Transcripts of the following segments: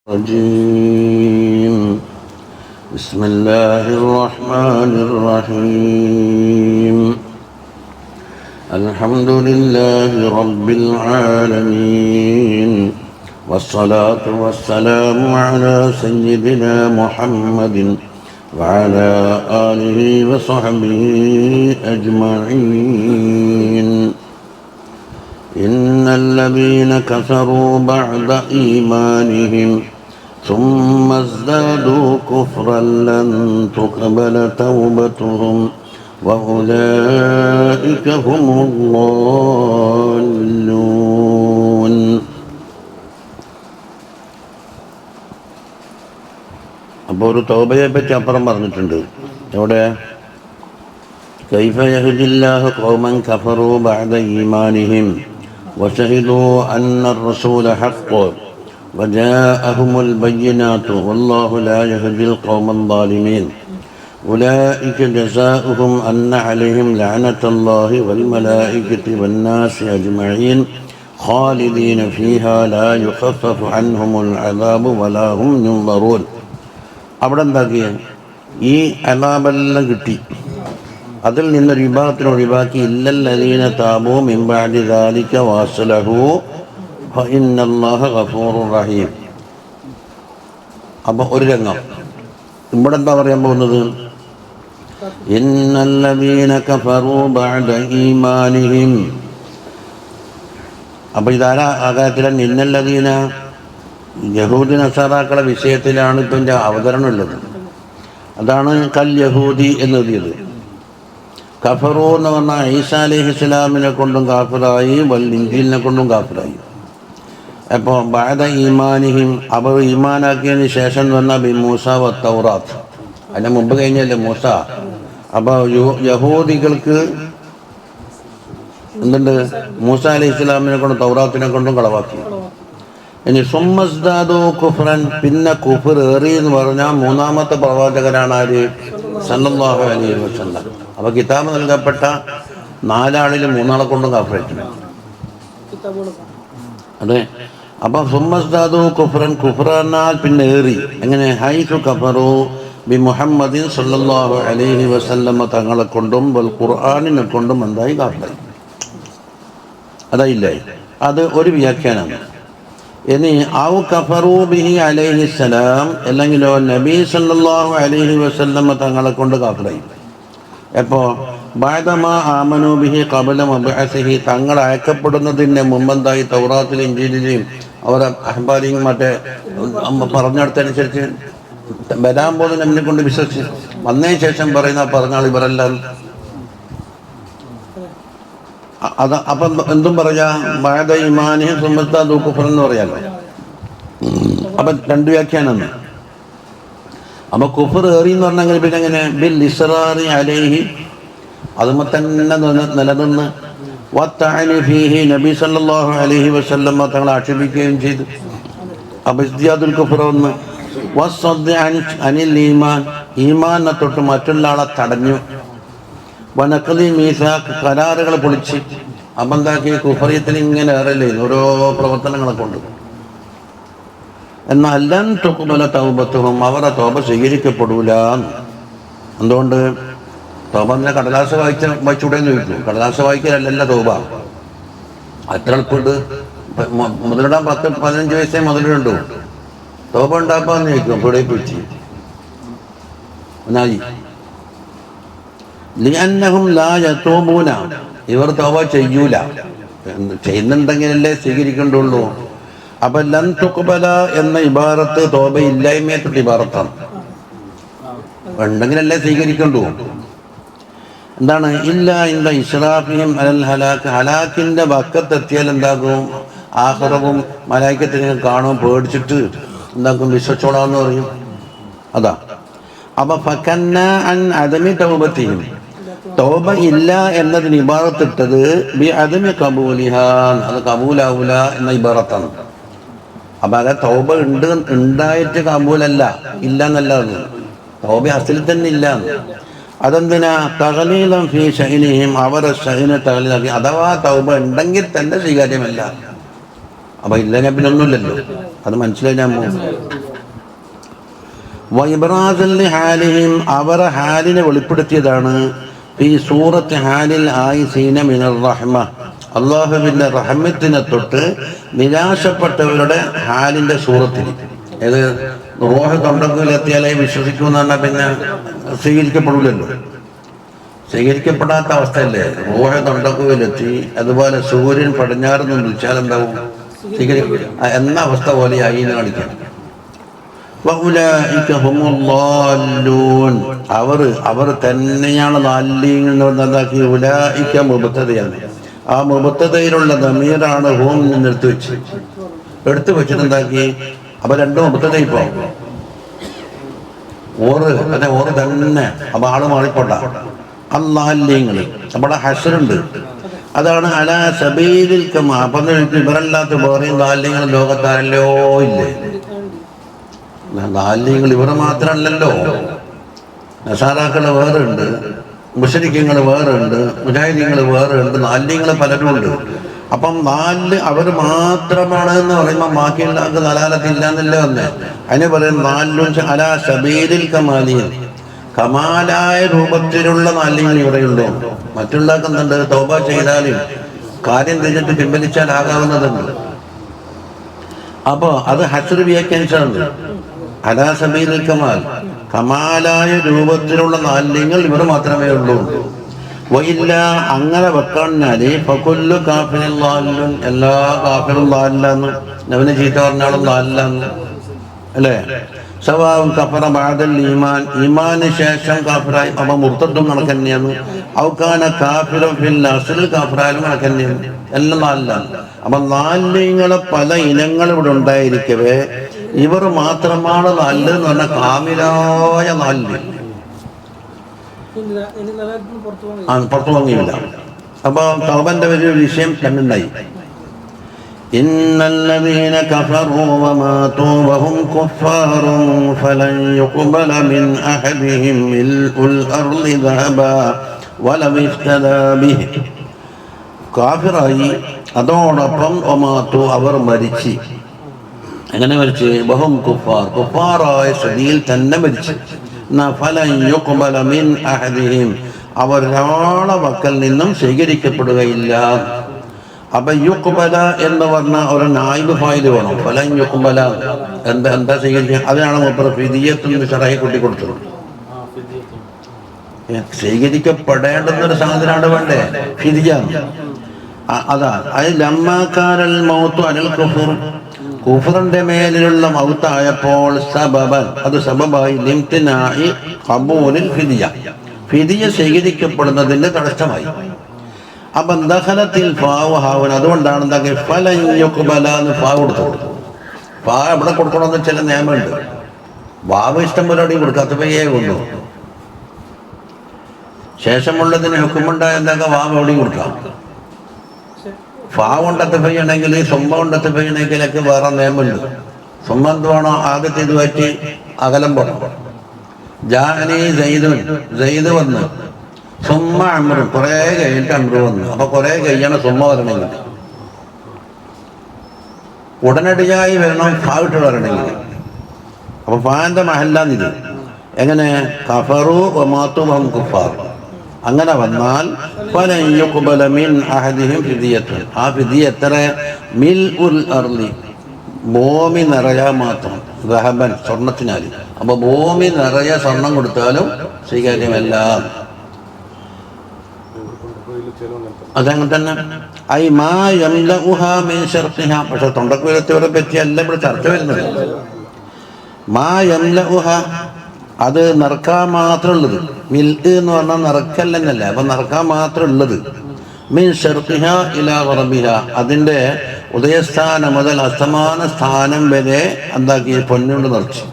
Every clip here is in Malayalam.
الرجيم. بسم الله الرحمن الرحيم. الحمد لله رب العالمين، والصلاة والسلام على سيدنا محمد وعلى آله وصحبه أجمعين. إن الذين كفروا بعد إيمانهم ثم ازدادوا كفرا لن تقبل توبتهم وأولئك هم الضالون. അപ്പോൾ ഒരു തൗബയെ പറ്റി അപ്പുറം പറഞ്ഞിട്ടുണ്ട്. എവിടെ? കൈഫ യഹ്ദില്ലാഹു ഖൗമൻ കഫറൂ ബഅദ ഈമാനിഹിം വശഹിദൂ അന്നർ റസൂല ഹഖ് وجاءهم البينات والله لا يهدي القوم الظالمين. أولئك جزاؤهم أن عليهم لعنة الله والملائكة والناس أجمعين خالدين فيها لا يخفف عنهم العذاب ولا هم ينظرون. അവിടെ എന്താക്കിയ ഈ അലാബെല്ലാം കിട്ടി. അതിൽ നിന്നൊരു വിഭാഗത്തിന് ഒഴിവാക്കി ഇല്ലല്ലദീന താബൂ മിൻ ബഅദി ദാലിക വഅസ്ലഹൂ ഫഇന്നല്ലാഹ ഗഫൂറുർ റഹീം. അപ്പോൾ ഒരു രംഗം ഇവിടെ എന്താ പറയാൻ പോകുന്നത്? ഇന്നല്ലദീന കഫറൂ ബഅദ ഈമാനിഹിം. അപ്പോൾ ഇതാരാ ആകാരത്തിലെ ഇന്നല്ലദീന യഹൂദി നസാറാക്കളുടെ വിഷയത്തിലാണ് ഇപ്പം എൻ്റെ അവതരണം ഉള്ളത്. അതാണ് കൽ യഹൂദി എന്നെഴുതിയത്. കഫറു എന്ന് പറഞ്ഞാൽ ഈസാ അലൈഹി ഇസ്ലാമിനെ കൊണ്ടും കാഫിറായി, വൽ ഇൻജീലിനെ കൊണ്ടും കാഫിറായി. അപ്പോൾ ബഅദ ഈമാനിഹിം, അവർ ഈമാനാക്കിയതിന് ശേഷം എന്ന് പറഞ്ഞാൽ ബി മൂസ വ തൗറാത്ത്, അതിന് മുമ്പ് കഴിഞ്ഞല്ലേ മൂസ. അപ്പോൾ യഹൂദികൾക്ക് എന്തുണ്ട്? മൂസ അലൈഹി ഇസ്ലാമിനെ കൊണ്ടും തൗറാത്തിനെ കൊണ്ടും കളവാക്കി. ഇനി സുമ്മസ്ദാദു കുഫ്റൻ, പിന്നെ കുഫർ ഏറി എന്ന് പറഞ്ഞാൽ മൂന്നാമത്തെ പ്രവാചകനാണ് ആര്? സല്ലല്ലാഹു അലൈഹി വസല്ലം. അപ്പോൾ കിതാബ് നൽകപ്പെട്ട നാലാളിൽ മൂന്നാളെ കൊണ്ടും കാഫിറായിട്ടുണ്ട്. അതെ. അപ്പം സുമ്മസ്ദാദു കുഫ്റൻ, കുഫ്റാനാൽ പിന്നെ ഏറി. എങ്ങനെ? ഹൈസു കഫറു ബി മുഹമ്മദിൻ സല്ലല്ലാഹു അലൈഹി വസല്ലമ തങ്ങളെ കൊണ്ടും വൽ ഖുർആനിനെ കൊണ്ടും എന്തായി കാഫിറായി. അതായില്ലേ? അത് ഒരു വ്യാഖ്യാനമാണ്. ഇനി ഔ കഫറൂ ബിഹി അലൈഹിസ്സലാം, അല്ലെങ്കിലോ നബി സല്ലല്ലാഹു അലൈഹി വസല്ലമ തങ്ങളെ കൊണ്ട് കാഫിറായി. എപ്പോൾ? ബഅദമാ ആമനൂ ബിഹി ഖബല മബ്അസിഹി, തങ്ങൾ അയക്കപ്പെടുന്നതിന് മുമ്പെന്തായി തൗറാത്തിലും ഇൻജീലിലും അവരെ അഹ്ബാരിയും മറ്റേ പറഞ്ഞിടത്തനുസരിച്ച് വരാൻ പോകുന്ന നമ്മെ കൊണ്ട് വിശ്വസിച്ച് വന്നതിന് ശേഷം പറഞ്ഞാൽ ഇവരെല്ലാം അത് അപ്പം എന്തും പറയാ? ബഅദ ഈമാനിഹിം സുമ്മസ്ദാദു കുഫ്റൻ എന്ന് പറയാലോ. അപ്പം രണ്ട് വ്യാഖ്യാനം. അപ്പം കുഫർ ഏറി എന്ന് പറഞ്ഞെങ്കിൽ പിന്നെ എങ്ങനെ? ബിൽ ഇസ്റാറി അലൈഹി, അതുമ്മ തന്നെ നിലനിന്ന് വത്തഅനി ഫീഹി, നബി സല്ലല്ലാഹു അലൈഹി വസല്ലമ തങ്ങളെ ആക്ഷേപിക്കുകയും ചെയ്തു. അപ്പോൾ ഇസ്തിയാദുൽ കുഫ്ർ ഒന്ന്. വസ്സദ്ദ അനിൽ ഈമാൻ, ഈമാനെ തൊട്ട് മറ്റുള്ള ആളെ തടഞ്ഞു. വനഖദി മീസാഖ്, കരാറുകൾ പൊളിച്ച്. അപ്പം എന്താക്കി? കുഫറിയത്തിൽ ഇങ്ങനെ ഏറല്ലേ ഓരോ പ്രവർത്തനങ്ങളെ കൊണ്ട്. എന്നാൽ ലൻ തുഖ്ബല തൗബത്തുഹും, അവരുടെ തോബ സ്വീകരിക്കപ്പെടൂല. എന്തുകൊണ്ട്? തോബ എന്തിനാ? കടലാസ് വായിച്ചൂടെന്ന് ചോദിക്കും. കടലാസ് വായിക്കലല്ല തോബ. അത്ര എളുപ്പമുണ്ട്. മുതലിടാൻ 10-15 വയസ്സേ മുതലിടുണ്ടോ? തോബ ഉണ്ടാക്കാന്ന് ചോദിക്കും. ഇവിടെ പിടിച്ച് ഒന്നായി ലിഅന്നഹും ലാ യതൂബൂന, ഇവർ തൗബ ചെയ്യൂല. ചെയ്യുന്നുണ്ടെങ്കിലല്ലേ സ്വീകരിക്കേണ്ടുള്ളൂ. അപ്പം ലൻ തുഖ്ബല എന്ന ഇബാറത്ത് തൗബ ഇല്ലായ്മയായിട്ടുള്ള ഇബാറത്താണ്. ഉണ്ടെങ്കിലല്ലേ സ്വീകരിക്കണ്ടു. എന്താണ്? ഇല്ല ഇല്ല ഇസ്റാഫിഹിം അലൽ ഹലാക്ക്, ഹലാക്കിൻ്റെ വക്കത്തെത്തിയാൽ എന്താകും? ആഖിറവും മലായിക്കത്തിനെ കാണും, പേടിച്ചിട്ട് എന്താക്കും? വിശ്വസിച്ചോളാന്ന് പറയും. അതാ. അപ്പം ഫകന്ന അൻ അദമി തൗബത്തിഹിം, തൗബ ഇല്ല എന്നതിന് ഇബാറത്തിട്ടത് ബി അദമി ഖബൂലിഹാ, അത് കബൂലാവൂല എന്ന ഇബാറത്താണ്. അപ്പം അത് തൗബ ഉണ്ടായിട്ട് കബൂലല്ല, ഇല്ല എന്നല്ല. തൗബ അസിൽ തന്നെ ഇല്ല. അതെന്തിനാ? തഗ്ലീലൻ ഫീ ശഅനിഹിം, അവരെ ശഅനെ തഗ്ലീലാക്കി. അഥവാ തൗബ ഉണ്ടെങ്കിൽ തന്നെ സ്വീകാര്യമല്ല. അപ്പം ഇല്ലെങ്കിൽ പിന്നെ ഒന്നുമില്ലല്ലോ. അത് മനസ്സിലായി. വൈബ്രാസൽ ഹാലിഹിം, അവരെ ഹാലിനെ വെളിപ്പെടുത്തിയതാണ് ഈ സൂറത്ത് ഹാലിൽ ആയിസീന മിനർ റഹ്മ, അള്ളാഹുവിൻ്റെ റഹ്മത്തിനെ തൊട്ട് നിരാശപ്പെട്ടവരുടെ ഹാലിൻ്റെ സൂറത്തിൽ. ഏത് റൂഹ് തൊണ്ടക്കുയിലെത്തിയാലേ വിശ്വസിക്കുമെന്ന് പറഞ്ഞാൽ പിന്നെ സ്വീകരിക്കപ്പെടില്ലല്ലോ. സ്വീകരിക്കപ്പെടാത്ത അവസ്ഥയല്ലേ. റൂഹ് തൊണ്ടക്കുയിലെത്തി, അതുപോലെ സൂര്യൻ പടിഞ്ഞാറ് നിന്ന് വിളിച്ചാൽ എന്താവും? എന്ന അവസ്ഥ പോലെയായി എന്ന് കാണിക്കണം. അവർ തന്നെയാണ് നാലീങ്ങൾ എന്ന് പറഞ്ഞാക്കി. ഉലൈക മുബ്തദയാണ്. ആ മുബ്തദയിലുള്ള ദമീറാണ് ഹും എന്ന് എടുത്തു വെച്ചിട്ട് എന്താക്കി? അപ്പൊ രണ്ടും മുബ്തദ. ഇപ്പൊ ഓറ് തന്നെ. അപ്പൊ ആള് മാറിപ്പോണ്ട. അന്നാലീങ്ങൾ നമ്മുടെ ഹശറുണ്ട്. അതാണ് അലാ സബീലിൽ കമാ. അപ്പൊ ഇവരല്ലാത്ത വേറെയും നാലീങ്ങൾ ലോകത്താരല്ലോ ഇല്ലേ? നാലീങ്ങൾ ഇവർ മാത്രമല്ലല്ലോ. നസാറാക്കൾ വേറെ ഉണ്ട്, മുശ്രിക്കുകൾ വേറെ ഉണ്ട്, മുജാഹിദീങ്ങൾ വേറെ ഉണ്ട്, നാലീങ്ങൾ പലരും ഉണ്ട്. അപ്പം നാല് അവർ മാത്രമാണ് എന്ന് പറയുമ്പോൾ ബാക്കിയുള്ള ആൾക്ക് ദലാലത്തില്ല എന്നല്ലേ വന്നേ. അതിന് പറയും നാലും അലാ സബീലിൽ കമാലിൽ, കമാലായ രൂപത്തിലുള്ള നാലീങ്ങൾ ഇവിടെയുള്ളൂ. മറ്റുള്ളവർക്ക് എന്തുണ്ട്? തൗബ ചെയ്താലും കാര്യം തിരിഞ്ഞിട്ട് പിൻവലിച്ചാൽ ആകാവുന്നതുണ്ട്. അപ്പോൾ അത് ഹസ്ർ വ്യാഖ്യാനിച്ചാണ്. അലാ സബീലിൽ കമാൽ, കമാലായ രൂപത്തിലുള്ള നാല്യങ്ങൾ ഇവർ മാത്രമേ ഉള്ളൂ. വയില്ല, അങ്ങനെ വെക്കാഞ്ഞാല് ഫകുല്ലു കാഫിറുൻ ളാലിൻ, എല്ലാ കാഫിറും ളാലിലാന്ന്. നബിനെ ചീത്ത പറഞ്ഞാലും ളാലിലാന്ന് അല്ലേ? സവാഉൻ കഫറ ബഅദൽ ഈമാൻ, ഈമാന് ശേഷം കാഫിറായി അപ്പൊ മുർത്തദും കണക്ക് തന്നെയാണ്. ഔ കാന കാഫിറൻ ഫിൽ അസ്ൽ, കാഫിറായാലും കണക്ക് തന്നെയാണ്. എല്ലാം ളാലിലാണ്. അപ്പൊ നാല്യങ്ങളെ പല ഇനങ്ങൾ ഇവിടെ ഉണ്ടായിരിക്കവേ ഇവർ മാത്രമാണ് നല്ലതെന്ന് പറഞ്ഞാൽ കാമിലായ നാല് പുറത്തു വാങ്ങിയില്ല. അപ്പൊ തൗബന്റെ ഒരു വിഷയം കണ്ടുണ്ടായി. ഇന്നല്ലദീന കഫറൂ വമാതൂ വഹും കുഫാറുൻ ഫലൻ യുഖ്ബല മിൻ അഹദിഹിം മിൽഉൽ അർളി ദഹബാ വലം ഇഫ്തദാ ബിഹി. കാഫിറായി, അതോടൊപ്പം വമാതൂ അവർ മരിച്ചു. എങ്ങനെ മരിച്ച്? ബഹും കുഫാർ, കുഫാറായ സ്ഥിതിയിൽ തന്നെ മരിച്ചു. ഫലൻ യുഖ്ബല മിൻ അഹദിഹിം, അവർ ഒരാളെ വക്കൽ നിന്നും സ്വീകരിക്കപ്പെടുകയില്ല. അപ്പൊ യുഖ്ബല എന്ന് പറഞ്ഞ ഒരു നായിബ് ഫായിൽ വേണം. ഫലൻ യുഖ്ബല എന്താ സ്വീകരിക്കുക? അതിനാണ് മൂപ്പർ ഫിദിയത്തുൽ ശറഈ കൂട്ടിക്കൊടുത്തത്. സ്വീകരിക്കപ്പെടേണ്ടുന്നൊരു സാധനമാണ് വേണ്ടേ? ഫിദിയ. അതാ അത് ലമ്മാക്കാരൽ മൗത്തു അനിൽ കുഫർ, കുഫറിന്റെ മേലിലുള്ള മൗത്തായപ്പോൾ സബബൻ, അത് സബബായി ലിംതിനാഇ ഖബൂലിൽ ഫിദിയ, ഫിദിയ സ്വീകരിക്കപ്പെടുന്നതിന്റെ തടസ്സമായി. അപ്പൊ ദഖലത്തിൽ ഫാവ ഹാവൻ, അതുകൊണ്ടാണ് എന്താക്കി ഫലൻ യുഖ്ബല എന്ന് ഫാ കൊടുത്തത്. ഫാ എവിടെ കൊടുക്കണമെന്ന് ചില നിയമമുണ്ട്. വാവ് ഇഷ്ടം പോലെ കൊടുക്കാത്ത പയ്യേ കൊണ്ടു. ശേഷമുള്ളതിന് ഹുക്കുമുണ്ടായ എന്താക്കാം വാവ് എവിടെയും കൊടുക്കാം. ഫാ കൊണ്ടത്തെ പെയ്യണമെങ്കിൽ സ്വമ്പ കൊണ്ടത്തെ പെയ്യണമെങ്കിലൊക്കെ വേറെ നിയമമുണ്ട്. സ്വമ്പ എന്തുവാണോ ആദ്യത്തെ ഇത് പറ്റി അകലം പോണം. ജാനി സെയ്ദുൻ, സെയ്ദ് വന്ന്. സുമ്മ അമ്രു, കുറെ കഴിഞ്ഞിട്ട് അമ്രു വന്നു. അപ്പൊ കുറെ കഴിയണം സുമ്മ വരണമെങ്കിൽ. ഉടനടിയായി വരണം ഫാ ഇട്ട് വരണമെങ്കിൽ. അപ്പൊ ഫാന്റെ മഹല്ലാന്നിത്. എങ്ങനെ? കഫറു വമാതു വഹും കുഫാർ. അങ്ങനെ വന്നാൽ ഫലൻ യുഖ്ബല മിൻ അഹദിഹിം ഫിദിയത്തുൻ, ആ ഫിദിയ എത്ര? മിൽഉൽ അർളി, ഭൂമി നിറയാ മാത്രം. ദഹബൻ, സ്വർണത്തിനാൽ. അപ്പൊ ഭൂമി നിറയെ സ്വർണം കൊടുത്താലും സ്വീകാര്യമല്ല. അതങ്ങനെ തന്നെ. ഐ മാ യംലഉഹാ മിൻ ശർഖിഹാ, പക്ഷെ തൊണ്ടക്കുയിലത്തവരെ പറ്റിയല്ല ഇവിടെ ചർച്ച വരുന്നത്. മാ യംലഉഹാ, അത് നിറക്കാൻ മാത്രം ഉള്ളത്. മിൽ എന്ന് പറഞ്ഞാൽ നിറക്കല്ലെന്നല്ല, അപ്പൊ നിറക്കാൻ മാത്രം ഉള്ളത്. മിൻ ശർഖിഹാ ഇലാ ഗർബിഹാ, അതിന്റെ ഉദയസ്ഥാനം മുതൽ അസ്തമാന സ്ഥാനം വരെ എന്താക്കി? പൊന്നുകൊണ്ട് നിറച്ചു.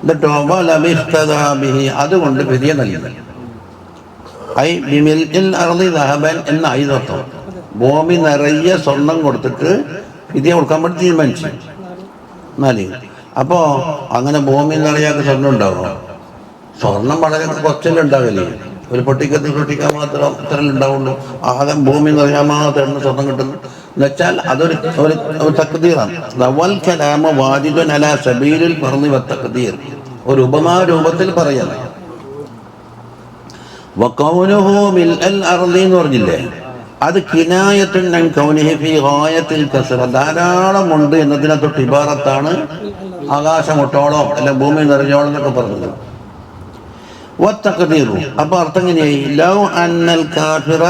എന്നിട്ടോ വലം ഇഫ്തദാ ബിഹി, അതുകൊണ്ട് ഫിദിയ നൽകി. ഐ ബിമിൽഇൽ അർളി ദഹബൻ എന്ന ഐതത്വം. ഭൂമി നിറയെ സ്വർണം കൊടുത്തിട്ട് ഫിദിയ കൊടുക്കാൻ വേണ്ടി തീരുമാനിച്ചു. എന്നാല് അപ്പോ അങ്ങനെ ഭൂമി നിറയാത്ത സ്വർണം ഉണ്ടാവുമോ? സ്വർണം വളരെ കുറച്ചല്ലേ ഉണ്ടാവില്ലേ? ഒരു പൊട്ടിക്കാൻ മാത്രം ഇത്രയല്ലേ ഉണ്ടാവുള്ളൂ. ആദ്യം ഭൂമി എന്ന് പറയാൻ മാത്രം സ്വർണം കിട്ടുന്നു എന്നുവെച്ചാൽ അതൊരു ഒരു തഖ്ദീറാണ്. ഒരു ഉപമാ രൂപത്തിൽ പറയാം. എന്ന് പറഞ്ഞില്ലേ, അത് കിനായത്തുൻ അൻ കൗനിഹി ഫീ ഗായത്തിൽ കസ്റ, ധാരാളമുണ്ട് എന്നതിനെ തൊട്ട് ഇബാറത്താണ് ആകാശം ഒട്ടോളം അല്ല ഭൂമി നിറഞ്ഞോളം എന്നൊക്കെ പറഞ്ഞത്. വത്തഖ്ദീറു, അപ്പോൾ അർത്ഥം എങ്ങനെയായി? ലൗ അന്നൽ കാഫിറ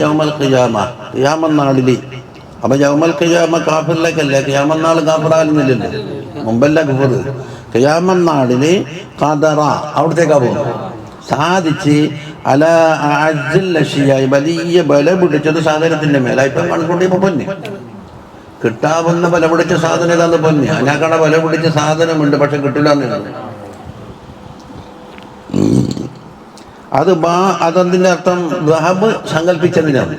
യൗമൽ ഖിയാമ, ഖിയാമത്ത് നാളിൽ. അപ്പോൾ യൗമൽ ഖിയാമ കാഫിറിലേക്കല്ലേ, ഖിയാമത്ത് നാൾ കാഫിറാകുന്നില്ലല്ലോ, മുമ്പല്ല കുഫർ. ഖിയാമത്ത് നാളിൽ ഖദറ, അവിടത്തേക്കാ പോകും, സാധിച്ച് അല അജ്ജില്ലഷിയായി വലിയ ബല പിടിച്ചത് സാധനത്തിന്റെ മേലെ. ഇപ്പം കൺകൊണ്ടിപ്പോ പൊന്നെ കിട്ടാവുന്ന ബല പിടിച്ച സാധനം ഏതാന്ന് പൊന്നെ. അതിനേക്കാളെ ബല പിടിച്ച സാധനമുണ്ട്, പക്ഷെ കിട്ടില്ല. അതെന്തിന്റെ അർത്ഥം? ദഹബ് സങ്കല്പിച്ചതിനാണ്.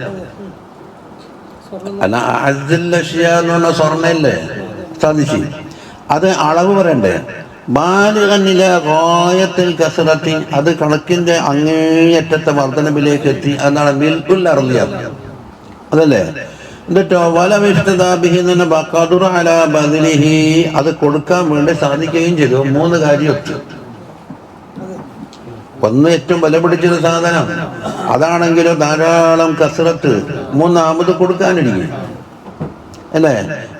അല്ല അജ്ജില്ലഷിയ എന്ന് പറഞ്ഞ സ്വർണ്ണല്ലേ സാധിച്ചു. അത് അളവ് പറയണ്ടേ? ബാലികനിലെ ഗായത്തിൽ കസറത്തി, അത് കണക്കിന്റെ അങ്ങേയറ്റത്തെ വർധനവിലേക്ക് എത്തി. അതാണ് മിൽക്കുൽ അർളിയ, അതല്ലേ? എന്നിട്ടോ വലമിഷ്തദാബിഹി എന്ന ബഖദുറ അലാ ബദലിഹി, അത് കൊടുക്കാൻ വേണ്ടി സാധിക്കുകയും ചെയ്തു. 3 കാര്യം. ഒന്ന് ഏറ്റവും വില പിടിച്ചൊരു സാധനം, അതാണെങ്കിലോ ധാരാളം കസറത്ത്. 3ാമത് കൊടുക്കാനിരിക്കും അല്ലേ?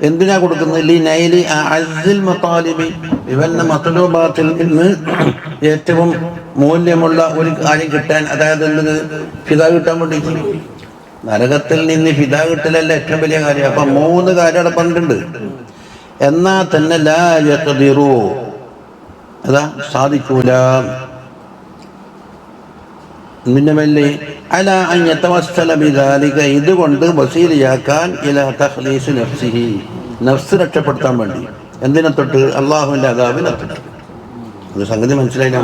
എന്തിനാ കൊടുക്കുന്നത്? നൈലി അസ്ൽ മത്താലിബി, ഇവന്റെ മത്ലൂബാത്തിൽ നിന്ന് ഏറ്റവും മൂല്യമുള്ള ഒരു കാര്യം കിട്ടാൻ. അതായത് എന്ത്? ഫിദ കിട്ടാൻ വേണ്ടി. നരകത്തിൽ നിന്ന് ഫിദ കിട്ടലല്ല ഏറ്റവും വലിയ കാര്യം. അപ്പൊ 3 കാര്യം അവിടെ പറഞ്ഞിട്ടുണ്ട്. എന്നാ തന്നെ ലാ യഖ്ദിറു, അതാ സാധിക്കൂല. മിന്നമല്ലേ അല അൻ യതവസ്സല ബിദാലിക, ഇതുകൊണ്ട് വസീലയാക്കാൻ ഇലാ തഖ്ലീസ് നഫ്സിഹി, നഫ്സ് രക്ഷപ്പെടുത്താൻ വേണ്ടി. എന്തിനെ തൊട്ട്? അള്ളാഹുവിന്റെ അദാബിനെ തൊട്ട്. അത് സംഗതി മനസ്സിലായില്ല.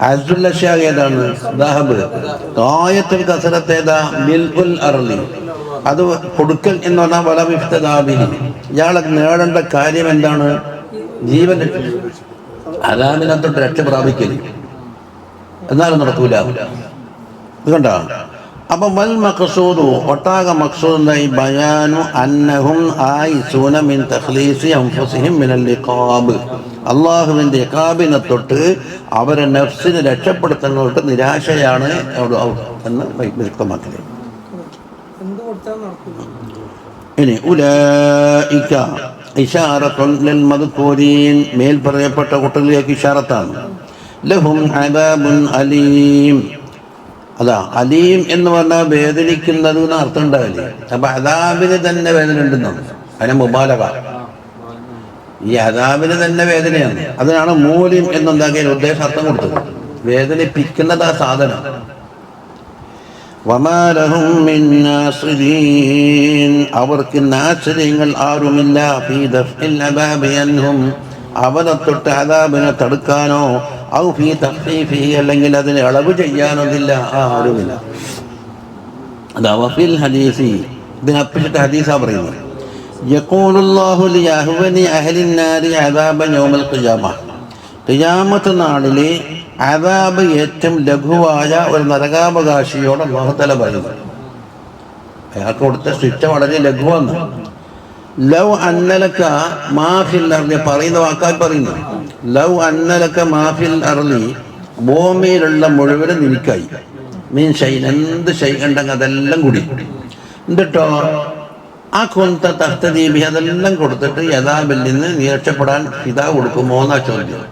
അസ്സുല്ലഷ്യാ ഏതാണ്? ദഹബ്. ഗായത്തുൽ കസറത്ത് ഏതാ? മിൽഉൽ അർളി, അത് കൊടുക്കൽ എന്ന് പറഞ്ഞാൽ വലമിഫ്തദാബിഹി, ഇയാളെ നേടേണ്ട കാര്യം എന്താണ്? ജീവൻ അദാബിനെ തൊട്ട് രക്ഷ പ്രാപിക്കൽ. എന്നാലും നടക്കൂല. ഇത് കണ്ടോ? അപ്പൊ വൽ മഖ്സൂദു, ഒട്ടാകെ മഖ്സൂദ് എന്തായി? ബയാനു അന്നഹും ആയിസൂന മിൻ തഖ്ലീസി അൻഫുസിഹിം മിനൽ ഇഖാബ്, അല്ലാഹുവിന്റെ ഇഖാബിനെ തൊട്ട് അവരെ നഫ്സിനെ രക്ഷപ്പെടുത്തുന്നതോട്ട് നിരാശയാണ് എന്ന് വ്യക്തമാക്കില്ലേ. ഇനി ഉലൈക ഇശാറത്തുൻ ലിൽ മദ്കൂരീൻ, മേൽ പറയപ്പെട്ട കുട്ടികളിലേക്ക് ഇശാറത്താണ്. ലഹും അദാബുൻ അലീം, അതാ അലീം എന്ന് പറഞ്ഞാൽ വേദനിക്കുന്നത് എന്ന് അർത്ഥം ഉണ്ടാവില്ലേ. അപ്പൊ അദാബിന് തന്നെ വേദന ഉണ്ടെന്നാണ്. അതിനെ മുബാലക, ഈ അദാബിന് തന്നെ വേദനയാണ്. അതിനാണ് മൂലിം എന്നുണ്ടാക്കിയ ഉദ്ദേശം അർത്ഥം കൊടുത്തത്. വേദനിപ്പിക്കുന്നത് ആ സാധനം. വമാ ലഹും മിൻ നാസിരീൻ, അവർക്ക് നാസിരീങ്ങൾ ആരുമില്ല. ഫീ ദഫ്ഇൽ അദാബി അൻഹും, അവനെ തൊട്ട് അദാബിനെ തടുക്കാനോ ഔ ഫീ തഖ്ഫീഫിഹി, അല്ലെങ്കിൽ അതിനെ അളവ് ചെയ്യാനൊന്നില്ല, ആരുമില്ല. അതാ വഫിൽ ഹദീസി, ഇതിനപ്പിച്ചിട്ട് ഹദീസാ പറയുന്നത്. യഖൂലുല്ലാഹു ലിയഹ്വനി അഹ്ലിൻ നാരി അദാബൻ യൗമൽ ഖിയാമ, ഖിയാമത്ത് നാളിലെ അദാബ് ഏറ്റവും ലഘുവായ ഒരു നരകാവകാശിയോട് അല്ലാഹു തആല പറയുന്നു. അയാൾക്ക് കൊടുത്ത ശിക്ഷ വളരെ ലഘുവാണ്. ലൗ അന്നലക മാഫിൽ അർളി, പറയുന്ന വാക്കാൽ പറയുന്നു. ലൗ അന്നലക മാഫിൽ അർളി, ഭൂമിയിലുള്ള മുഴുവനും നിനക്കായി. മീൻ ഷൈൻ, എന്ത് ഷൈ ഉണ്ടെങ്കിൽ അതെല്ലാം കൂടി. എന്നിട്ടോ ആ കൊന്ത തഖ്തദീബി, അതെല്ലാം കൊടുത്തിട്ട് യദാബിൽ നിന്ന് രക്ഷപ്പെടാൻ ഫിദ കൊടുക്കുമോ എന്നാ ചോദ്യം.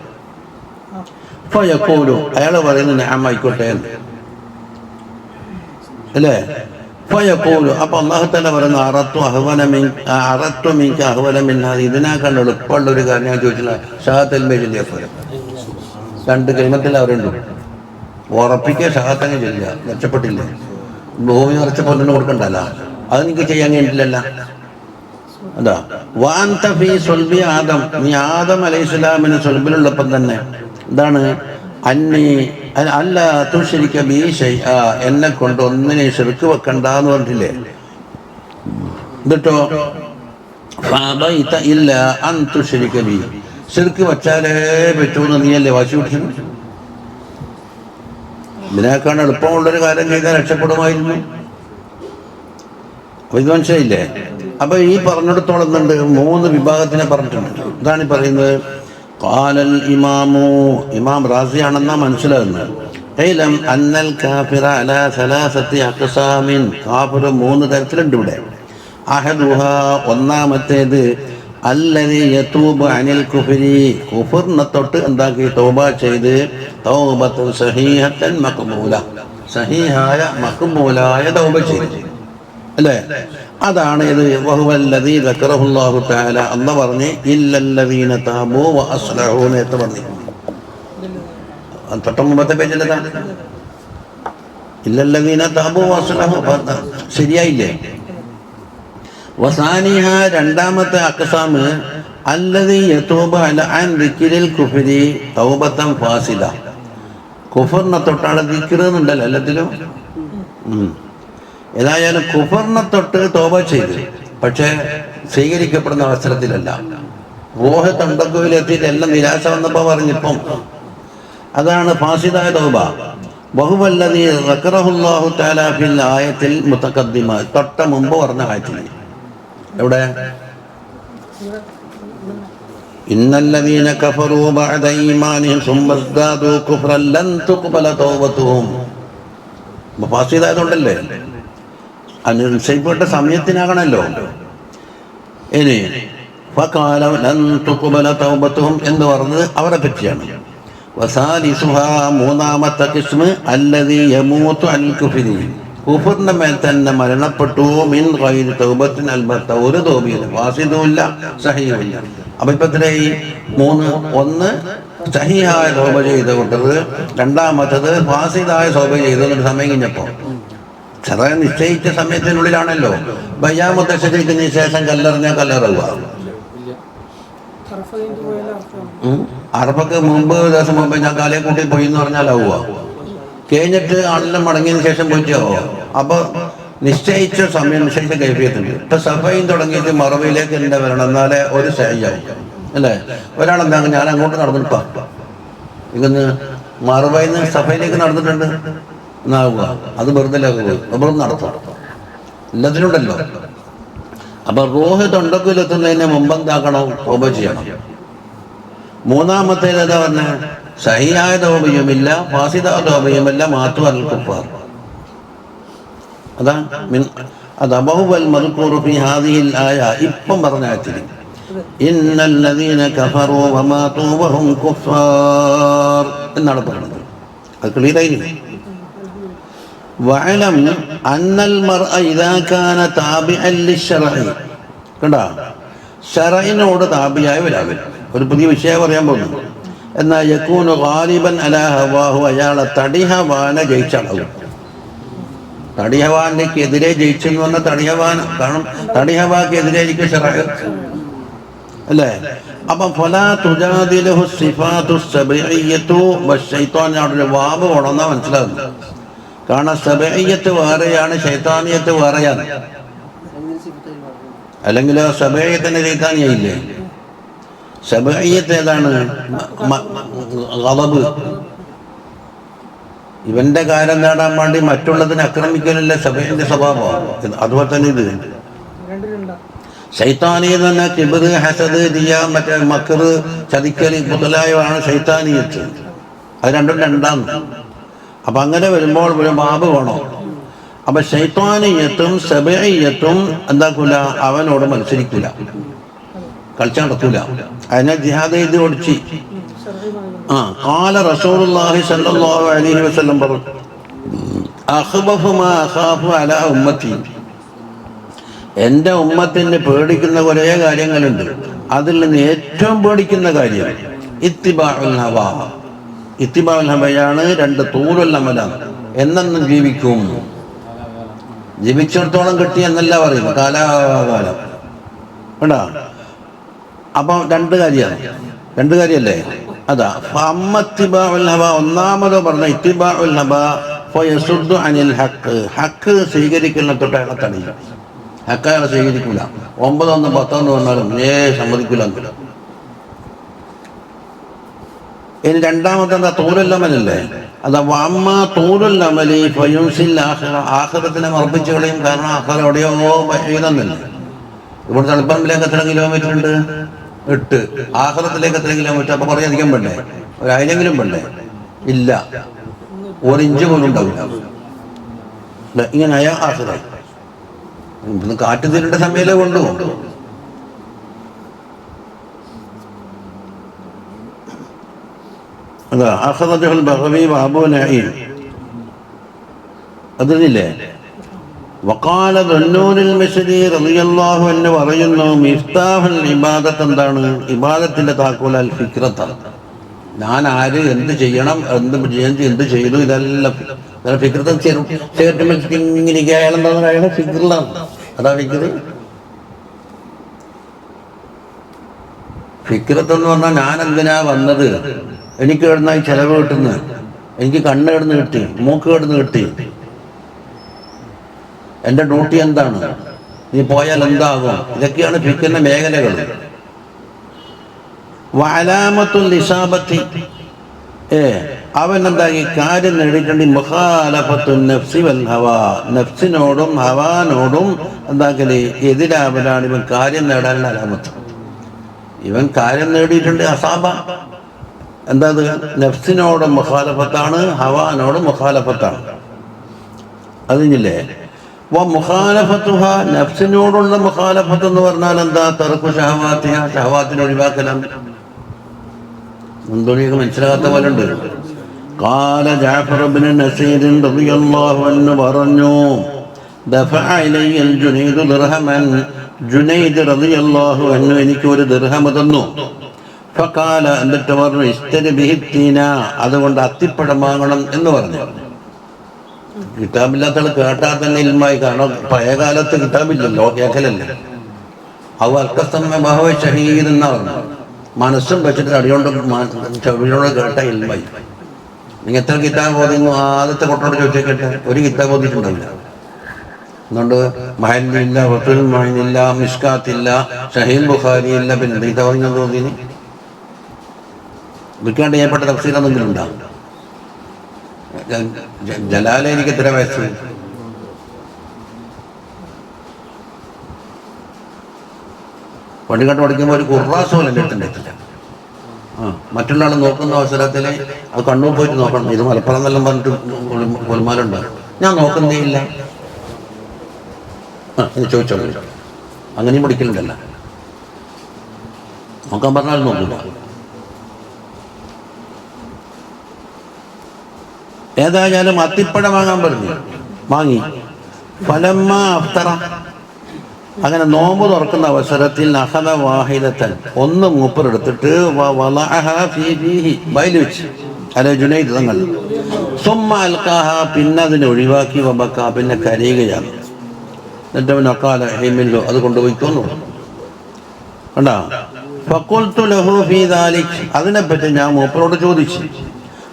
ഫയഖൂലു, അയാൾ പറയുന്നു നഅം, ആയിക്കോട്ടെ അല്ലേ. ഫയഖൂലു, അപ്പൊ അല്ലാഹു തആല പറയുന്നു അറത്തു മിൻക അഹ്വന മിൻ ഹാദി, ഇതിനേക്കാൾ എളുപ്പമുള്ള ഒരു കാര്യം ഞാൻ ചോദിച്ചില്ല. ഷഹാദത്തുൽ മേലിന്റെ ഫലം 2 കലിമത്തിൽ അവരുണ്ട്. ഉറപ്പിക്കുക ഷഹാദത്തങ്ങ് ചൊല്ലുക, രക്ഷപ്പെട്ടില്ല. ഭൂമി നിറച്ചപ്പോൾ തന്നെ കൊടുക്കണ്ടല്ല, അത് നിങ്ങൾക്ക് ചെയ്യാൻ കഴിഞ്ഞിട്ടില്ലല്ല. അതാ വാൻത ഫീ സ്വൽബി ആദം, നീ ആദം അലൈഹിസ്സലാമിന് സ്വൽബിലുള്ളപ്പം തന്നെ എന്താണ്? അന്നി അല്ല തുശ്രിക ബി ശൈഅ, എന്നെ കൊണ്ട് ഒന്നിനെ ശിർക്ക് വെക്കണ്ടെന്ന് പറഞ്ഞില്ലേ. എന്നിട്ടോ ഫഅബൈത ഇല്ല അൻ തുശ്രിക ബി, ശിർക്ക് വെച്ചാലേ പറ്റൂന്ന് നീയല്ലേ വാശി പിടിച്ചത്. ഇതിനേക്കാൾ എളുപ്പമുള്ളൊരു കാര്യം ചെയ്താൽ രക്ഷപ്പെടുമായിരുന്നു. അപ്പൊ ഇത് മനസ്സിലായില്ലേ? അപ്പൊ ഈ പറഞ്ഞിടത്തോളം എന്തുണ്ട്, 3 വിഭാഗത്തിനെ പറഞ്ഞിട്ടുണ്ട്. ഇതാണ് ഈ പറയുന്നത്. ഖാലൽ ഇമാമു, ഇമാം റാസിയാണെന്നാ മനസ്സിലാകുന്നത്. ഇലം അന്നൽ കാഫിറ അലാ സലാസത്തി അഖ്സാമിൻ, കാഫിർ 3 തരത്തിലുണ്ട് ഇവിടെ. അഹദുഹ, ഒന്നാമത്തേത് അല്ലദീ യതൂബു അനിൽ കുഫ്രി, കുഫറിനെ തൊട്ട് എന്താക്കി തൗബ ചെയ്ത്, തൗബത്തുൻ സഹീഹത്തൻ മഖ്ബൂല, സഹീഹായ മഖ്ബൂലായ തൗബ ചെയ്ത്, അല്ലേ? അതാണ് ഇത്. വഹുവല്ലദീ ദക്കറഹുല്ലാഹു തആല, അല്ലാഹു പറഞ്ഞു ഇല്ലല്ലദീന താബൂ വ അസ്ലഹൂ എന്ന് പറഞ്ഞു. തൊട്ട് മുമ്പത്തെ പേജിലതാണ് ഇല്ലല്ലദീന താബൂ വ അസ്ലഹൂ, ശരിയായില്ലേ? വസാനിഹ, രണ്ടാമത്തെ അഖ്സാമ് അല്ലദീ യതൂബു അൻ ദിക്രിൽ കുഫ്രി തൗബത്തൻ ഫാസിദ, കുഫറിനെ തൊട്ടാണ് ദിക്ർ എന്നുണ്ടല്ലോ എല്ലാത്തിലും. ഏതായാലും കുഫറിനെ തൊട്ട് തൗബ ചെയ്ത്, പക്ഷേ സ്വീകരിക്കപ്പെടുന്ന അവസരത്തിലല്ല. റൂഹ് തണ്ടക്കുവിലെത്തിയിട്ട് എല്ലാം നിരാശ വന്നപ്പോൾ പറഞ്ഞിപ്പം അതാണ് ഫാസിദായ തൗബ. വഹുവല്ലദീ ദക്കറഹുല്ലാഹു തആല ഫിൽ ആയത്തിൽ മുതഖദ്ദിമ, തൊട്ട മുമ്പ് പറഞ്ഞ ആയത്തിൽ. എവിടെ? ഇന്നല്ലദീന കഫറൂ ബഅദ ഈമാനിഹിം സുമ്മ ഇസ്ദാദൂ കുഫ്റൻ ലൻ തുഖ്ബല തൗബത്തുഹും. ഫാസിദായതുകൊണ്ടല്ലേ, അനുസരിപ്പെട്ട സമയത്തിനാകണല്ലോ. ഇനി ഫഖാല ലൻ തുഖ്ബല തൗബത്തുഹും എന്ന് പറഞ്ഞത് അവരെ പറ്റിയാണ്. വസാലിസുഹ, മൂന്നാമത്തെ ഖിസ്മ് അല്ലദീ യമൂതു അനിൽ കുഫ്രി, കുഫറിന്റെ മേൽ തന്നെ മരണപ്പെട്ടു, മിൻ ഗൈരി തൗബത്തിൻ, അൽബത്ത ഒരു തൗബയില്ല, ഫാസിദുമില്ല സഹീഹുമില്ല. അപ്പൊ ഇപ്പൊ ഈ 3, ഒന്ന് സഹീഹായ തൗബ ചെയ്ത് വിട്ടത്, രണ്ടാമത്തത് ഫാസിദായ തൗബ ചെയ്തതിന് സമയം കഴിഞ്ഞപ്പോ, ചെറിയ നിശ്ചയിച്ച സമയത്തിനുള്ളിലാണല്ലോ. ബയ്യാമത്തെ ശരീരത്തിന് ശേഷം കല്ലെറിഞ്ഞാൽ കല്ലെറുക. അറഫക്ക് മുമ്പ് ദിവസം മുമ്പ് ഞാൻ കാലയെ കൂട്ടി പോയി എന്ന് പറഞ്ഞാലാവുക. കഴിഞ്ഞിട്ട് ആളെല്ലാം മടങ്ങിയതിന് ശേഷം പോയിട്ടോ. അപ്പൊ നിശ്ചയിച്ച സമയം, നിശ്ചയിച്ച കൈഫിയത്തുണ്ട്. ഇപ്പൊ സഫയും തുടങ്ങിയിട്ട് മറവയിലേക്ക് എന്റെ വരണം, എന്നാലേ ഒരു സഹിയാവും, അല്ലേ? ഒരാളെന്താ ഞാൻ അങ്ങോട്ട് നടന്നിട്ടാ ഇന്ന് മറവയിൽ നിന്ന് സഫയിലേക്ക് നടന്നിട്ടുണ്ട് എന്നാവുക. അത് വെറുതെ വെറുതെ നടത്താം, എല്ലാത്തിനുണ്ടല്ലോ. അപ്പൊ റൂഹ് തൊണ്ടക്കുലെത്തുന്നതിന് മുമ്പ് എന്താക്കണം? തൗബ ചെയ്യണം. മൂന്നാമത്തേത് ഏതാ പറഞ്ഞ? സഹിയായ തൗബയുമില്ല, ഫാസിദായ തൗബയുമില്ല, മാത്തു അൽ കുഫാർ. അതാ അബഹുവൽ മദ്കൂറു ഫീ ഹാദിഹിൽ ആയ, ഇപ്പം പറഞ്ഞ ആയത്തിൽ ഇന്നല്ലദീന കഫറൂ വമാതു വഹും കുഫാർ എന്നാണ് പറയുന്നത്. അത് ക്ലിയറായി. വഅലം അന്നൽ മർഅ ഇദാ കാന താബിഅൻ ലിശ്ശറഇ, കണ്ടോ? ശറഇനോട് താബിയായ ഒരാൾ, ഒരു പുതിയ വിഷയം പറയാൻ പോകുന്നു. എന്നാൽ യകൂനു ഗാലിബൻ അലാ ഹവാഹു, അയാളെ തടിഹവാന ജയിച്ചളവും. തടിഹവാനെതിരെ ജയിച്ചെന്ന് പറഞ്ഞാൽ തടിഹവാൻ, കാരണം തടിഹവാക്കെതിരെ ഇരിക്കും ശറഅ്, അല്ലേ? അപ്പം ഫലാ തുജാദിലുഹു സിഫാത്തു സബഇയ്യതു വശൈത്വാൻ, അവിടെ വാബ് കൊണ്ടെന്നാ മനസ്സിലാകുന്നു. കാരണം സബഇയ്യത്ത് വേറെയാണ്, ശൈത്താനിയത്ത് വേറെയാണ്. അല്ലെങ്കിൽ സബഇയ്യത്തിന്റെ ശൈത്താനിയയില്ലേ? സബഇയ്യത്ത് ഏതാണ്? ഗളബ്, ഇവന്റെ കാര്യം നേടാൻ വേണ്ടി മറ്റുള്ളതിനെ ആക്രമിക്കലല്ലേ സബഇന്റെ സ്വഭാവം. അതുപോലെ തന്നെ ഇത് ശൈത്താനിയത്ത് തന്നെ കിബ്റ്, ഹസദ്, റിയ, മറ്റേ മക്ർ, ചതിക്കല് മുതലായവയാണ് ശൈത്താനിയത്ത്. അത് രണ്ടും രണ്ടാണ്. അപ്പൊ അങ്ങനെ വരുമ്പോൾ ഒരു ബാബ് വേണം. അപ്പൊ ശൈത്താനിയത്തും സബഇയ്യത്തും എന്താക്കൂല? അവനോട് മത്സരിക്കൂല, കളിച്ചു നടക്കൂല. അതിനെ ജിഹാദ് ചെയ്ത് ഓടിച്ച്. ഖാല റസൂലുള്ളാഹി സ്വല്ലല്ലാഹു അലൈഹി വസല്ലം പറഞ്ഞു, അഖ്ബഫു മാ അഖാഫു അലാ ഉമ്മത്തി, എൻ്റെ ഉമ്മത്തിന് പേടിക്കുന്ന കുറേ കാര്യങ്ങളുണ്ട്. അതിൽ നിന്ന് ഏറ്റവും പേടിക്കുന്ന കാര്യം ഇത്തിബാഉൽ ഹവാ. ഇത്തിബാഉൽ ഹവയാണ് 2 തൂലുൽ അമലാണ്. എന്നെന്നും ജീവിക്കും, ജീവിച്ചിടത്തോളം കിട്ടി എന്നല്ല പറയും, കാലാകാലം കേട്ടാ. അപ്പം 2 കാര്യമല്ലേ? അതാ ഫഅമ്മത്തിബാഉൽ ഹവ, ഒന്നാമതോ പറഞ്ഞ ഇത്തിബാഉൽ ഹവ ഫയസുദ്ദു അനിൽ ഹഖ്, ഹഖ് സ്വീകരിക്കുന്ന തൊട്ട് അയാളെ തടയും. ഹഖ് അയാളെ സ്വീകരിക്കൂല. 9, 10 പറഞ്ഞാലും സമ്മതിക്കൂല. ഇനി രണ്ടാമത്തെ എന്താ? തൂലുല്ലമനല്ലേ? അതാ വാമ്മ തൂലുൽ അമലി ഫയുൻസിൽ ആഖിറ, ആഖിറത്തിനെ മറപ്പിച്ചു കളയും. കാരണം ആഖിറ എവിടെയോ എഴുതുന്നില്ല. ഇവിടെ തളിപ്പറമ്പിലേക്ക് എത്ര കിലോമീറ്റർ ഉണ്ട്? 8. ആഖിറത്തിലേക്ക് എത്ര കിലോമീറ്റർ? അപ്പൊ കുറേ അധികം വേണ്ടേ? 1000 വേണ്ടേ? ഇല്ല, 1 ഇഞ്ച് പോലും ഉണ്ടാവില്ല. ഇങ്ങനെയായ ആഖിറ കാറ്റ് തീരേണ്ട സമയത്തേ കൊണ്ടുപോകും. അതാ അഖറജഹുൽ ബഗവി വഅബൂ നഈം. അതില്ലേ വഖാല ദുന്നൂനുൽ മിസ്രി റളിയല്ലാഹു അൻഹു പറയുന്നു, മിഫ്താഹുൽ ഇബാദത്ത് എന്താണ്? ഇബാദത്തിന്റെ താക്കോൽ അൽ ഫിക്റത്താണ്. ഞാൻ ആര്, എന്ത് ചെയ്യണം, എന്ത് ചെയ്തു, ഇതെല്ലാം ഫിക്റത്ത്. ഇങ്ങനെ അയാളെന്താ അയാളെ ഫിക്റിലാണ്. അതാ ഫിക്റ്. ഫിക്റത്ത് എന്ന് പറഞ്ഞാൽ ഞാൻ എന്തിനാ വന്നത്, എനിക്ക് എവിടുന്നായി ചെലവ് കിട്ടുന്നത്, എനിക്ക് കണ്ണ് കിടന്ന് കിട്ടി, മൂക്ക് കിടന്ന് കിട്ടി, എൻ്റെ ഡ്യൂട്ടി എന്താണ്, നീ പോയാൽ എന്താകും, ഇതൊക്കെയാണ് ഫിക്റിന്റെ മേഖലകൾ. വഅലാമത്തുൽ ഇസാബത്തി, അവൻ എന്താക്കി കാര്യം നേടിയിട്ടുണ്ട്. മുഖാലഫത്തുൻ നഫ്സി വൽ ഹവാ, നഫ്സിനോടും ഹവാനോടും എന്താക്കല് എതിരാവലാണ് ഇവൻ കാര്യം നേടാനുള്ള അലാമത്ത്. ഇവൻ കാര്യം നേടിയിട്ടുണ്ട്. അസാബ എന്താ? നഫ്സിനോടും മുഖാലഫത്താണ്, ഹവാനോടും മുഖാലഫത്താണ്. അതില്ലേ മുഖാലഫത്തുഹ, നഫ്സിനോടുള്ള മുഖാലഫത്ത് എന്ന് പറഞ്ഞാൽ എന്താ? തർക്കു ഷഹവാത്തിഹ, ഷഹവാത്തിനെ ഒഴിവാക്കലാണ്. എന്തൊക്കെ മനസ്സിലാകാത്ത പോലെ ഉണ്ട്. ഖാല ജഅഫർ ഇബ്നു നസീർ റളിയല്ലാഹു അൻഹു പറഞ്ഞു, ദഫഅ ഇലയ്യൽ ജുനൈദ് ദിർഹമൻ, ജുനൈദ് റളിയല്ലാഹു അൻഹു എനിക്ക് ഒരു ദിർഹം തന്നു. ഫഖാല, എന്നിട്ട് പറഞ്ഞു, ഇസ്തരി ബിഹി തീന, അതുകൊണ്ട് അത്തിപ്പഴം വാങ്ങണം എന്ന് പറഞ്ഞു. കിതാബില്ലാത്ത ആൾ കേട്ടാൽ തന്നെ ഇൽമായി. കാരണം പഴയ കാലത്ത് കിതാബില്ലല്ലോ, കേൾക്കലല്ലേ. അവ അൽക്കസമ്മ ബഹവ ഷഹീദ് എന്നാ പറഞ്ഞു. മനസ്സും വെച്ചിട്ട് അടിയോണ്ട് ചെവിയോട് കേട്ട ഇൽമായി. നിങ്ങൾ എത്ര കിതാബ് ഓതിന്നു? ആദ്യത്തെ കൊട്ടോട് ചോദിച്ചേക്കട്ടെ, ഒരു കിതാബ് ഓതിയിട്ടുണ്ടാവില്ല. അതുകൊണ്ട് മഹല്ലില്ല, റസൂൽ മഹലില്ല, മിഷ്കാത്തില്ല, ഷഹീൽ ബുഖാരി ഇല്ല, പിന്നെ കിതാബ് ഓതിക്കുന്നത് ഓതിന് വിൽക്കാണ്ട് ചെയ്യപ്പെട്ട തഫ്സീറെന്തെങ്കിലും ഉണ്ടാവും. ജലാലേക്ക് എത്ര വയസ്സ്? പണ്ടിക്കാട്ട് പഠിക്കുമ്പോൾ ഒരു ഖുറാസ് പോലെ എത്തില്ല. മറ്റുള്ള ആൾ നോക്കുന്ന അവസരത്തിൽ അത് കണ്ണൂർ പോയിട്ട് നോക്കണം. ഇത് മലപ്പുറം എന്നെല്ലാം പറഞ്ഞിട്ട് ഗുൽമാലുണ്ട്. ഞാൻ നോക്കുന്നേ ഇല്ല. എന്ന് ചോദിച്ചോളൂ. അങ്ങനെയും പഠിക്കലുണ്ടല്ല. നോക്കാൻ പറഞ്ഞാൽ നോക്കില്ല. ഏതായാലും അത്തിപ്പഴം വാങ്ങാൻ പറഞ്ഞു. വാങ്ങി. ഫലമ്മ അഫ്തറ, അങ്ങനെ നോമ്പ് തുറക്കുന്ന അവസരത്തിൽ അഖദ വാഹിദത്തൻ, ഒന്ന് മൂപ്പരെടുത്തിട്ട് വയല് വെച്ച്, അല്ലെ ജുനൈദ് തങ്ങൾ. സുമ്മ അൽഖാഹ, പിന്നെ അതിനെ ഒഴിവാക്കി. വബക്ക, പിന്നെ കരയുകയാണ്. എന്നിട്ട് അവൻ അക്കാല ഹെമില്ലോ, അത് കൊണ്ടുപോയിക്കോന്നു കണ്ടാ. ഫഖുൽതു ലഹു ഫീ ദാലിക്, അതിനെപ്പറ്റി ഞാൻ മൂപ്പരോട് ചോദിച്ചു.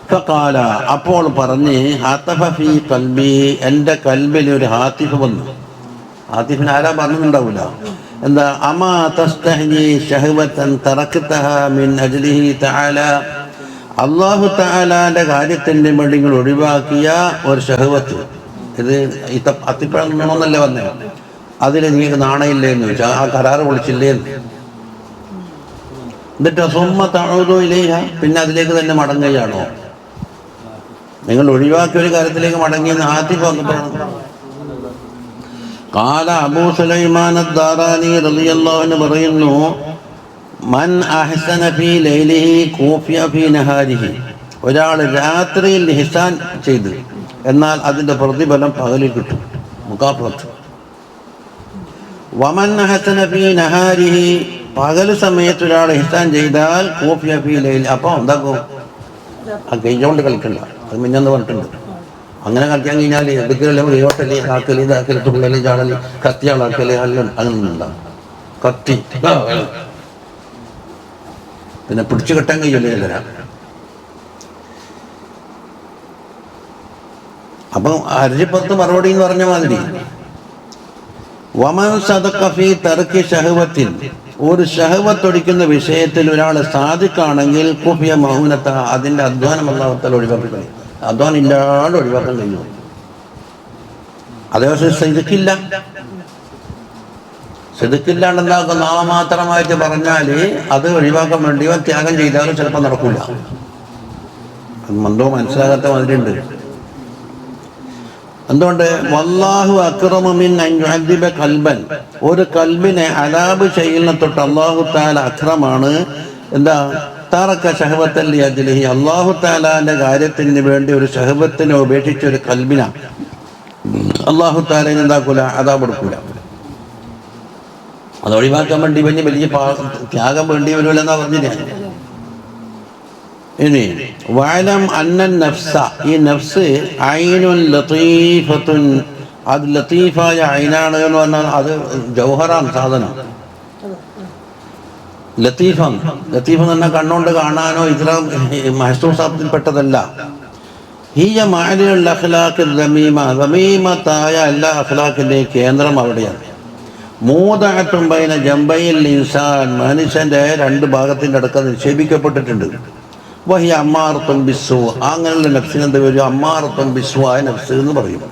ഫഖാല, അപ്പോൾ പറഞ്ഞ്, ഹാത്തഫ ഫീ ഖൽബി, എൻ്റെ കൽബിൽ ഒരു ഹാത്തിഫ് വന്നു. ഹാത്തിഫിന് ആരാ പറഞ്ഞിട്ടുണ്ടാവില്ല. എന്താ? അമാ തസ്തഹ്ജി ശഹവതൻ തറക്തഹ മിൻ അജ്ലിഹി തആല, അല്ലാഹു തആലാന്റെ കാര്യത്തിന് വേണ്ടി നിങ്ങൾ ഒഴിവാക്കിയ ഒരു ശഹവത്ത്. ഇത് അത്തിപ്പഴം നിന്നോന്നല്ലേ വന്നേ, അതിൽ നിങ്ങൾക്ക് നാണയില്ലേന്ന് ചോദിച്ചാൽ ആ കരാറ് പൊളിച്ചില്ലേന്ന്. എന്നിട്ട് സുമ്മ തഊദു ഇലൈഹ, പിന്നെ അതിലേക്ക് തന്നെ മടങ്ങുകയാണോ? നിങ്ങൾ ഒഴിവാക്കിയ ഒരു കാര്യത്തിലേക്ക് മടങ്ങിയെന്ന് ഹാത്തിഫ് വന്നപ്പോഴാണ്. ഖാല അബൂ സുലൈമാൻ അദ്ദാറാനി റളിയല്ലാഹു അൻഹു പറയുന്നു, മൻ അഹ്സന ഫീ ലൈലിഹി കൂഫിയ ഫീ നഹാരിഹി, ഒരാൾ രാത്രിയിൽ ഇഹ്സാൻ ചെയ്തു എന്നാൽ അതിൻ്റെ പ്രതിഫലം പകലിൽ കിട്ടും, മുകാഫത്ത്. വമൻ അഹ്സന ഫീ നഹാരിഹി, പകൽ സമയത്ത് ഒരാൾ ഇഹ്സാൻ ചെയ്താൽ കൂഫിയ ഫീ ലൈൽ, അപ്പോൾ എന്താക്കും? ആ കൈകൊണ്ട് കളിക്കണ്ട, അത് മിഞ്ഞെന്ന് പറഞ്ഞിട്ടുണ്ട്. അങ്ങനെ കളിക്കാൻ കഴിഞ്ഞാൽ എടുക്കലും കൈവട്ടല് ആക്കല് ഇതാക്കല് തുള്ളല് ചാടല് കത്തിയാളാക്കല് എല്ലാം അങ്ങനെ ഉണ്ടാവും. കത്തി പിന്നെ പിടിച്ചു കെട്ടാൻ കഴിയില്ല എല്ലാവരും. അപ്പം അരിപ്പുറത്ത് മറുപടി എന്ന് പറഞ്ഞ മാതിരി വമൻ സദഖ ഫീ തർക്കി ശഹവത്തിൻ, ഒരു ശഹവത്തൊടിക്കുന്ന വിഷയത്തിൽ ഒരാൾ സാദിഖാണെങ്കിൽ കുഫിയ മൗനത, അതിൻ്റെ അധ്വാനം അല്ലാഹു തആല ഒഴിവാക്കി. അധ്വാനം ഇല്ലാണ്ട് ഒഴിവാക്കാൻ കഴിയും. അതേപക്ഷെ സിദ്ക്കില്ല, സിദ്ക്കില്ലാണ്ടെന്താക്കും നാമമാത്രമായിട്ട് പറഞ്ഞാൽ അത് ഒഴിവാക്കാൻ വേണ്ടി ത്യാഗം ചെയ്താലും ചിലപ്പോൾ നടക്കില്ല. എന്തോ മനസ്സിലാകാത്ത മാതിരിയുണ്ട്. എന്തുകൊണ്ട്? വല്ലാഹു അക്റമു മിൻ അൻ യുഅദ്ദിബ ഖൽബൻ, ഒരു കൽബിനെ അലാബ് ചെയ്യുന്ന തൊട്ട് അല്ലാഹു തആല അക്രമാണ്. എന്താ? തറക ശഹവത്തൻ ലിഅജ്ലിഹി, അല്ലാഹു തആലാന്റെ കാര്യത്തിന് വേണ്ടി ഒരു ശഹവത്തിനെ ഉപേക്ഷിച്ച ഒരു കൽബിന അല്ലാഹു തആല എന്താക്കൂല? അദാബ് കൊടുക്കൂല. അത് ഒഴിവാക്കാൻ വേണ്ടി വലിയ ത്യാഗം വേണ്ടി വരുമല്ലെന്നാ പറഞ്ഞില്ല. ഇനി വഅലം അന്ന നഫ്സ, ഈ നഫ്സ് ഐനുൻ ലതീഫത്തുൻ, അത് ലത്തീഫായ ഐനാണ് എന്ന് പറഞ്ഞാൽ അത് ജൗഹറാണ് സാധനം. ലത്തീഫാണ്. ലത്തീഫ് എന്ന് പറഞ്ഞാൽ കണ്ണുകൊണ്ട് കാണാനോ ഇത്ര മഹ്സൂസാത്തിൽപ്പെട്ടതല്ല. ഹിയ മഅലിൽ അഖ്ലാഖിൽ ദമീമ, ദമീമത്തായ എല്ലാ അഖ്ലാഖിൻ്റെയും കേന്ദ്രം അവിടെയാണ്. മൂദഅത്തുൻ ബൈന ജംബൈൽ ഇൻസാൻ, മനുഷ്യൻ്റെ രണ്ട് ഭാഗത്തിൻ്റെ അടുക്ക നിക്ഷേപിക്കപ്പെട്ടിട്ടുണ്ട്. വഹിയ അമ്മാറത്തുൻ ബിസ്സൂ, അങ്ങനെയുള്ള നഫ്സിന് എന്താ വരും? അമ്മാറത്തുൻ ബിസ്സൂ ആയ നഫ്സ് എന്ന് പറയും.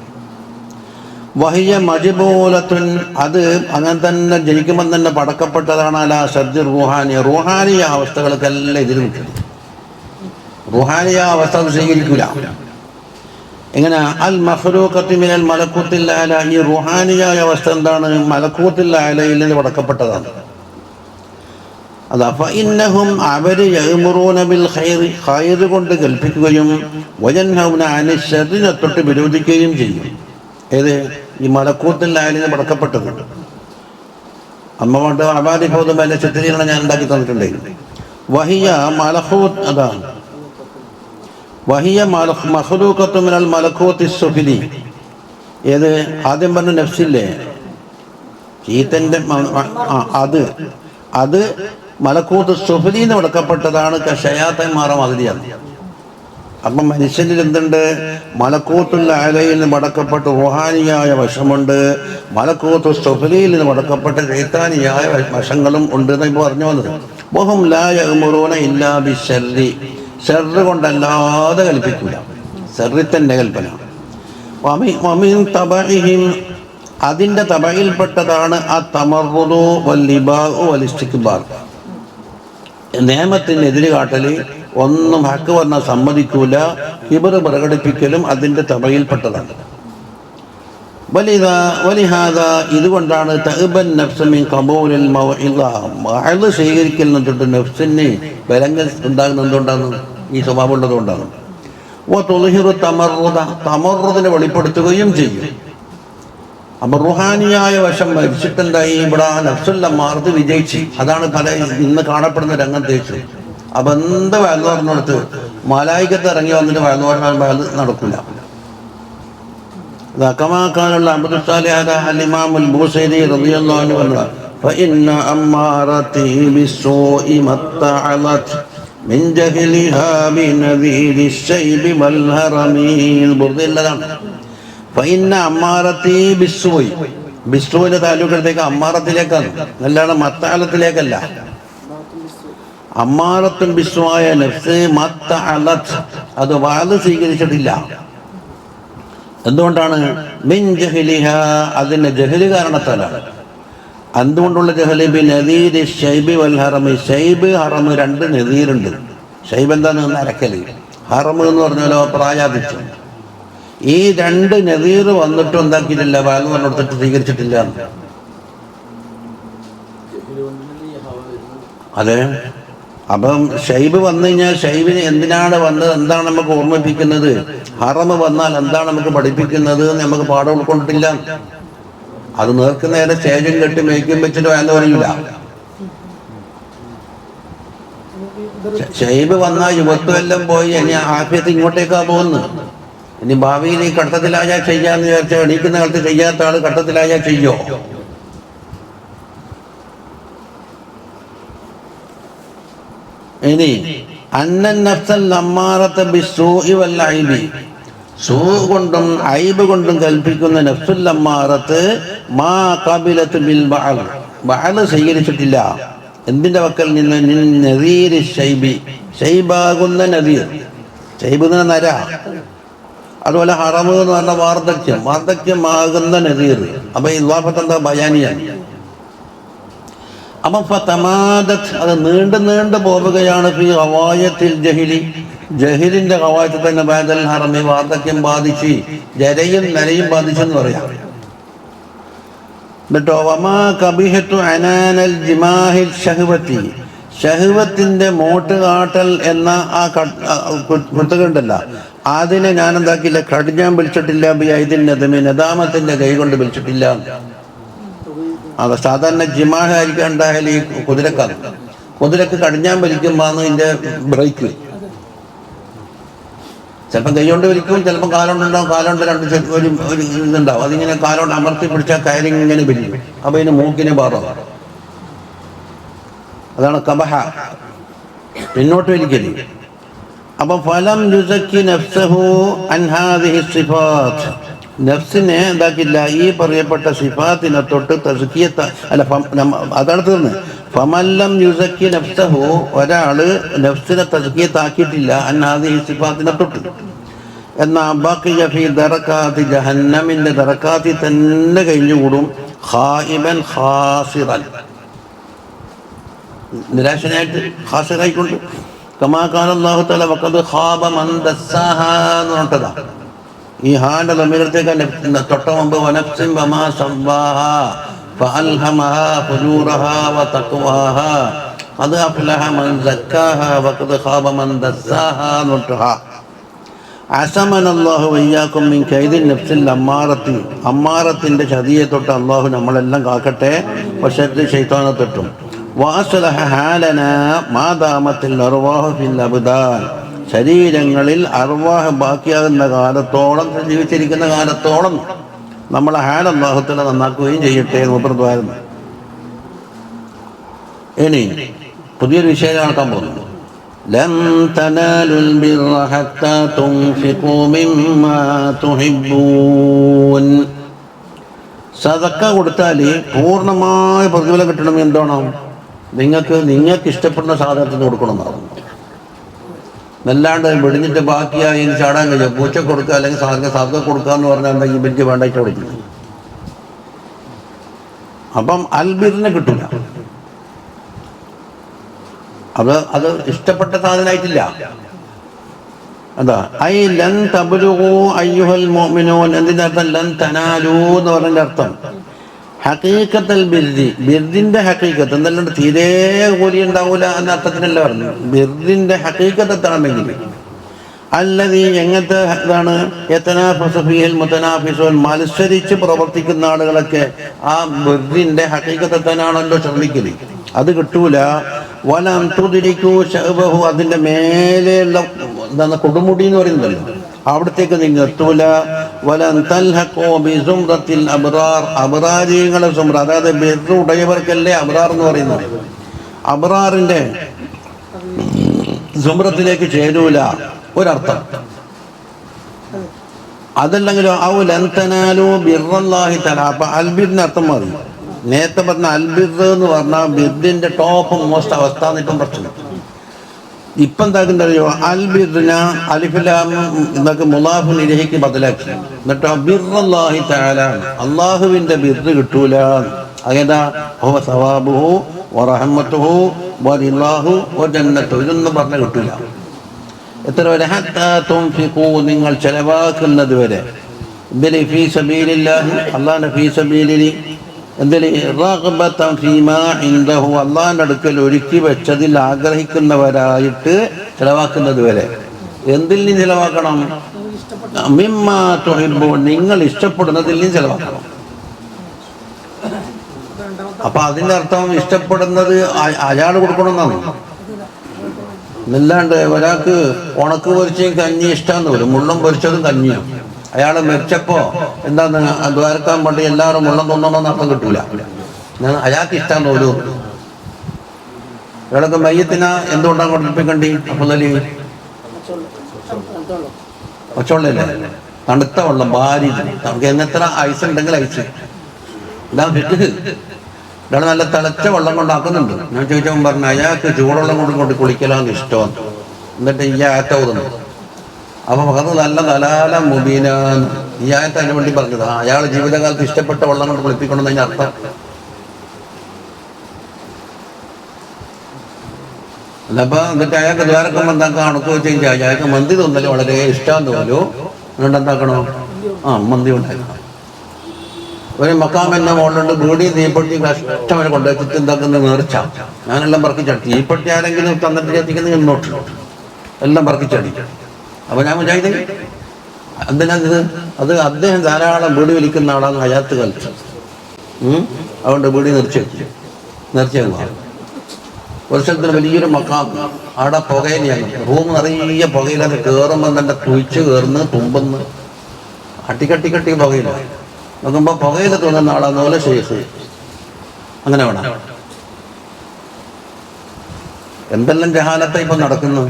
വഹിയ മജ്ബൂലത്തുൻ, അത് അങ്ങനെ തന്നെ ജനിക്കുമ്പോൾ തന്നെ പടക്കപ്പെട്ടതാണ്. അലാ സദ്ദി റൂഹാനിയ, റൂഹാനിയ അവസ്ഥകൾക്കെല്ലാം എതിര് നിൽക്കും. റൂഹാനിയ അവസ്ഥ അത് സ്വീകരിക്കില്ല. എങ്ങനെ? അൽ മഖ്ലൂഖത്തി മിനൽ മലക്കൂത്തിൽ അല, ഈ റൂഹാനിയായ അവസ്ഥ എന്താണ്? മലക്കൂത്തിൽ അലയിൽ നിന്ന് പടക്കപ്പെട്ടതാണ്. അതാ ഫഇന്നഹും, അവര് യഅ്മുറൂന ബിൽ ഖൈർ, ഖൈർ കൊണ്ട് കൽപ്പിക്കുകയും വയൻഹൗന അനി ശർരിനെ തൊട്ട് വിരോധിക്കുകയും ചെയ്യും. ഏത്? ഈ മലക്കൂത്തിൽ അലയിൽ പടക്കപ്പെട്ടത്. അമ്മ കൊണ്ട് അബാദി പോതും അതിൻ്റെ ചിത്രീകരണം ഞാൻ ഉണ്ടാക്കി തന്നിട്ടുണ്ടായിരുന്നു. വഹിയ മലക്കൂത്ത്, അതാണ് വഹിയ മഖ്ലൂഖത്തു മിനൽ മലക്കൂത്തി സുഫ്ലി. ഏത്? ആദ്യം പറഞ്ഞ നഫ്സില്ലേ, ചീത്തൻ്റെ അത് മലക്കൂത്ത് സുഫ്ലിന്ന് വിടക്കപ്പെട്ടതാണ്. ഷയാത്തന്മാരെ മാതിരിയാണ്. അപ്പം മനുഷ്യനിൽ എന്തുണ്ട്? മലക്കൂത്തുൽ അലയിൽ നിന്ന് മടക്കപ്പെട്ട് റുഹാനിയായ വശമുണ്ട്, മലക്കൂത്തു സുഫ്ലിയിൽ നിന്ന് മടക്കപ്പെട്ട ശൈത്താനിയായ വശങ്ങളും ഉണ്ട് എന്ന് ഇപ്പോൾ പറഞ്ഞു വന്നത്. വഹും ലാ യഅ്മുറൂന ഇല്ലാ ബിശ്ശർരി, ഷർറ് കൊണ്ടല്ലാതെ കൽപ്പിക്കില്ല. ഷർറിൽ തന്നെ കൽപ്പന. വമിൻ തബഇഹിം, അതിൻ്റെ തബയിൽപ്പെട്ടതാണ് ആ തമർറുദു വല്ലിബാഉ വലിസ്തിക്ബാർ, നിയമത്തിനെതിര് കാട്ടൽ, ഒന്നും ഹക്ക് പറഞ്ഞാൽ സമ്മതിക്കൂല, കിബർ പ്രകടിപ്പിക്കലും അതിൻ്റെ തബയിൽപ്പെട്ടതാണ്. വലിഹാദ, ഇതുകൊണ്ടാണ് തഅബൻ നഫ്സു മിൻ ഖബൂലിൽ മൗഇദ, മഅദ് സ്വീകരിക്കൽ തൊട്ട് നഫ്സിന് ബലങ്ങൾ ഉണ്ടാകുന്നത് എന്തുകൊണ്ടാണ്? ഈ സ്വഭാവം ഉള്ളതുകൊണ്ടാണ്. വതുൽഹിറു തമർറുദ, തമർറുദിനെ വെളിപ്പെടുത്തുകയും ചെയ്യും. അപ്പം റുഹാനിയായ വശം മരിച്ചിട്ടുണ്ടായി. ഇവിടെ നഫ്സുൽ അമ്മാറത്ത് വിജയിച്ച്, അതാണ് പല ഇന്ന് കാണപ്പെടുന്ന രംഗം തേച്ചു. അപ്പം എന്ത് വയൽ പറഞ്ഞെടുത്ത് മലായികത്ത് ഇറങ്ങി വന്നിട്ട് വയൽ പറഞ്ഞാൽ വയൽ നടക്കില്ല. കമാക്കാനുള്ള അബ്ദുൽ സാലിഹ് അൽ-ഇമാമുൽ ബൂസൈരി റളിയല്ലാഹു അൻഹു പറഞ്ഞു, ഫഇന്ന അമ്മാറതി ബിസ്സൂഇ മത്തഅലത് മിൻ ജഹ്ലിഹാ ബിനദീരി ശൈബി വൽ ഹറമി. ബുർദയില്ലതാണ്. ഫഇന്ന അമ്മാറതി ബിസ്സൂഇ, ബിസ്സൂഇന്റെ താലൂക്കത്തേക്ക് അമ്മാറത്തിലേക്കാണ്, അല്ലാതെ മത്തഅലത്തിലേക്കല്ല. അമ്മാറത്തുൻ ബിസ്സുആയ നഫ്സ് മത്തഅലത്, അത് വാദ് സ്വീകരിച്ചിട്ടില്ല. എന്തുകൊണ്ടാണ്? മിൻ ജഹ്ലിഹ, അതിൻ്റെ ജഹല് കാരണത്താലാണ്. എന്തുകൊണ്ടുള്ള ജഹല്? ബി നദീരി ശൈബി വൽ ഹറമി, ശൈബ് ഹറം രണ്ട് നദീറുണ്ട്. ശൈബ് എന്താണ്? നരക്കല്. ഹറം എന്ന് പറഞ്ഞാലോ പ്രായാധിച്ചു. ഈ രണ്ട് നദീർ വന്നിട്ടും എന്താക്കിയിട്ടില്ല, വാല് പറഞ്ഞെടുത്തിട്ട് സ്വീകരിച്ചിട്ടില്ല. അതെ. അപ്പം ഷൈബ് വന്നു കഴിഞ്ഞാൽ ഷൈബിന് എന്തിനാണ് വന്നത്, എന്താണ് നമുക്ക് ഓർമ്മിപ്പിക്കുന്നത്? ഹറമ് വന്നാൽ എന്താണ് നമുക്ക് പഠിപ്പിക്കുന്നത് എന്ന് നമുക്ക് പാഠം ഉൾക്കൊണ്ടിട്ടില്ല. അത് നേർക്ക് നേരെ സ്റ്റേജും കെട്ടി മേയ്ക്കും വെച്ചിട്ട് വേണമെന്ന് പറയില്ല. ഷൈബ് വന്നാൽ യുവത്വം എല്ലാം പോയി, ഇനി ആഫിയത്ത് ഇങ്ങോട്ടേക്കാ പോകുന്നത്. ഇനി ഭാവിയിൽ ഈ കട്ടത്തിലായാൽ ചെയ്യാന്ന് വിചാരിച്ചാൽ എണീക്കുന്ന കാലത്ത് ചെയ്യാത്ത ആള് കട്ടത്തിലായാൽ ചെയ്യോ? ഇനി അന്നൻ നഫ്സൽ അമ്മാറത ബിസ്സൂഇ വൽ ഐബി, സൂ കൊണ്ടും ഐബ് കൊണ്ടും കൽപ്പിക്കുന്ന നഫ്സുൽ അമ്മാറത്ത് മാ ഖബിലത് ബിൽ ബഅൽ, ബഅൽ സ്വീകരിച്ചിട്ടില്ല. എന്തിൻ്റെ വക്കൽ നിന്ന്? നദീർ ഷൈബി, ഷൈബാകുന്ന നദീർ. ഷൈബ് എന്ന നര, അതുപോലെ ഹറമ് എന്ന് പറഞ്ഞ വാർദ്ധക്യമാകുന്ന നദീർ. അപ്പൊ ഇല്ലാഫത്ത് എന്താ? ബയാനിയാണ്. അപ്പൊ ഫതമാദത്, അത് നീണ്ടു പോവുകയാണ്. ഫീ ഖവായത്തിൽ ജഹിലിന്റെ ഖവായത്തിൽ തന്നെ ബഅദൽ ഹറമി, വാർദ്ധക്യം ബാധിച്ച് ജരയും നരയും ബാധിച്ചെന്ന് പറയാം. എന്നിട്ടോ വമാ കബിഹത്തു അനാനൽ ജിമാഹിൽ ഷഹ്വത്തി, ഷഹ്വത്തിന്റെ മോട്ട് കാട്ടൽ എന്ന ആ പുസ്തകമുണ്ടല്ല, അതിനെ ഞാൻ എന്താക്കില്ല, കടിഞ്ഞാൻ വിളിച്ചിട്ടില്ല. നദാമത്തിന്റെ കൈ കൊണ്ട് വിളിച്ചിട്ടില്ല. അത് സാധാരണ ജിമാഹ് ആയിരിക്കാൻ ഉണ്ടായാൽ ഈ കുതിരക്ക് കടിഞ്ഞാൻ വലിക്കുമ്പോന്ന് ഇതിന്റെ ബ്രേക്ക് ചിലപ്പോൾ കൈ കൊണ്ട് വലിക്കും, ചിലപ്പോൾ കാലുകൊണ്ടുണ്ടാവും. കാലുകൊണ്ട് ഒരു ഇതുണ്ടാവും. അതിങ്ങനെ കാലുകൊണ്ട് അമർത്തി പിടിച്ചാൽ കയറിങ്ങനെ വലിക്കും. അപ്പൊ ഇതിന് മൂക്കിന് പാറോ, അതാണ് കബഹ, പിന്നോട്ട് വലിക്കല്. അപ്പൊ ഫലം യുസക്കി നഫ്സഹു അൻ ഹാദിഹി സിഫാത്ത്, നഫ്സിനെ എന്താക്കില്ല ഈ പറയപ്പെട്ട സിഫാത്തിനെ തൊട്ട് തസ്കിയത്ത അല്ല അതാണ് തീർന്ന്. ഫമല്ലം യുസക്കി നഫ്സഹു, ഒരാള് നഫ്സിനെ തസ്കിയത്താക്കിയിട്ടില്ല അൻ ഹാദിഹി സിഫാത്തിനെ തൊട്ട്, എന്നാ ബഖിയ ഫീ ദറകാതി ജഹന്നമിന്റെ ദറകാതി തന്നെ കഴിഞ്ഞുകൂടും. ഖായിബൻ ഖാസിറൻ, നിരാശനായിട്ട് ഖാസിറായിക്കൊണ്ട്. കമാ ഖാല അല്ലാഹു തആല വഖദ് ഖാബ മൻ ദസ്സാഹാ എന്ന് പറഞ്ഞതാ. ഈ ഹാന്റെ തമ്മിലത്തേക്ക് തൊട്ട മുമ്പ് വനഫ്സിൻ വമാ സവ്വാഹാ ഫഅൽഹമഹാ ഫുജൂറഹാ വതഖ്വാഹാ ഖദ് അഫ്ലഹ മൻ സക്കാഹാ വഖദ് ഖാബ മൻ ദസ്സാഹാ എന്ന് പറഞ്ഞതാ. അസമനല്ലാഹു വയ്യാക്കും മിൻ കൈദിൻ നഫ്സിൽ അമ്മാറത്തി, അമ്മാറത്തിന്റെ ചതിയെ തൊട്ട് അള്ളാഹു നമ്മളെല്ലാം കാക്കട്ടെ. വശത്ത് ശൈത്താനെ തൊട്ടും. വഅസ്ലഹ ഹാലനാ മാ ദാമത്തിൽ അർവാഹു ഫിൽ അബ്ദാൻ, ശരീരങ്ങളിൽ അർവാഹ് ബാക്കിയാകുന്ന കാലത്തോളം, ജീവിച്ചിരിക്കുന്ന കാലത്തോളം നമ്മളെ ഹാൽ അല്ലാഹു തആല നന്നാക്കുകയും ചെയ്യട്ടെ എന്ന് മൂപ്പർദ്വാരുന്നു. ഇനി പുതിയൊരു വിഷയം നടക്കാൻ പോകുന്നു. ലൻ തനാലുൽ ബിർറ ഹത്താ തുൻഫിഖൂ മിമ്മാ തുഹിബ്ബൂൻ, സദക്ക കൊടുത്താൽ പൂർണ്ണമായ പ്രതിഫലം കിട്ടണം. എന്താണോ? നിങ്ങൾക്ക് ഇഷ്ടപ്പെടുന്ന സാധനത്തിന് കൊടുക്കണം എന്നാണ്. നല്ലാണ്ട് വെടിഞ്ഞിട്ട് ബാക്കിയായി ഇനി ചാടാൻ കഴിയും. പൂച്ച കൊടുക്കുക അല്ലെങ്കിൽ സദക്ക കൊടുക്കുക എന്ന് പറഞ്ഞാൽ എന്താ, ഈ ബെഞ്ച് വേണ്ടായിട്ട് കൊടുക്കുന്നു. അപ്പം അൽബിറിനെ കിട്ടില്ല. അത് ഇഷ്ടപ്പെട്ട സാധനമായിട്ടില്ല. എന്താ ഐ ലൻ തബ്ലുഗു അയ്യുഹൽ മുഅ്മിനൂൻ, എന്തിന്റെ അർത്ഥം? ലൻ തനാലൂ എന്ന് പറഞ്ഞതിന്റെ അർത്ഥം ഹഖീഖത്തൽ ബിർരി, ബിർദിന്റെ ഹഖീഖത്ത്. എന്നല്ലാണ്ട് തീരെ കൂലി ഉണ്ടാവൂല എന്ന അർത്ഥത്തിനല്ല പറഞ്ഞു. ബിർദിന്റെ ഹഖീഖത്ത് എത്തണമെങ്കിൽ അല്ലതീ, എങ്ങനത്തെ ഇതാണ്? യതനാഫസു ഫീഹിൽ മുതനാഫിസൂൻ, മത്സരിച്ച് പ്രവർത്തിക്കുന്ന ആളുകളൊക്കെ ആ ബിർദിന്റെ ഹഖീഖത്ത് എത്താനാണല്ലോ ശ്രമിക്കല്. അത് കിട്ടൂല. വലം തുദ്രികൂ ശഅബഹു, അതിന്റെ മേലെയുള്ള എന്താണ് കൊടുമുടി എന്ന് പറയുന്നല്ലോ, അവിടത്തേക്ക് നിങ്ങൾ എത്തൂല. വലൻ തൽഹഖൂ ബിസുംറത്തിൽ അബ്റാർ, അബ്റാരികളെ സുംറ, അതായത് ബിർറ് ഉടയവർക്കല്ലേ അബ്റാർ എന്ന് പറയുന്നത്. അബ്റാറിന്റെ സുംറത്തിലേക്ക് ചേരൂല ഒരർത്ഥം. അതല്ലെങ്കിലോ ഔ ലൻ തനാലൂ ബിർറല്ലാഹി തആല, അപ്പൊ അൽബിറിന്റെ അർത്ഥം മാറി. നേരത്തെ പറഞ്ഞ അൽബിർ എന്ന് പറഞ്ഞാൽ ബിർദിന്റെ ടോപ്പ് മോസ്റ്റ് അവസ്ഥ എന്നിട്ടും പ്രശ്നം. ഇപ്പം എന്താക്കുന്നറിയോ? അൽബിർന അലിഫിലാം എന്നൊക്കെ മുലാഫുൻ ഇലൈഹിക്ക് ബദലാക്കി. എന്നിട്ടോ ബിർറല്ലാഹി തആല, അള്ളാഹുവിന്റെ ബിർറ് കിട്ടൂല. അതാ ഹുവ സവാബുഹു വറഹ്മത്തുഹു വറില്ലാഹു വജന്നത്തുഹു, ഇതൊന്നും പറഞ്ഞ കിട്ടൂല. എത്ര വരെ? ഹത്താ തുൻഫിഖൂ, നിങ്ങൾ ചെലവാക്കുന്നത് വരെ. ഇതിൽ ഫീ സബീലില്ലാഹി, അല്ലാഹുവിന്റെ ഫീ സബീലിൽ എന്തിന്? റഗ്ബതൻ ഫീമാ ഇൻദഹു, അല്ലാഹുവിന്റെ അടുക്കൽ ഒരുക്കി വെച്ചതിൽ ആഗ്രഹിക്കുന്നവരായിട്ട് ചെലവാക്കുന്നത് വരെ. എന്തിൽ നിന്ന് ചെലവാക്കണം? മിമ്മാ തുഹിബ്ബൂൻ, നിങ്ങൾ ഇഷ്ടപ്പെടുന്നതിൽ നിന്ന് ചെലവാക്കണം. അപ്പൊ അതിന്റെ അർത്ഥം ഇഷ്ടപ്പെടുന്നത് അയാൾ കൊടുക്കണമെന്നാണ്. എന്നല്ലാണ്ട് ഒരാൾക്ക് ഉണക്ക് പൊരിച്ചും കഞ്ഞി ഇഷ്ടമെന്ന് വരും, മുള്ളം പൊരിച്ചതും കഞ്ഞിയും. അയാൾ മരിച്ചപ്പോ എന്താന്ന് ദ്വാരക്കാൻ വേണ്ടി എല്ലാവരും മുള്ളം തോന്നണമെന്ന് അർത്ഥം കിട്ടൂല. അയാൾക്ക് ഇഷ്ടം തോന്നും. അയാൾക്ക് മയ്യത്തിന എന്തുകൊണ്ടാണ് കൊടുപ്പിക്കണ്ടി? അപ്പൊ പച്ചവെള്ളല്ലേ, തണുത്ത വെള്ളം ഭാരി. നമുക്ക് എത്ര ഐസ് ഉണ്ടെങ്കിൽ ഐസ് ഇതാണ് ഫിക്ക്. ഇയാൾ നല്ല തിളച്ച വെള്ളം കൊണ്ടാക്കുന്നുണ്ട്. ഞാൻ ചോദിച്ചവൻ പറഞ്ഞു അയാൾക്ക് ചൂടുവെള്ളം കൊണ്ട് കുളിക്കലാന്ന് ഇഷ്ടമാണ്. എന്നിട്ട് ഈ ആറ്റ ഊതുന്നു. അപ്പൊ അത് നല്ല ദലാല മുബീന ഈ ആയത്ത് അതിന് വേണ്ടി പറഞ്ഞത്. അയാൾ ജീവിതകാലത്ത് ഇഷ്ടപ്പെട്ട വെള്ളം കൊണ്ട് കുളിപ്പിക്കണം എന്നതിന്റെ അർത്ഥം. അല്ലപ്പോ എന്നിട്ട് അയാൾക്ക് ദ്വാരക്കുമ്പോൾ എന്താക്കാം അണുക്ക് വെച്ച് അയാൾക്ക് മന്തി തോന്നല് വളരെ ഇഷ്ടം തോന്നലോ. അതുകൊണ്ട് എന്താക്കണോ മന്തി ഉണ്ടാക്കണം. ഒരു മക്കാം എന്ന മോളുണ്ട് ബീഡി തീപ്പെട്ടി കഷ്ടവനെ കൊണ്ടുവച്ചിട്ട് എന്താക്കുന്ന നേർച്ച ഞാനെല്ലാം പറക്കിച്ചടി. തീപ്പെട്ടി ആരെങ്കിലും തന്നിട്ട് എത്തിക്കുന്ന ഇങ്ങോട്ട് എല്ലാം പറക്കിച്ചടി. അപ്പൊ ഞാൻ വിചാരിച്ചു എന്തിനാത് അത് അദ്ദേഹം ധാരാളം ബീഡി വലിക്കുന്ന ആളാണ് ഹയാത്ത് കാലത്ത്. അതുകൊണ്ട് ബീഡി നേർച്ചയാകുക. ഒരു സ്ഥലത്തിന് വലിയൊരു മക്കാം അവിടെ പുകയിലാണ്. റൂം നിറയെ പുകയിലത് കയറുമ്പോൾ തന്നെ കുഴിച്ച് കയറുന്ന് തുമ്പന്ന് അട്ടിക്കട്ടി പുകയില നോക്കുമ്പോ പുകയില തോന്നുന്ന ആളാന്ന് പോലെ ഷെയ്ഖ്. അങ്ങനെ വേണം. എന്തെല്ലാം ജഹാലത്ത ഇപ്പൊ നടക്കുന്നു.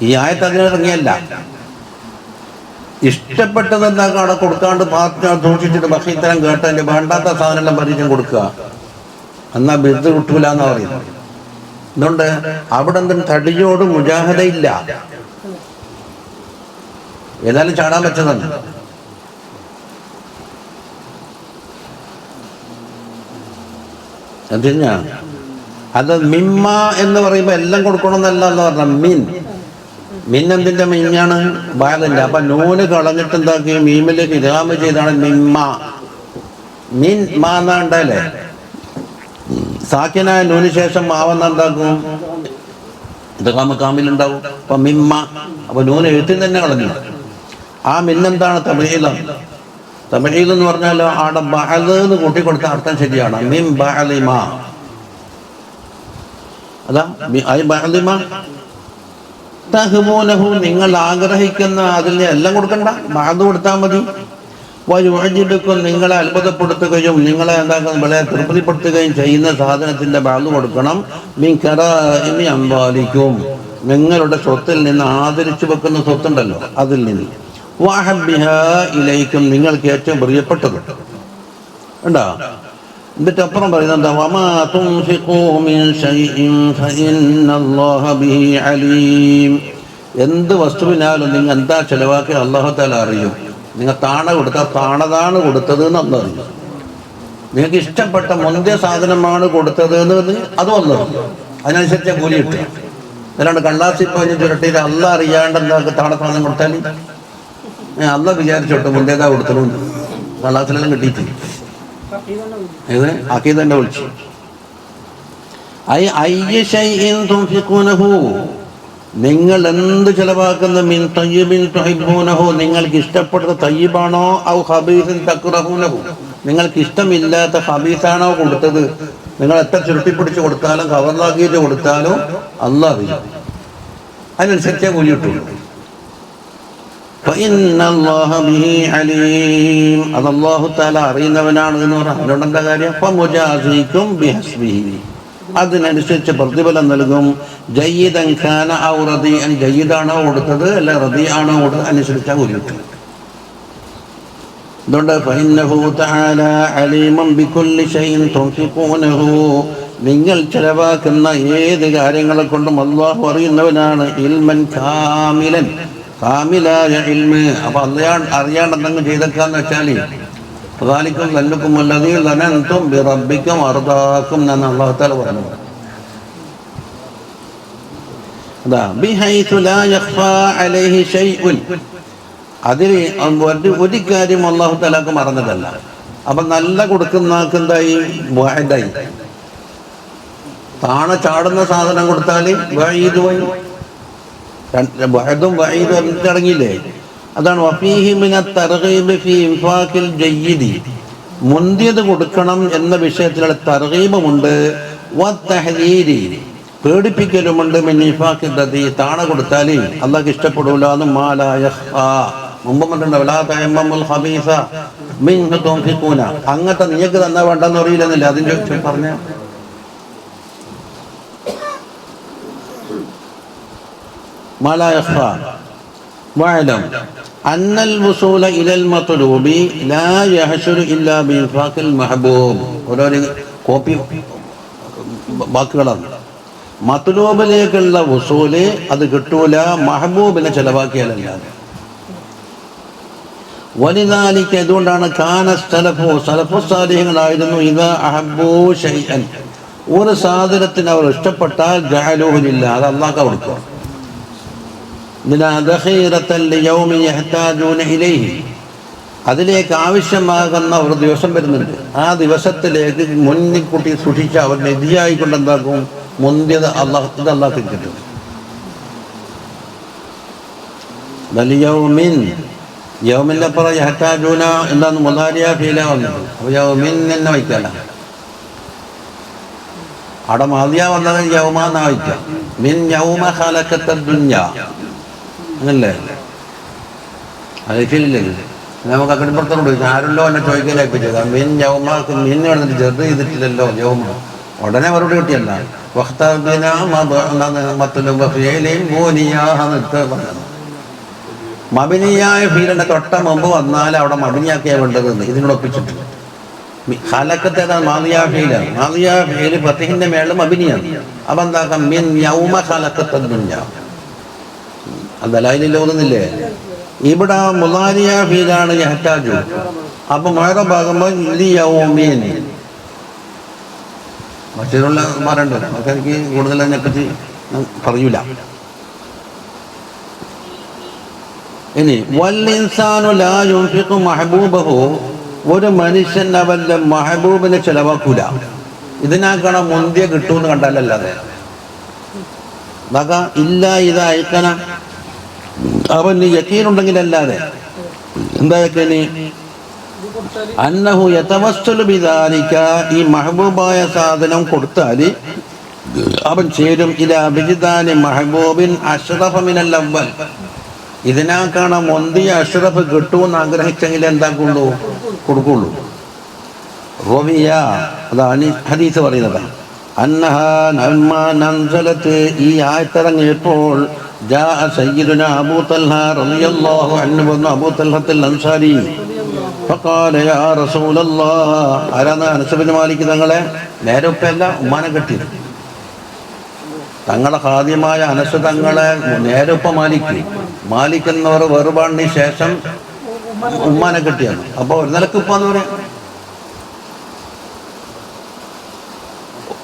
ഈ ആയത്ത് അതിനിറങ്ങിയല്ല. ഇഷ്ടപ്പെട്ടത് എന്താക്കാം അവിടെ കൊടുക്കാണ്ട് പാർട്ടി സൂക്ഷിച്ചിട്ട് പക്ഷേ ഇത്തരം കേട്ടതിന്റെ വേണ്ടാത്ത സാധനം പരിചയം കൊടുക്കുക എന്നാ ബിരുദ് കിട്ടൂല എന്നാ പറയുന്നത്. അതുകൊണ്ട് അവിടെ എന്തും തടിയോട് മുജാഹദയില്ല. ഏതായാലും ചാടാൻ വെച്ചതാണ്. അത് മിമ്മ എന്ന് പറയുമ്പോ എല്ലാം കൊടുക്കണമെന്നല്ല എന്ന് പറഞ്ഞ മിൻ എന്തിന്റെ മിന്നാണ് ബാലന്റെ. അപ്പൊ നൂന് കളഞ്ഞിട്ട് എന്താക്കി മീമിലേക്ക് ഇരാമ ചെയ്താണ് മിമ്മ. മിൻ മാ എന്നാ ഉണ്ടല്ലേ. സാക്കിനായ നൂന് ശേഷം മാവെന്ന എന്താക്കും ഇറാമ കാമിലുണ്ടാവും. അപ്പൊ മിമ്മ. അപ്പൊ നൂന് എഴുത്തിൽ തന്നെ കളഞ്ഞു. ആ മിന്നെന്താണ് തമിഴിലാണ്. തമിഴിൽ എന്ന് പറഞ്ഞാൽ ആടെ ബഅദ് എന്ന് കൂട്ടിക്കൊടുത്ത അർത്ഥം ശരിയാണ്. മിൻ ബഅലിമ. അതാ ബഅലിമ തഹ്മൂനഹു നിങ്ങൾ ആഗ്രഹിക്കുന്ന അതിന് എല്ലാം കൊടുക്കണ്ട, ബഅദ് കൊടുത്താൽ മതി. വയുഅജിബുക്കും നിങ്ങളെ അത്ഭുതപ്പെടുത്തുകയും നിങ്ങളെ എന്താക്കുന്ന വളരെ തൃപ്തിപ്പെടുത്തുകയും ചെയ്യുന്ന സാധനത്തിന്റെ ബഅദ് കൊടുക്കണം. മിൻ കറാഇമി അംവാലിക്കും നിങ്ങളുടെ സ്വത്തിൽ നിന്ന് ആദരിച്ചു വെക്കുന്ന സ്വത്തുണ്ടല്ലോ അതിൽ നിന്ന്. വഹബ്ബിഹാ ഇലൈക്കും നിങ്ങൾക്ക് ഏറ്റവും പ്രിയപ്പെട്ടത് ഉണ്ടോ. എന്നിട്ട് അപ്പുറം പറയുന്നത് വമാ തുൻഫിഖൂ മിൻ ശൈഇൻ ഫഇന്നല്ലാഹ ബിഹി അലീം. എന്ത് വസ്തുവിനാലും നിങ്ങൾ എന്താ ചെലവാക്കി അല്ലാഹു തആല അറിയും. നിങ്ങൾ താണ കൊടുത്താൽ താണതാണ് കൊടുത്തത് എന്ന് അല്ലാഹു അറിയും. നിങ്ങൾക്ക് ഇഷ്ടപ്പെട്ട മുന്തിയ സാധനമാണ് കൊടുത്തത് എന്ന് അത് വന്നത് അതിനനുസരിച്ച് കൂലി കിട്ടുക. അല്ലാണ്ട് കള്ളാസി പറഞ്ഞ് ചുരട്ടിയിൽ അല്ലാഹ് അറിയാണ്ട് എന്താ താണ സാധനം കൊടുത്താൽ അല്ലാഹ് വിചാരിച്ചോട്ടെ മുന്തിയതാ കൊടുത്തതുകൊണ്ട് കള്ളാസിലെല്ലാം കിട്ടിയിട്ട് ഇത് അഖീദന്റെ വിളിച്ചു. നിങ്ങൾ എന്ത് ചെലവാക്കുന്ന മിൻ തയ്യിബിൻ തുഹിബ്ബൂനഹു നിങ്ങൾക്ക് ഇഷ്ടപ്പെട്ടത് തയ്യിബാണോ ഔ ഖബീസൻ തക്റഹൂനഹു നിങ്ങൾക്ക് ഇഷ്ടമില്ലാത്ത ഖബീസാണോ കൊടുത്തത്. നിങ്ങൾ എത്ര ചുരുട്ടിപ്പിടിച്ച് കൊടുത്താലും കവറിലാക്കിയിട്ട് കൊടുത്താലും അല്ലാഹു അറിയും. അതിനനുസരിച്ചേ കൂലി കിട്ടുള്ളൂ. അത് അല്ലാഹു തആല അറിയുന്നവനാണ് എന്ന് പറഞ്ഞാൽ അതുകൊണ്ട് എന്താ കാര്യം. ഫമുജാസിക്കും ബിഹസ്ബിഹി അതിനനുസരിച്ച് പ്രതിഫലം നൽകും. ജയ്യിദൻ കാന ഔ റദിഅൻ ജയ്യിദാണോ കൊടുത്തത് അല്ല റദിയാണോ കൊടുത്തത് അനുസരിച്ചാണ് കൂലി കിട്ടും. അതുകൊണ്ട് ഫഇന്നഹു തആല അലീമുൻ ബികുല്ലി ഷൈഇൻ തുൻഫിഖൂനഹു നിങ്ങൾ ചെലവാക്കുന്ന ഏത് കാര്യങ്ങളെ കൊണ്ടും അല്ലാഹു അറിയുന്നവനാണ്. ഇൽമൻ കാമിലൻ കാമിലായ ഇൽമ്. അപ്പൊ അറിയാണ്ട് എന്തെങ്കിലും ചെയ്തേക്കാന്ന് വെച്ചാല് ഫദാലിക്കും ലന്നുക്കും അല്ലദീ ലനൻതും ബിറബ്ബിക്കും അർദാക്കും എന്ന് അല്ലാഹു തആല പറഞ്ഞു. അതാ ബിഹൈതു ലാ യഖ്ഫാ അലൈഹി ഷൈഉൻ അതിൽ ഒരു കാര്യം അല്ലാഹു തആലക്ക് മറന്നതല്ല. അപ്പൊ നല്ല കൊടുക്കുന്ന ആൾക്ക് എന്തായി വഅദായി. താണ ചാടുന്ന സാധനം കൊടുത്താൽ വഈദും വഅദും വഈദും അടങ്ങിയില്ലേ. അതാണ് വഫീഹി മിനത് തർഗീബ് ഫീ ഇൻഫാഖിൽ ജയ്യിദി മുന്തിയത് കൊടുക്കണം എന്ന വിഷയത്തിലുള്ള തർഗീബുമുണ്ട്. വതഹ്ദീരി പേടിപ്പിക്കലുമുണ്ട്. മിൻ ഇൻഫാഖിൽ റദീ താണ കൊടുത്താൽ അല്ലാഹു ഇഷ്ടപ്പെടൂല എന്ന് മാലാ യഖ്ഫാ മുമ്പ് പറഞ്ഞിട്ടുണ്ട്. വലാ തയമ്മമുൽ ഖബീസ മിൻഹു തുൻഫിഖൂന അങ്ങനത്തെ നീക്ക് തന്നാ വേണ്ടെന്ന് അറിയില്ലെന്നില്ല അതിൻ്റെ പറഞ്ഞ മാലാ യഖ്ഫാ വഅലം അന്നൽ വുസൂല ഇലൽ മത്ലൂബി ലാ യഹ്സുലു ഇല്ലാ ബിഇൻഫാഖിൽ മഹ്ബൂബ്. ഓരോ കോപ്പി വാക്കുകളാണ്. മത്ലൂബിലേക്കുള്ള വസൂല് അത് കിട്ടൂല മഹബൂബിനെ ചെലവാക്കിയാലല്ലാതെ. വലിദാലിക അതുകൊണ്ടാണ് കാന സലഫു സാലിഹ്യങ്ങളായിരുന്നു ഇദാ അഹബ്ബൂ ശൈഅൻ ഒരു സാധനത്തിന് അവർ ഇഷ്ടപ്പെട്ടാൽ ജഅലൂഹു ലില്ലാഹ് അത് അല്ലാഹ്ക്ക് കൊടുക്കും. ലിനാ ദഖീറത്തൻ ലിയൗമി യഹ്താജൂന ഇലൈഹി അതിലേക്ക് ആവശ്യമാകുന്ന ഒരു ദിവസം വരുന്നുണ്ട്. ആ ദിവസത്തിലേക്ക് മുന്നിൽ കൂട്ടി സൂക്ഷിച്ച് അവർ നിധിയായി കൊണ്ട് എന്താക്കും മുന്തിയത് അല്ലാഹ്ക്ക് കിട്ടും. വലിയൗമിൻ യൗമിൻ്റെ അപ്പുറം യഹ്താജൂന എന്താന്ന് മുലാരിയ ഫീല വന്നു. അപ്പോൾ യൗമിൻ തന്നെ വയ്ക്കല അവിടെ മാദിയ വന്നത് യൗമാന്നാ വയ്ക്കുക. മിൻ യൗമ ഖലഖത ദുനിയ അങ്ങനല്ലേ അതില്ലേ നമുക്ക് അക്കടിപ്പുറത്തോട് ചോദിച്ചു ആരല്ലോ എന്നെ ചോദിക്കലേൽപ്പിച്ചത് മിൻ യൗമ മിൻ പറഞ്ഞിട്ട് ചെറു ചെയ്തിട്ടില്ലല്ലോ യൗമ ഉടനെ മറുപടി കിട്ടിയല്ല മബിനിയായ ഫീലിന്റെ തൊട്ട മുമ്പ് വന്നാൽ അവിടെ മബിനിയാക്കിയാ വേണ്ടത് ഇതിനോട് ഒപ്പിച്ചിട്ട് ഖലഖത്തേതാണ് മാദിയ ഫീലാണ്. മാദിയ ഫീല് ഫതഹിന്റെ മേളിൽ മബിനിയാണ്. അപ്പൊ എന്താക്കാം മിൻ യൗമ ഖലഖത ദുനിയ അതലയിൽ ഓതുന്നില്ലേ. ഇവിടെ മുലാരിയ ഫീലാണ് യഹ്താജു. അപ്പൊ മുഅറബാകുമ്പോൾ ലിയൗമിൻ മറ്റേതുള്ള മാറുണ്ട്. അതൊക്കെ എനിക്ക് കൂടുതൽ അതിനെപ്പറ്റി പറയൂല. ഇനി വൽഇൻസാനു ലാ യുൻഫിഖു മഹബൂബഹു ഒരു മനുഷ്യൻ അവന്റെ മഹബൂബിനെ ചെലവാക്കൂല. ഇതിനാക്കണം മുന്തിയ കിട്ടുമെന്ന് കണ്ടാലല്ലാതെ ഇല്ല ഇത് അയക്കണ അവന് യക്കീനുണ്ടെങ്കിലല്ലാതെ എന്താ യക്കീന് അന്നഹു യതവസ്സലു ബിദാലിക ഈ മഹബൂബായ സാധനം കൊടുത്താൽ അവൻ ചേരും ഇലാ ബിജിദാനി മഹബൂബിൻ അഷ്റഫ മിനൽ അവ്വൽ ഇതിനാക്കാണ് മുന്തിയ അഷ്റഫ് കിട്ടുമെന്ന് ആഗ്രഹിച്ചെങ്കിൽ എന്താക്കുള്ളൂ കൊടുക്കുള്ളൂ. റവിയ അതാണ് ഹദീസ് പറയുന്നത്. അന്നഹാ ലമ്മാ നസലത്ത് ഈ ആയത്തിറങ്ങിയപ്പോൾ ജാഅ സയ്യിദുനാ അബൂ തൽഹ റളിയല്ലാഹു അൻഹു വന്നു അബൂ തൽഹത്തുൽ അൻസാരി ഫഖാല യാ റസൂലല്ലാഹ് ആരാണ് അനസ് ബിൻ മാലിക് തങ്ങളെ നേരെ ഉപ്പയല്ല ഉമ്മാനെ കെട്ടി തങ്ങളെ ഖാദിമായ അനസ് തങ്ങളെ നേരെ ഉപ്പ മാലിക് എന്നവർ വേർപാടിന് ശേഷം ഉമ്മാനെ കെട്ടിയാണ്. അപ്പോൾ ഒരു നിലക്ക് ഉപ്പാന്ന് പറയാം.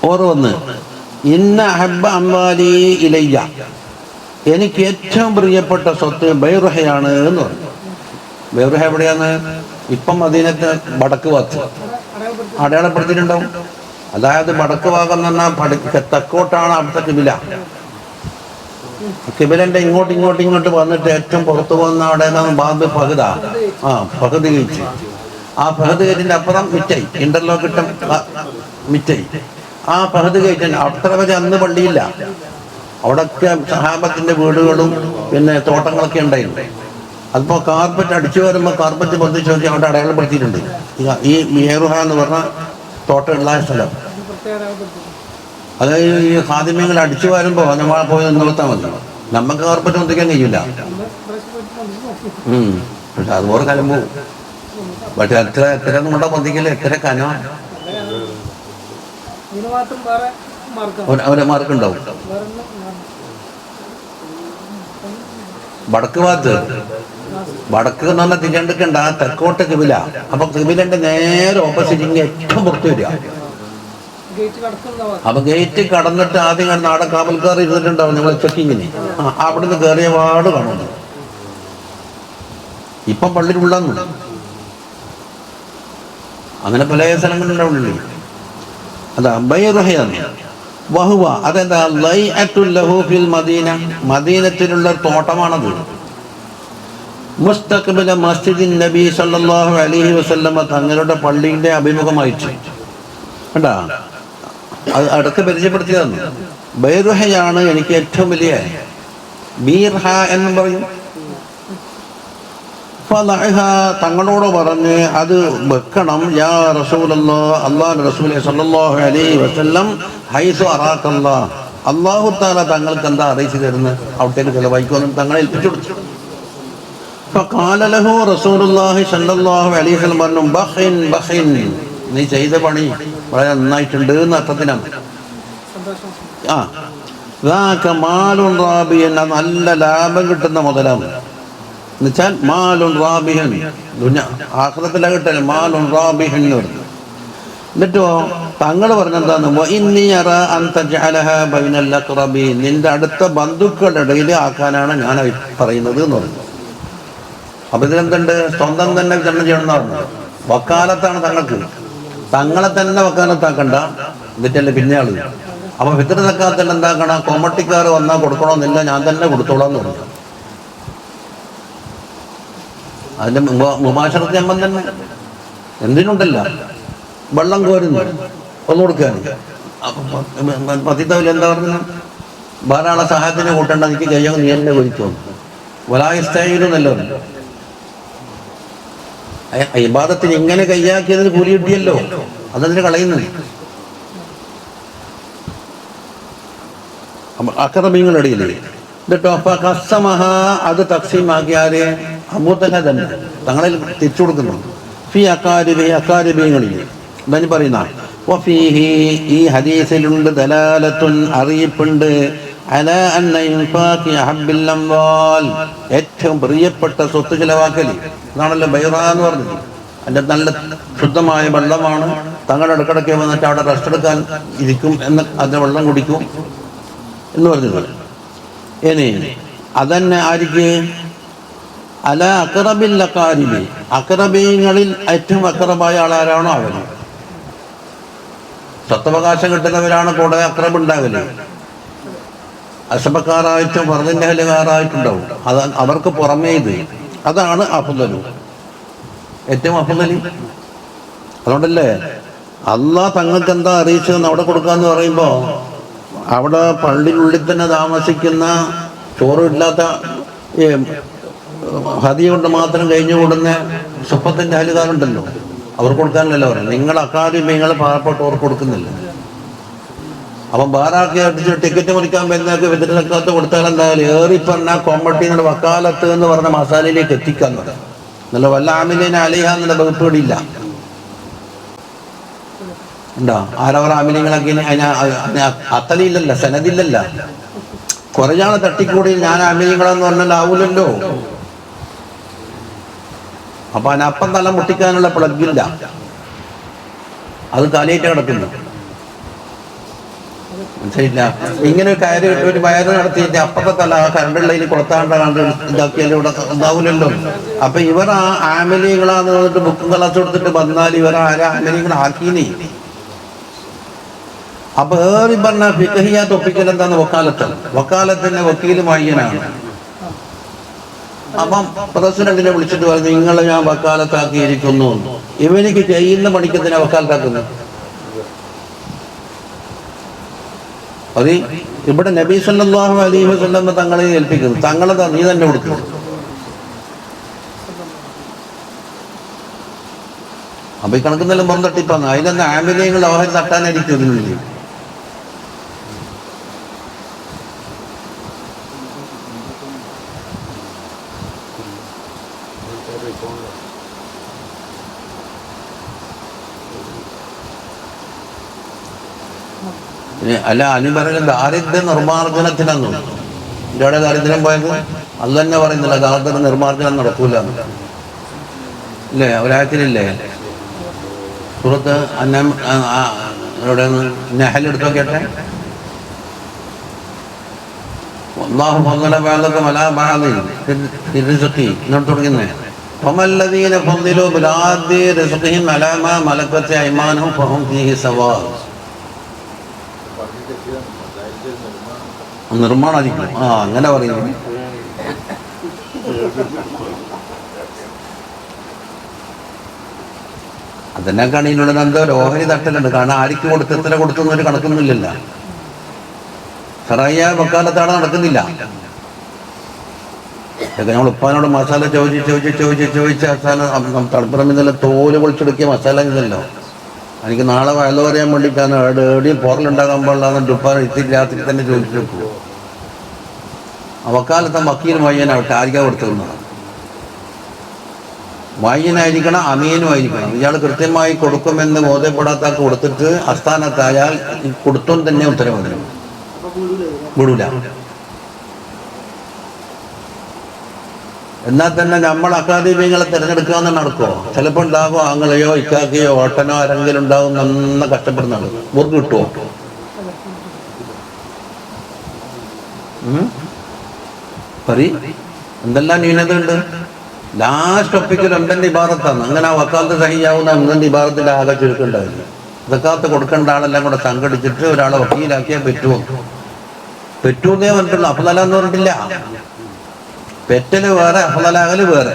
ഓർ വന്ന് ഇന്ന അഹബ്ബ അംവാലി ഇലയ്യ എനിക്ക് ഏറ്റവും പ്രിയപ്പെട്ട സ്വത്ത് ബൈറുഹയാണ് എന്ന് പറഞ്ഞു. ബൈറുഹ എവിടെയാണ്? ഇപ്പം മദീനത്ത് വടക്ക് ഭാഗത്ത് അടയാളപ്പെടുത്തിയിട്ടുണ്ടാവും. അതായത് വടക്ക് ഭാഗം എന്ന് പറഞ്ഞാൽ തെക്കോട്ടാണ് അവിടുത്തെ കിബില. കിബിലന്റെ ഇങ്ങോട്ട് വന്നിട്ട് ഏറ്റവും പുറത്തു പോകുന്ന അവിടെ ബാബ് ഫഹദ ഫഹദ് ഗേറ്റ്. ആ ഫഹദ് ഗേറ്റിന്റെ അപ്പുറം മിറ്റൈ ഇന്റർലോക്ക് ഇട്ട മിറ്റൈ. ആ ഫഹദ് ഗേറ്റിന് അത്ര വരെ അന്ന് പള്ളിയില്ല. അവിടെയൊക്കെ സഹാബത്തിന്റെ വീടുകളും പിന്നെ തോട്ടങ്ങളൊക്കെ ഉണ്ടായിരുന്നു. അതിപ്പോ കാർപ്പറ്റ് അടിച്ചു വരുമ്പോൾ കാർപ്പറ്റ് പൊന്തിച്ച് നോക്കി അവിടെ അടയാളപ്പെടുത്തിയിട്ടുണ്ട്. ഈ മേറുഹ എന്ന് പറഞ്ഞ തോട്ടമുള്ള സ്ഥലം. അതായത് ഈ ഖാദിമ്യങ്ങൾ അടിച്ചു വരുമ്പോൾ നമ്മൾ പോയി നിർത്താൻ മതി. നമുക്ക് കാർപ്പറ്റ് പൊന്തിക്കാൻ കഴിയില്ല. പക്ഷെ അതുപോലെ കാലം പോവും. പക്ഷെ എത്ര നമ്മുടെ പൊന്തിക്കല് എത്ര കനമാണ്. അവരെ മാർക്കുണ്ടാവും. വടക്ക് ഭാഗത്ത് വടക്ക് എന്ന് പറഞ്ഞാൽ തിരണ്ടക്കണ്ട തെക്കോട്ട് കിബില. അപ്പൊ കിബിലന്റെ നേരെ ഓപ്പോസിറ്റ് ഇങ്ങനെ ഏറ്റവും പുറത്ത് വരിക. അപ്പൊ ഗേറ്റ് കടന്നിട്ട് ആദ്യം കണ്ട് നാടൻ കാവൽക്കാർ ഇരുന്നിട്ടുണ്ടാവും നിങ്ങൾ ചെക്കിങ്ങിന്. അവിടുന്ന് കയറിയ പാട് കാണുന്നു. ഇപ്പം പള്ളിയിലുള്ളന്നു അങ്ങനെ പല സ്ഥലങ്ങളുണ്ടാവുള്ളൂ. അതാ ബൈറുഹയാണ് വഹുവ അതെന്താ ലൈഅത്തുൽ ലഹു ഫിൽ മദീന മദീനത്തിലുള്ള തോട്ടമാണത്. മുസ്തഖ്ബില മസ്ജിദിൻ നബി സല്ലല്ലാഹു അലൈഹി വസല്ലമ തങ്ങളുടെ പള്ളിയുടെ അഭിമുഖമായിട്ട് കണ്ടാ അത് അടുത്ത് പരിചയപ്പെടുത്തിയതാണ്. ബൈറുഹയാണ് എനിക്ക് ഏറ്റവും വലിയ ബീർഹ എന്നും പറയും. തങ്ങളോട് പറഞ്ഞ് അത് വെക്കണം. യാ റസൂലല്ലാഹ് അല്ലാഹുവിന്റെ റസൂലേ സല്ലല്ലാഹു അലൈഹി വസല്ലം ഹൈസു അറാഖല്ലാഹ് അല്ലാഹു തആല തങ്ങൾക്ക് എന്താ അറിയിച്ചു തരുന്നത് അവിടത്തേക്ക് ചെലവഴിക്കുമെന്ന് തങ്ങളെ ഏൽപ്പിച്ചു കൊടുത്തു. ഫഖാല ലഹു റസൂലുള്ളാഹി സല്ലല്ലാഹു അലൈഹി വസല്ലം പറഞ്ഞു ബഖിൻ നീ ചെയ്ത പണി വളരെ നന്നായിട്ടുണ്ട് എന്ന് അർത്ഥത്തിനാണ്. ആ മാലുൻ റാബിയൻ, നല്ല ലാഭം കിട്ടുന്ന മുതലാണ് എന്നുവെച്ചാൽ മാലുൻ റാബിഹൻ, ആഖിറത്തിലെ കിട്ടല് മാലുൻ റാബിഹൻ എന്ന് പറഞ്ഞു. എന്നിട്ടോ തങ്ങൾ പറഞ്ഞെന്താന്ന്, നിന്റെ അടുത്ത ബന്ധുക്കളുടെ ഇടയിൽ ആക്കാനാണ് ഞാൻ പറയുന്നത് എന്ന് പറഞ്ഞു. അപ്പൊ ഇതിലെന്തുണ്ട്, സ്വന്തം തന്നെ വിതരണം ചെയ്യണമെന്ന് പറഞ്ഞു. വക്കാലത്താണ് തങ്ങൾക്ക്, തങ്ങളെ തന്നെ വക്കാലത്താക്കണ്ട, എന്നിട്ടല്ലേ പിന്നെ ആള്. അപ്പൊ ഫിത്ർ സക്കാത്തിൽ എന്താക്കണം, കൊമട്ടിക്കാർ വന്നാൽ കൊടുക്കണമെന്നില്ല, ഞാൻ തന്നെ കൊടുത്തോളാം എന്ന് പറഞ്ഞു. അതിന്റെ മുബാശറത്ത് ജമ്പം തന്നെ എന്തിനുണ്ടല്ല, വെള്ളം കോരുന്നു ഒന്ന് കൊടുക്കാൻ. പതിത്തവൽ എന്താ പറഞ്ഞു, ധാരാളം സഹായത്തിന് കൂട്ടേണ്ട, എനിക്ക് കഴിയാൻ നീ എന്നെ വിളിച്ചു വലായിന്നല്ലോ. ഇബാദത്തിന് ഇങ്ങനെ കയ്യാക്കിയതിന് കൂലി കിട്ടിയല്ലോ, അതതിന് കളയുന്നു. അക്രമീങ്ങളുടെ ഇടയിൽ എന്നിട്ടോ അപ്പൊ കസ്സമഹ, അത് തക്സീമാക്കിയാല് അബൂതല തന്നെ തങ്ങളിൽ തിരിച്ചു കൊടുക്കുന്നു. ഫി അക്കാരിബീങ്ങളിൽ എന്താ പറയുന്ന വഫീഹി, ഈ ഹദീസിലുണ്ട് ദലാലത്തുൻ, അറിയിപ്പുണ്ട്, അലാ അന്ന ഇൻഫാഖി അഹബ്ബിൽ അംവാൽ, ഏറ്റവും പ്രിയപ്പെട്ട സ്വത്ത് ചിലവാക്കല്. ഇതാണല്ലോ ബൈറ എന്ന് പറഞ്ഞത്. അതിൻ്റെ നല്ല ശുദ്ധമായ വെള്ളമാണ്. തങ്ങളുടെ ഇടക്കിടയ്ക്ക് വന്നിട്ട് അവിടെ റെസ്റ്റ് എടുക്കാൻ ഇരിക്കും എന്ന്, അതിൻ്റെ വെള്ളം കുടിക്കും എന്ന് പറഞ്ഞത്. ഇനി അതന്നെ ആർക്ക്, അല അക്റബിൽ അക്കാരിബി, അക്റബീങ്ങളിൽ ഏറ്റവും അക്റബായ ആളാരാണോ അവർ. സ്വത്തവകാശം കിട്ടുന്നവരാണ് കൂടെ അക്റബ് ഉണ്ടാകല്. അസബക്കാരായിട്ടും ഫർദിന്റെ അഹലുകാരായിട്ടുണ്ടാവും. അത് അവർക്ക് പുറമേ ഇത്, അതാണ് അഫ്ളലു, ഏറ്റവും അഫ്ളലി. അതുകൊണ്ടല്ലേ അള്ളാഹ് തങ്ങൾക്ക് എന്താ അറിയിച്ചതെന്ന് അവിടെ കൊടുക്കാന്ന് പറയുമ്പോ, അവിടെ പള്ളിനുള്ളിൽ തന്നെ താമസിക്കുന്ന ചോറില്ലാത്ത ഹദിയ കൊണ്ട് മാത്രം കഴിഞ്ഞു കൂടുന്ന സുപ്പത്തിന്റെ അഹലുകാരുണ്ടല്ലോ, അവർ കൊടുക്കാനല്ലോ പറയുന്നത്. നിങ്ങൾ അക്കാര്യം നിങ്ങൾ പാവപ്പെട്ടവർക്ക് കൊടുക്കുന്നില്ല. അപ്പം ബാറാക്കി അടിച്ച് ടിക്കറ്റ് മുറിക്കാൻ വരുന്നവർക്ക് വിതരണക്കാലത്ത് കൊടുത്താൽ എന്തായാലും ഏറിപ്പറഞ്ഞ കോമ്പട്ടിയുടെ വക്കാലത്ത് എന്ന് പറഞ്ഞ മസാലയിലേക്ക് എത്തിക്കാൻ പറയും. നല്ല വല്ല ആമിലേനെ അലിഹ എന്നുള്ള വകുപ്പുകളില്ല ഉണ്ടോ. ആരവർ ആമിലിങ്ങളൊക്കെ അത്തലിയില്ലല്ല, സനദില്ലല്ല. കുറച്ചാണ് തട്ടിക്കൂടി ഞാൻ ആമിലിങ്ങളെന്ന് പറഞ്ഞാൽ ആവൂലല്ലോ. അപ്പൊ അതിനപ്പം തല മുട്ടിക്കാനുള്ള പ്ലഗില്ല, അത് തലയിട്ട് കിടക്കുന്നു. മനസ്സിലില്ല. ഇങ്ങനെ കയറി ഒരു വയറ് നടത്തിയിട്ട് അപ്പത്തെ തല കരണ്ടുള്ളതിൽ കൊടുത്താണ്ട് ഇതാക്കിയാലും ഇവിടെ ഉണ്ടാവൂലല്ലോ. അപ്പൊ ഇവർ ആ ആമിലികളാന്ന് പറഞ്ഞിട്ട് ബുക്കും ക്ലാസ് കൊടുത്തിട്ട് വന്നാൽ ഇവർ ആരാ ആമിലികൾ ആക്കീനി. അപ്പൊ ഏറി പറഞ്ഞ ഫിഖഹിയ തൊപ്പിക്കൽ എന്താന്ന് വക്കാലത്ത്, വക്കാലത്തിന്റെ വക്കീല് മയ്യനാണ്. അപ്പം പ്രസിഡന്റിനെ വിളിച്ചിട്ട് പറഞ്ഞു, നിങ്ങളെ ഞാൻ വക്കാലത്താക്കിയിരിക്കുന്നു. ഇവനിക്ക് ചെയ്യുന്ന പണിക്കത്തിനെ വക്കാലത്താക്കുന്നു. അത് ഇവിടെ നബി സല്ലല്ലാഹു അലൈഹി വസല്ലം തങ്ങളെ ഏൽപ്പിക്കുന്നു, തങ്ങളെ നീ തന്നെ കൊടുക്കുന്നു. അപ്പൊ ഈ കണക്കുന്നെല്ലാം പുറന്തട്ടിപ്പാന്ന്. അതിലൊന്ന് ആമിലയങ്ങൾ ഓഹരി തട്ടാനായിരിക്കും ഇതിനുള്ളിൽ. അല്ല അനി പറയുന്നത് ദാരിദ്ര്യ നിർമ്മാർജ്ജനത്തിനാന്ന്. ഇവിടെ ദാരിദ്ര്യം പോയത് അത് തന്നെ പറയുന്നില്ല, ദാരിദ്ര്യ നിർമ്മാർജ്ജനം നടക്കൂല ഇല്ലേ. ഒരാഴ്ചയിലില്ലേ സുഹൃത്ത് ഇവിടെ നെഹൽ എടുത്തു നോക്കിയട്ടെ. അല്ലാഹു ഫളല ബഅദകും അലാ ബഅദിൻ ഫി റിസ്ഖി എന്ന് തുടങ്ങുന്നേ. ഫമല്ലദീന ഫളിലു ബിലാദി റിസ്ഖിഹിം അലാ മാ മലക്കത് അയ്മാനുഹും ഫഹും ഫീഹി സവാ. നിർമ്മാണമായിരിക്കും. അങ്ങനെ പറയുന്നു. അതിനേക്കാണ് ഇതിനുള്ള എന്തോ ഓഹരി തട്ടലുണ്ട്. കാരണം ആർക്ക് കൊടുത്ത് എത്ര കൊടുത്തു എന്നൊരു കണക്കൊന്നുമില്ലല്ലോ. സറായ വക്കാലത്താണ് നടക്കുന്നില്ല. ഇതൊക്കെ നമ്മൾ ഉപ്പാനോട് മസാല ചോദിച്ച് അവസാനം തളിപ്പുറമിന്നല്ല തോല് പൊളിച്ചെടുക്കിയ മസാല ഇതല്ലോ. എനിക്ക് നാളെ വയലു പറയാൻ വേണ്ടിയിട്ടാണ് എവിടെയും പോറലുണ്ടാകാൻ പാടില്ലാന്ന് ഉപ്പാൻ ഇത്തിരി രാത്രി തന്നെ ചോദിച്ചു വെക്കുമോ. ആ വക്കാലത്തെ വക്കീൽ മയ്യനാവട്ടെ ആർക്കാ കൊടുത്തിരുന്നത്. മുഅയ്യനായിരിക്കണം, അമീനും ആയിരിക്കണം. ഇയാൾ കൃത്യമായി കൊടുക്കുമെന്ന് ബോധ്യപ്പെടാത്ത കൊടുത്തിട്ട് അസ്ഥാനത്തായാൽ കൊടുത്തും തന്നെ ഉത്തരവാദി വിടൂല. എന്നാൽ തന്നെ നമ്മൾ അക്കാദമികളെ തിരഞ്ഞെടുക്കാന്ന് നടക്കുമോ? ചിലപ്പോൾ ഉണ്ടാകുമോ ആങ്ങളെയോ ഇക്കാക്കയോ ഓട്ടനോ ആരെങ്കിലും ഉണ്ടാകും നന്ന കഷ്ടപ്പെടുന്നതാണ്. മുറുക് കിട്ടുമോ? എന്തെല്ലാം ന്യൂനത ഉണ്ട്. ലാസ്റ്റ് ഒപ്പിക്കൽ എന്തെന്റെ ഇബാറത്താണ്. അങ്ങനെ ആ വക്കാലത്ത് സഹിയാവുന്ന എന്തെന്റെ ഇബാറത്തിന്റെ ആകെ ചുരുക്കുണ്ടാവില്ല. സക്കാത്ത് കൊടുക്കേണ്ട ആളെല്ലാം കൂടെ സംഘടിച്ചിട്ട് ഒരാളെ വക്കീലാക്കിയാൽ പറ്റുമോ? പെറ്റൂന്നേ പറഞ്ഞിട്ടുള്ളൂ, അഫ്ളല എന്ന് പറഞ്ഞിട്ടില്ല. പെറ്റല് വേറെ, അഫ്ളലാകല് വേറെ.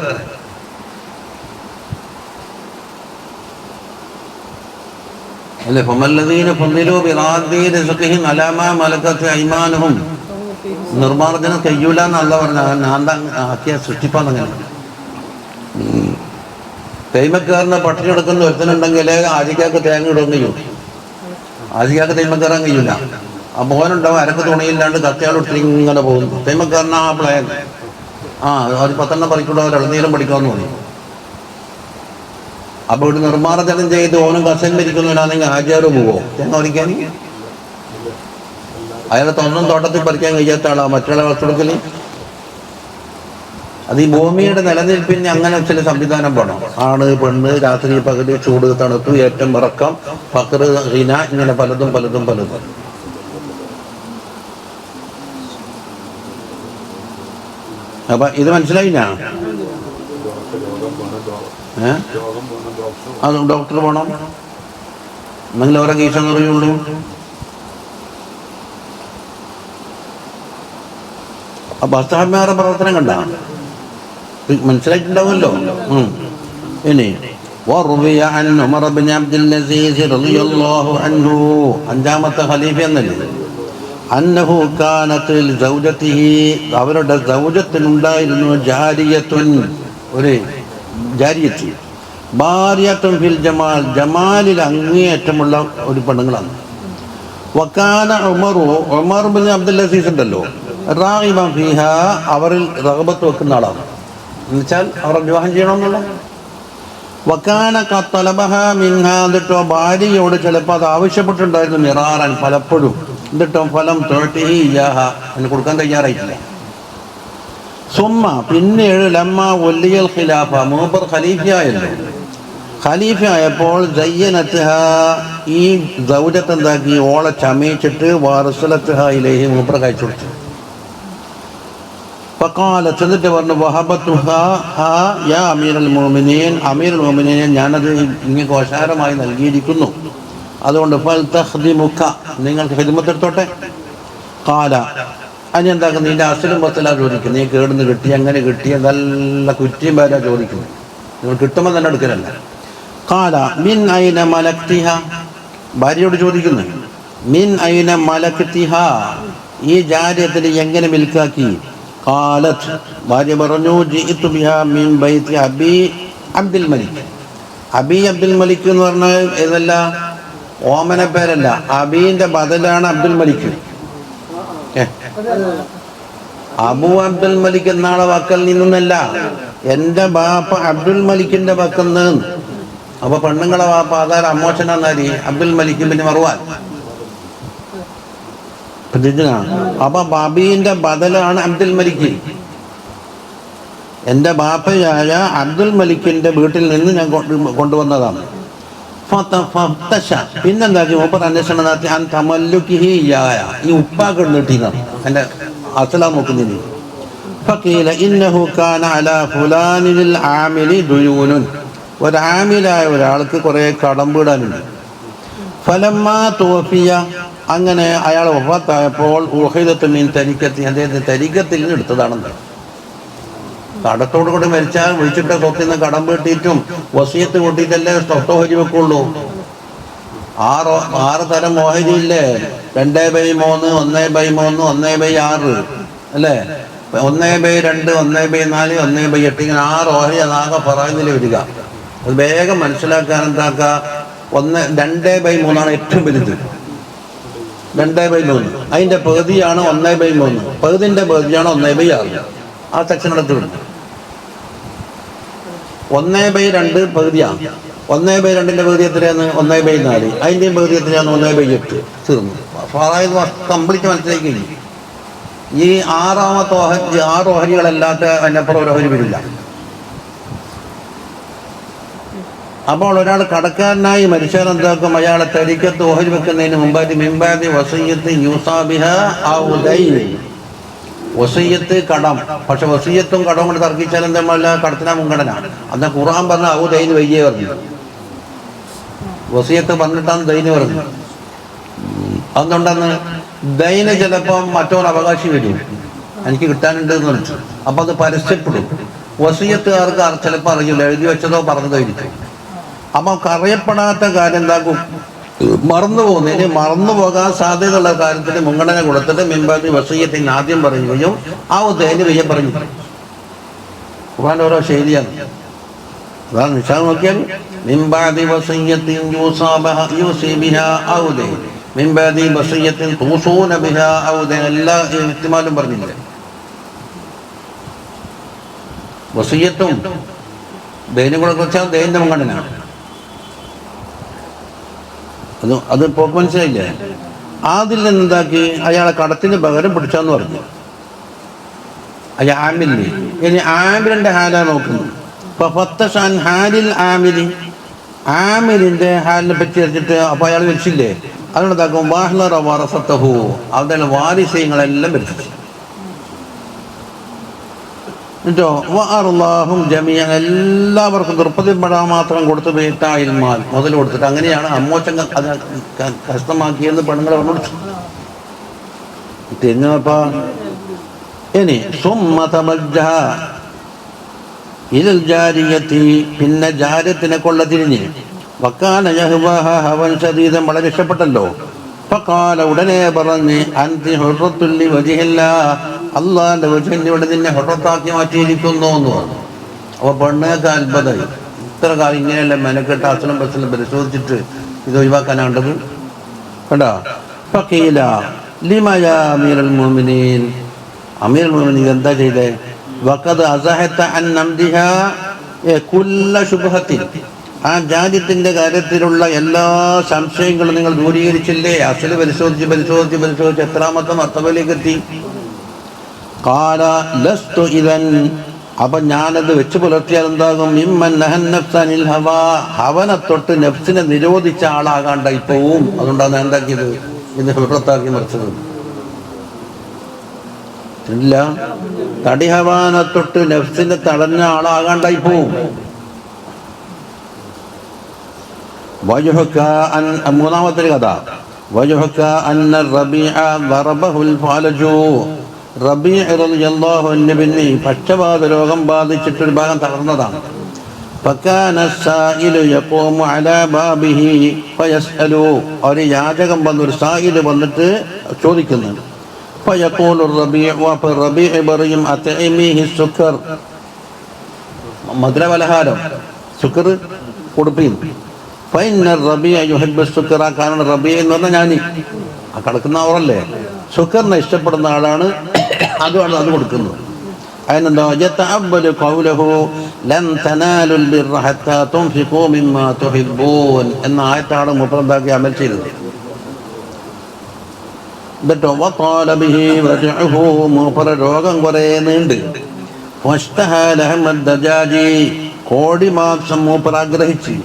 അല്ലെ? ഫമല്ലദീന ഫളിലു ബിറാദി റിസ്ഖിഹിം അലാ മാ മലകത് അയ്മാനുഹും. നിർമാർജനം കഴിയൂല എന്നല്ല പറഞ്ഞ നാന്ത ആക്കിയ സൃഷ്ടിപ്പാന്നങ്ങനെ. തൈമക്കാരനെ പട്ടിണി എടുക്കുന്ന ഒരുത്തനുണ്ടെങ്കിൽ ആജിക്കാക്ക് തേങ്ങ ഇടുകയും ചെയ്യും. ആജിക്കാക്ക് തൈമക്കാരാൻ കഴിയൂല. ആ മോനുണ്ടാവും അരക്ക് തുണിയില്ലാണ്ട് കത്തിയാളൊട്ടി ഇങ്ങനെ പോകും. തൈമക്കാരനാ ആ പ്ലാൻ. അത് 10 പറിക്കൂടോ ഇളനീരം പഠിക്കാമെന്ന് പറയും. അപ്പൊ ഇവിടെ നിർമ്മാർജ്ജനം ചെയ്ത് ഓനും കസലിരിക്കുന്നവനാണെങ്കിൽ ആചാരം പോവോ തേങ്ങ പറിക്കാൻ? അയാളെ തൊന്നും തോട്ടത്തിൽ പറിക്കാൻ കഴിയാത്ത ആളാ മറ്റുള്ള വസ്തുക്കളിൽ. അത് ഈ ഭൂമിയുടെ നിലനിൽപ്പിന് അങ്ങനെ ചില സംവിധാനം വേണം. ആണ് പെണ്ണ്, രാത്രി പകല്, ചൂട് തണുപ്പ്, ഏറ്റം ഇറക്കം, ഫക്റ് ഹിന, ഇങ്ങനെ പലതും പലതും പലതും. അപ്പൊ ഇത് മനസ്സിലായില്ല? അത് ഡോക്ടർ പോണം എന്നെങ്കിലും ഓരോ കേസ് അറിയുള്ളൂ. അപ്പൊ അസ്താബ്മാരുടെ പ്രവർത്തനം കണ്ട മനസ്സിലായിട്ടുണ്ടാവുമല്ലോ. ഇനി അഞ്ചാമത്തെ ഖലീഫ എന്നല്ലേ, അന്നഹു കാനത്ത് സൗജത്തിഹി, അവരുടെ സൗജത്തിനുണ്ടായിരുന്നു ജാരിയത്തുൻ, ഒരു ജാരിയത്ത്, ഭാര്യത്തുൻ ഫിൽ ജമാൽ, ജമാലിൽ അങ്ങേയറ്റമുള്ള ഒരു പെണ്ണുങ്ങളാണ്. വക്കാന ഉമർ ബിൻ അബ്ദുൽ അസീസ് ഉണ്ടല്ലോ, റാഗിബൻ ഫീഹ, അവരിൽ റഗബത്ത് വെക്കുന്ന ആളാണ്. എന്നുവെച്ചാൽ അവർ വിവാഹം ചെയ്യണമെന്നുള്ള. വക്കാന ഖത്തലബഹ മിൻഹ, എന്നിട്ടോ ഭാര്യയോട് ചിലപ്പോൾ അത് ആവശ്യപ്പെട്ടിട്ടുണ്ടായിരുന്നു, മിറാറൻ, പലപ്പോഴും. എന്നിട്ടോ ഫലം തുഴത്തിഹി ഇയ്യാഹ, അതിന് കൊടുക്കാൻ തയ്യാറായിട്ടില്ല. സുമ്മ, പിന്നീട് ലമ്മ വല്ലിയൽ ഖിലാഫ, മൂപ്പർ ഖലീഫയായല്ലോ. ഖലീഫയായപ്പോൾ സയ്യനത്ഹ, ഈ സൗജത്ത് എന്താക്കി, ഓളെ ചമയിച്ചിട്ട് വാറസലത്ഹ ഇലൈഹി, മൂപ്പർ കഴിച്ചു കൊടുത്തു. ഫഖാലത്ത്, എന്നിട്ട് പറഞ്ഞു, വഹബത്തുഹ യാ അമീറുൽ മുഅ്മിനീൻ, അമീറുൽ മുഅ്മിനീൻ, ഞാനത് ഇങ്ങനെ കോശാരമായി നൽകിയിരിക്കുന്നു, അതുകൊണ്ട് ഫൽ തഖ്ദിമുക, നിങ്ങൾക്ക് ഖിദ്മത്ത് എടുത്തോട്ടെ. ഖാല, അതിന് എന്താക്കുന്നു, നിന്റെ അസലും പത്തല ചോദിക്കും, നീ കേടുന്ന് കിട്ടി, അങ്ങനെ കിട്ടിയ നല്ല കുറ്റിയും പേരാ ചോദിക്കുന്നു, നിങ്ങൾ കിട്ടുമ്പോൾ തന്നെ എടുക്കലല്ല. ഖാല മിൻ ഐന മലക്തിഹ, ഭാര്യയോട് ചോദിക്കുന്നു, മിൻ ഐന മലക്തിഹ, ഈ ജാര്യത്തിന് എങ്ങനെ മിൽക്കാക്കി? ഖാലത്ത്, ഭാര്യ പറഞ്ഞു, ജിഇതു ബിഹാ മിൻ ബൈതി അബി അബ്ദുൽ മലിക്. അബി അബ്ദുൽ മലിക് എന്ന് പറഞ്ഞാൽ ഏതല്ല, ഓമന പേരല്ല, അബീന്റെ ബദലാണ് അബ്ദുൽ മലിക്. അബു അബ്ദുൽ മലിക് എന്നാളെ വക്കൽ നിന്നല്ല, എൻ്റെ ബാപ്പ അബ്ദുൽ മലിക്കിന്റെ വക്കന്ന്. അപ്പൊ പെണ്ണുങ്ങളെ വാപ്പ അതായത് അമ്മോച്ചനാരി അബ്ദുൽ മലിക് ബിൻ മർവാൻ. അപ്പൊ ബാബീന്റെ ബദലാണ് അബ്ദുൽ മലിക്. എൻ്റെ ബാപ്പയായ അബ്ദുൽ മലിക്കിന്റെ വീട്ടിൽ നിന്ന് ഞാൻ കൊണ്ടുവന്നതാണ്. പിന്നെന്താക്കി, മൂപ്പർ അന്വേഷണം നടത്തി, അൻ തമല്ലുകിഹി ഇയ്യായ, ഈ ഉപ്പാക്ക് കിട്ടിയതാണ്, എൻ്റെ അസലാ നോക്കുന്നില്ല. ഫഖീല ഇന്നഹു കാന അലാ ഫുലാനിൽ ആമിലി ദുയൂനുൻ, ഒരു ആമിലായ ഒരാൾക്ക് കുറേ കടമ്പീടാനുണ്ട്. ഫലമ്മാ തുവഫിയ, അങ്ങനെ അയാൾ വഫാത്തായപ്പോൾ ഉഖിദത്തു മിൻ തരിക്കത്തി, അദ്ദേഹത്തെ തരിക്കത്തിൽ നിന്ന് എടുത്തതാണെന്ന്. കടത്തോടു കൂടി മരിച്ചാൽ വിളിച്ചിട്ട സ്വത്തിൽ നിന്ന് കടം വീട്ടിയിട്ടും വസിയത്ത് കൂട്ടിയിട്ടല്ലേ സ്വത്ത് ഓഹരി വെക്കുള്ളൂ. 6 തരം ഓഹരി ഇല്ലേ? 2/3, 1/3, 1/6 അല്ലേ? 1/2, 1/4, 1/8, ഇങ്ങനെ 6 ഓഹരി അതാകെ പറയുന്നില്ല വരിക. അത് വേഗം മനസ്സിലാക്കാൻ എന്താക്കുക, 2/3 ഏറ്റവും വലുത്. 2/3 അതിൻ്റെ പകുതിയാണ് 1/3, പകുതിൻ്റെ പകുതിയാണ് 1/6. ആ സെക്ഷൻ എടുത്ത് വിടും. 1/2 പകുതിയാണ്. 1/2 പകുതി എത്രയാണ്? 1/4. അതിൻ്റെയും പകുതി എത്രയാണ്? 1/8. തീർന്നു. അതായത് കംപ്ലീറ്റ് മനസ്സിലാക്കി കഴിഞ്ഞു. ഈ 6 ഓഹരികളല്ലാത്ത അതിനപ്പുറം ഒരു ഓഹരി വരില്ല. അപ്പോൾ ഒരാൾ കടക്കാരനായി മരിച്ചാൽ എന്താക്കും? അയാളെ തരിക്കത്ത് ഓഹരി വെക്കുന്നതിന് മുമ്പായിട്ട് മിമ്പാതി വസയ്യത്ത് യൂസാബിഹ ഔ ദൈൻ. വസയ്യത്ത് കടം. പക്ഷെ വസയ്യത്തും കടവും കൊണ്ട് തർക്കിച്ചാൽ എന്താ? കടത്തിനാ മുൻഗണന. അന്ന് ഖുർആൻ പറഞ്ഞ ഔ ദൈൻ വയ്യേ പറഞ്ഞു. വസയ്യത്ത് പറഞ്ഞിട്ടാണ് ദൈന് പറഞ്ഞു. അതുകൊണ്ടാണ് ദൈന് ചിലപ്പം മറ്റൊരു അവകാശി വരും, എനിക്ക് കിട്ടാനുണ്ട് എന്ന് വിളിച്ചു. അപ്പം അത് പരസ്യപ്പെടും. വസയ്യത്തുകാർക്ക് ചിലപ്പോൾ അറിയില്ല, എഴുതി വെച്ചതോ പറഞ്ഞതോ ഇരിക്കും. അപ്പം അറിയപ്പെടാത്ത കാര്യം എന്താക്കും? മറന്നു പോകുന്നതിന് മറന്നു പോകാൻ സാധ്യതയുള്ള കാര്യത്തിന് മുൻഗണന കൊടുത്തിട്ട് മിമ്പാതി വസയ്യത്തിന് ആദ്യം പറയുകയും ആ ദൈന് വയ്യം പറഞ്ഞു. ഖുർആന്റെ ഓരോ ശൈലിയാണ്. അതാണ് നിശാ നോക്കിയാൽ മിമ്പാതി വസയ്യത്തിൻ യൂസി ബിഹാ ഔ ദൈൻ, മിമ്പാതി വസയ്യത്തിൻ തൂസൂന ബിഹാ ഔ ദൈൻ. എല്ലാ ഇഹ്തിമാലും പറഞ്ഞില്ലേ? വസയ്യത്തും ദൈനും കൂടെ വെച്ചാൽ ദൈന്റെ മുൻഗണന. അത് പോക്ക് മനസ്സിലായില്ലേ? അതിൽ നിന്നെന്താക്കി? അയാളെ കടത്തിന് പകരം പിടിച്ചാന്ന് പറഞ്ഞു. ആമിലിന്. ഇനി ആമിലിന്റെ ഹാലാ നോക്കുന്നു. ആമിലിന്റെ ഹാലിനെ പറ്റി വെച്ചിട്ട് അപ്പൊ അയാൾ വെച്ചില്ലേ? അതുകൊണ്ടാക്കും വാഹ്ലറവറസത്തഹു, അവരുടെ വാരിസ്യങ്ങളെല്ലാം വെച്ചിട്ട് എന്നിട്ടോ വഅർലാഹും ജമീഅൻ, എല്ലാവർക്കും തൃപ്തിപ്പെടാൻ മാത്രം കൊടുത്ത് വീട്ടായിൽമാൽ മുതൽ കൊടുത്തിട്ട് അങ്ങനെയാണ് അമ്മോച്ചൻ അത് കഷ്ടമാക്കിയെന്ന് പെണ്ണുങ്ങളെ പറഞ്ഞു. തിരിഞ്ഞപ്പോ ഇനി സുമ്മതമജ്ജഹ ഇലൽ ജാരിയത്തി, പിന്നെ ജാര്യത്തിനെ കൊള്ള തിരിഞ്ഞ് വക്കാന യഹ്വാഹ ഹവൻ ശദീദൻ, വളരെ ഇഷ്ടപ്പെട്ടല്ലോ. ഫഖാല, ഉടനെ പറഞ്ഞ് അൻതി ഹുർറത്തുൻ ലിവജ്ഹില്ലാഹ്, അള്ളാന്റെ വജഹിലൂടെ നിന്നെ ഹുർറത്താക്കി മാറ്റിയിരിക്കുന്നു എന്ന് പറഞ്ഞു. അപ്പോൾ പെണ്ണുങ്ങൾക്ക് അത്ഭുതമായി. ഇത്ര കാലം ഇങ്ങനെയല്ല മെനക്കെട്ട് അസലും ബസ്സിലും പരിശോധിച്ചിട്ട് ഇത് ഒഴിവാക്കാനാണ്ടത് കേട്ടോ. ഫഖീല ലിമ യാ അമീറുൽ മുഅ്മിനീൻ, അമീറുൽ മുഅ്മിനീൻ എന്താ ചെയ്തേ? വഖദ് അസഹത അൻ നംദിഹാ കുല്ല ശുബ്ഹത്തിൻ, ആ ജാര്യത്തിന്റെ കാര്യത്തിലുള്ള എല്ലാ സംശയങ്ങളും നിങ്ങൾ ദൂരീകരിച്ചില്ലേ? അസല് പരിശോധിച്ച് എത്രാമത്തെ മർത്തബയിലേക്ക് എത്തി? ഖാല ലസ്തു ഇദൻ, അപ്പൊ ഞാനത് വെച്ച് പുലർത്തിയാൽ എന്താകും? മിമ്മൻ നഹൻ നഫ്സനിൽ ഹവാ, ഹവനെ തൊട്ട് നഫ്സിനെ നിരോധിച്ച ആളാകാണ്ടായി പോവും. അതുകൊണ്ടാണ് എന്താക്കിയത്? ഇത് ഹുർറത്താക്കി മറിച്ചത്. ഇല്ല, തടി ഹവാനെ തൊട്ട് നഫ്സിനെ തടഞ്ഞ ആളാകാണ്ടായി പോവും. മൂന്നാമത്തെ കഥ, പക്ഷപാത രോഗം ബാധിച്ചിട്ടൊരു ഭാഗം തളർന്നതാണ്. ഒരു യാചകം വന്നൊരു സായില് വന്നിട്ട് ചോദിക്കുന്നു. മധുരപലഹാരം സുക്കർ കൊടുപ്പിക്കുന്നു. കാരണം റബിയ എന്ന് പറഞ്ഞാൽ ഞാൻ ആ കിടക്കുന്ന അവറല്ലേ, സുക്കറിനെ ഇഷ്ടപ്പെടുന്ന ആളാണ്, അതുമാണ് അത് കൊടുക്കുന്നത്. അതിനെന്താ? എന്ന ആയത്താണ് മുപ്പതാക്കി അമൽ ചെയ്തത്. മൂപ്പറ രോഗം കുറെ നീണ്ട്. കോടി മാംസം മൂപ്പർ ആഗ്രഹിച്ച്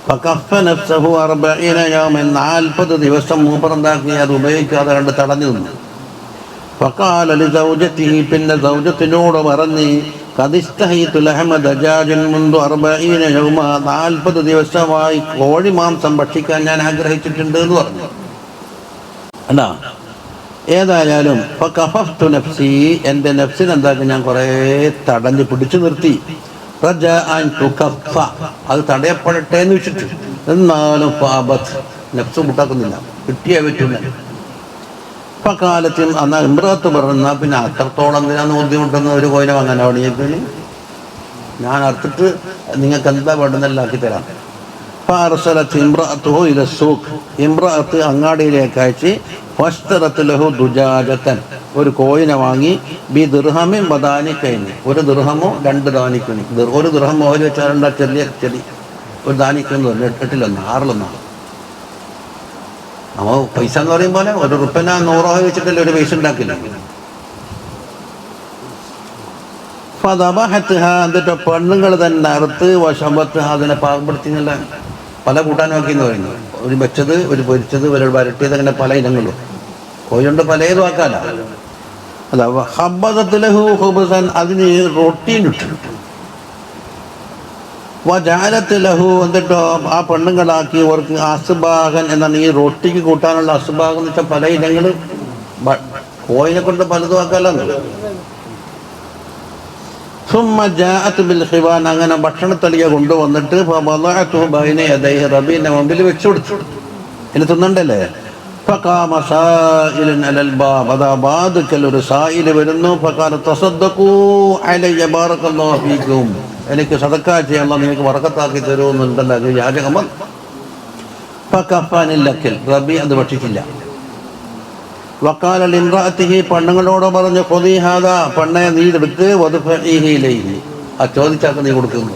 40 ദിവസം മൂപ്പറുണ്ടാക്കി അത് ഉപയോഗിക്കാതെ കണ്ട് തടഞ്ഞു നിന്നു. പിന്നെ സൗജത്തിനോട് പറഞ്ഞ് 40 ദിവസമായി കോഴി മാംസം ഭക്ഷിക്കാൻ ഞാൻ ആഗ്രഹിച്ചിട്ടുണ്ട് എന്ന് പറഞ്ഞു. അല്ല, ഏതായാലും എൻ്റെ നഫ്സിനെന്താക്കി ഞാൻ കുറേ തടഞ്ഞ് പിടിച്ചു നിർത്തി. അത് തടയപ്പെടട്ടെ എന്ന് വെച്ചിട്ട്, എന്നാലും നഫ്സ് മുട്ടാക്കുന്നില്ല, കിട്ടിയേ പറ്റില്ല. ഇപ്പൊ കാലത്തിൽ എന്നാൽ ഇമ്രാത്ത് പറഞ്ഞാൽ പിന്നെ അത്രത്തോളം എന്തിനാന്ന് ബുദ്ധിമുട്ടുന്ന ഒരു കോയിനെ വാങ്ങാൻ അവിടെ ഞാൻ അർത്തിട്ട് നിങ്ങൾക്ക് എന്താ വേണ്ടുന്നെല്ലാം ആക്കി തരാം. ഇമ്രാത്ത് അങ്ങാടിയിലേക്ക് അയച്ച് ഒരു കോയിനെ വാങ്ങി ബി ദിർഹമിൻ ബദാനിക്കൈന്, ഒരു ദിർഹമോ 2 ദാനിക്കണി. ഒരു ദിർഹം ഓഹരി വെച്ചാൽ ചെറിയ ഒരു ദാനിക്കെന്ന് പറഞ്ഞു, 8-1 6-1. നമ്മൾ പൈസ എന്ന് പറയും പോലെ ഒരു റുപ്യന 100 ഓഹരി വെച്ചിട്ടല്ലേ ഒരു പൈസ ഉണ്ടാക്കില്ല. എന്നിട്ട് പെണ്ണുങ്ങൾ തന്നെ അറുത്ത് വശമ്പത്ത് അതിനെ പാകപ്പെടുത്തിയല്ല പല കൂട്ടാനൊക്കെ എന്ന് പറയുന്നത്. ഒരു വെച്ചത്, ഒരു പൊരിച്ചത്, ഒരു വരട്ടിയത്, അങ്ങനെ പല ഇനങ്ങളും. കോഴിയുണ്ട് പലതും ആക്കാല. അല്ല ഹബ്ബദത്തിലഹു ഹുബ്സൻ, അതിന് റൊട്ടീനിട്ടു. വജാലത്തിലഹു, എന്നിട്ടോ ആ പെണ്ണുങ്ങളാക്കി അവർക്ക് അസ്ബാഹൻ എന്നാണ്. ഈ റൊട്ടിക്ക് കൂട്ടാനുള്ള അസ്ബാഹ് എന്ന് വെച്ചാൽ പല ഇനങ്ങൾ. കോഴിനെ കൊണ്ട് പലതും ആക്കാലെന്ന്. അങ്ങനെ ഭക്ഷണത്തളിക കൊണ്ടുവന്നിട്ട് റബീന്റെ മുമ്പിൽ വെച്ചു കൊടുത്തു. ഇനി തിന്നണ്ടല്ലേ. ഒരു സായില് വരുന്നു. എനിക്ക് സദക്ക ചെയ്യാൻ നിങ്ങൾക്ക് ബറക്കത്താക്കി തരുമെന്നുണ്ടല്ലോ യാചകം. റബി അത് ഭക്ഷിച്ചില്ല. വക്കാല ലിംറാഅത്തിഹി, പെണ്ണുങ്ങളോട് പറഞ്ഞു, ഖുദി ഹാദാ, പെണ്ണെ നീ എടുത്ത് വദ്ഫഇഹി ഇലൈഹി, ആ ചോദിച്ചാക്ക് നീ കൊടുക്കുന്നു.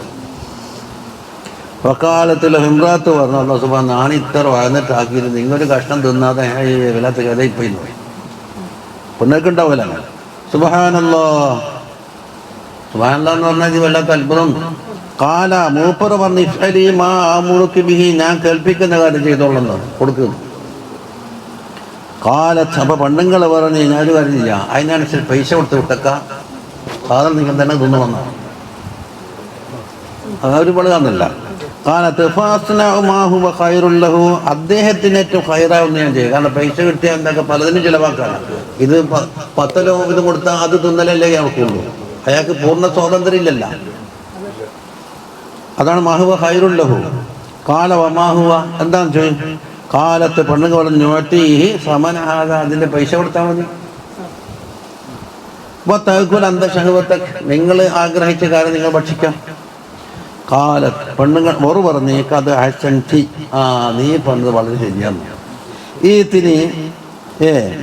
വക്കാലത്തിൽ ഹിംറാത്ത് പറഞ്ഞു, അല്ലാഹു സുബ്ഹാനഹു നാണ് ഇത്ര വഴന്നിട്ടാക്കിയിട്ട് നിങ്ങൊരു കഷ്ണം തിന്നാതെ വല്ലാത്ത കഥയിപ്പോയി പോയി. പെണ്ണൊക്കെണ്ടാവില്ല. സുബ്ഹാനല്ലാഹ്, സുബ്ഹാനല്ലാഹ് എന്ന് പറഞ്ഞാൽ ഇത് വല്ലാത്ത അത്ഭുതം. കാല, മൂപ്പർ പറഞ്ഞു, ഇഫ്അലി മാ അമുറുകി ബിഹി, ഞാൻ കൽപ്പിക്കുന്ന കാര്യം ചെയ്തോളെന്ന് കൊടുക്കുന്നു. കാലത്ത്, അപ്പോൾ പെണ്ണുങ്ങൾ പറഞ്ഞ് ഞാനൊരു കാര്യം ചെയ്യാം, അതിനനുസരിച്ച് പൈസ കൊടുത്ത് വിട്ടേക്കാം, സാധനം നിങ്ങൾ തന്നെ തിന്നു വന്നാൽ അതൊരു പളുകാന്നല്ല. കാലത്ത് ഫാസ്നഹു ഖൈറുല്ലഹു, അദ്ദേഹത്തിന് ഏറ്റവും ഖൈറാവുന്ന ഞാൻ ചെയ്യും. കാരണം പൈസ കിട്ടിയാൽ എന്തൊക്കെ പലതിനും ചിലവാക്കാണ്. ഇത് 10 രൂപ ഇത് കൊടുത്താൽ അത് തിന്നലല്ലേ അയാൾക്കുള്ളൂ. അയാൾക്ക് പൂർണ്ണ സ്വാതന്ത്ര്യം ഇല്ലല്ല. അതാണ് മാഹുവ ഖൈറുല്ലഹു. കാല വമാഹുവ, എന്താണെന്ന് ചോദിക്കും. കാലത്ത് പെണ്ണുങ്ങൾ പറഞ്ഞു, സമനഹാദ, അതിൻ്റെ പൈസ കൊടുത്താൽ മതി. നിങ്ങൾ ആഗ്രഹിച്ച കാര്യം നിങ്ങൾ ഭക്ഷിക്കാം. കാലത്ത് പെണ്ണുങ്ങൾ ഓറ് പറഞ്ഞു, അത് ഹസൻറ്റി, നീ പറഞ്ഞത് വളരെ ശരിയാണ്. ഈ തിരി